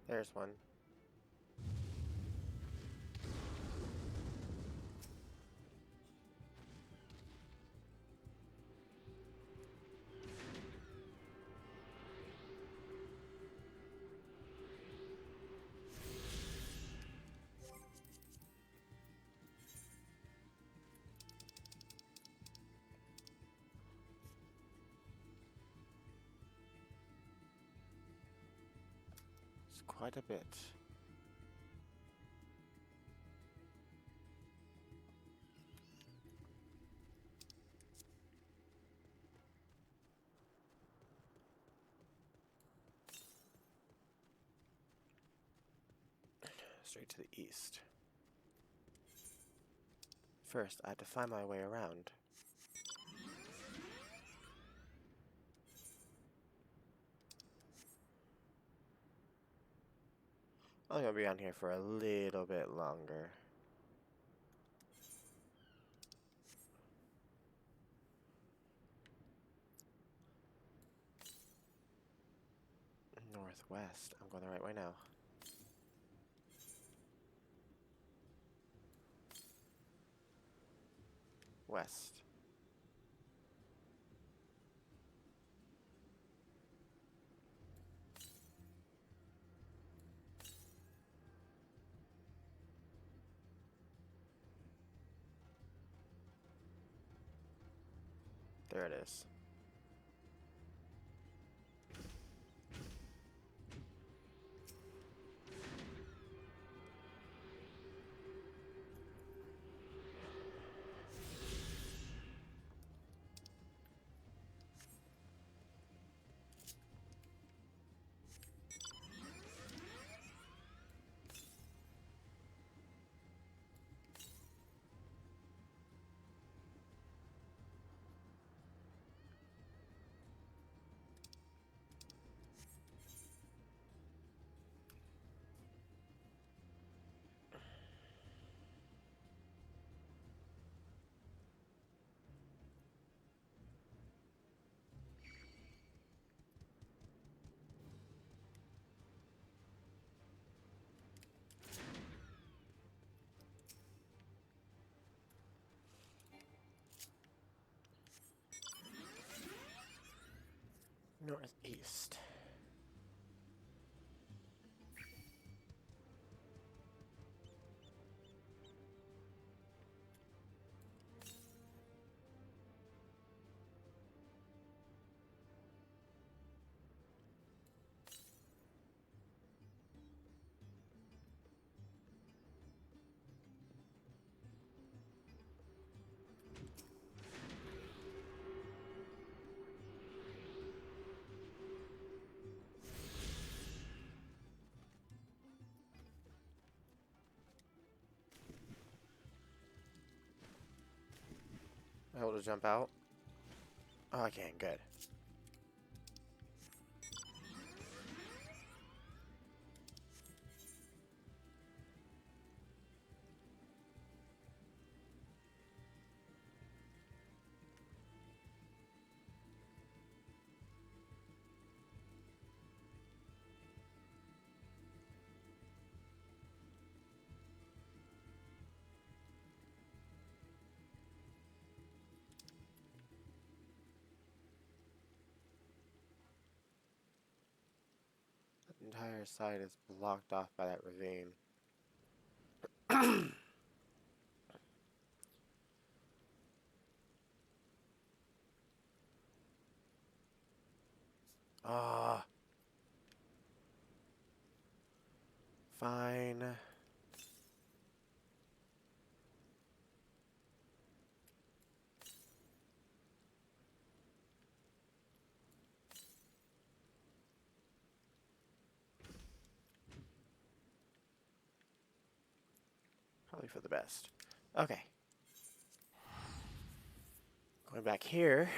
There's one. It's quite a bit. Straight to the east. First, I had to find my way around. I'm gonna be on here for a little bit longer. Northwest. I'm going the right way now. West. There it is. Northeast. Able to jump out? Oh, I can. Good. entire side is blocked off by that ravine. Ah. Fine. Probably for the best. Okay. Going back here.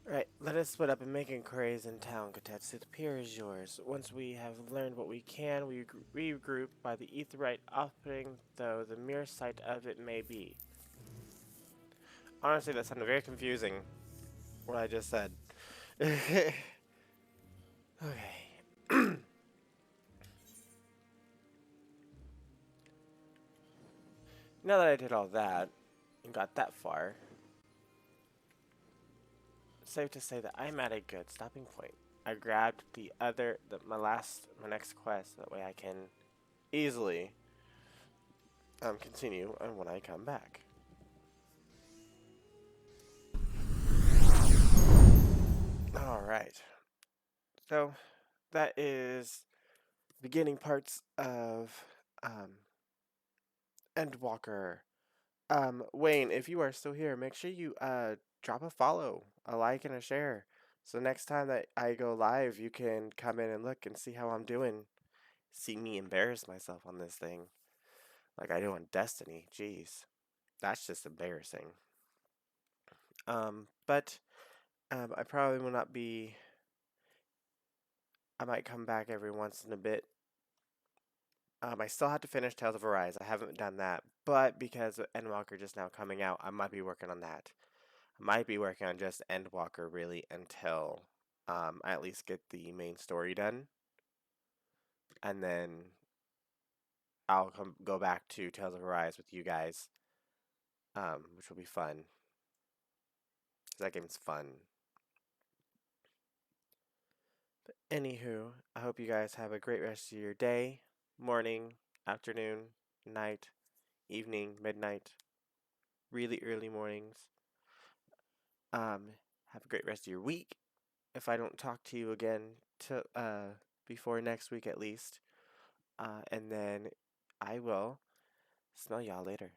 Right, let us split up and make inquiries in town, Kotetsu. The pier is yours. Once we have learned what we can, we regroup by the Aetheryte offering, though the mere sight of it may be. Honestly, that sounded very confusing, what I just said. Okay. Now that I did all that, and got that far, it's safe to say that I'm at a good stopping point. I grabbed my next quest, that way I can easily continue on when I come back. Alright, so that is beginning parts of Endwalker. Wayne, if you are still here, make sure you drop a follow, a like, and a share. So next time that I go live, you can come in and look and see how I'm doing. See me embarrass myself on this thing. Like I do on Destiny. Jeez. That's just embarrassing. But I probably will not be... I might come back every once in a bit. I still have to finish Tales of Arise. I haven't done that. But because of Endwalker just now coming out, I might be working on that. I might be working on just Endwalker really until I at least get the main story done. And then I'll go back to Tales of Arise with you guys, which will be fun. That game's fun. But anywho, I hope you guys have a great rest of your day, morning, afternoon, night, evening, midnight, really early mornings. Have a great rest of your week. If I don't talk to you again before next week at least. And then I will smell y'all later.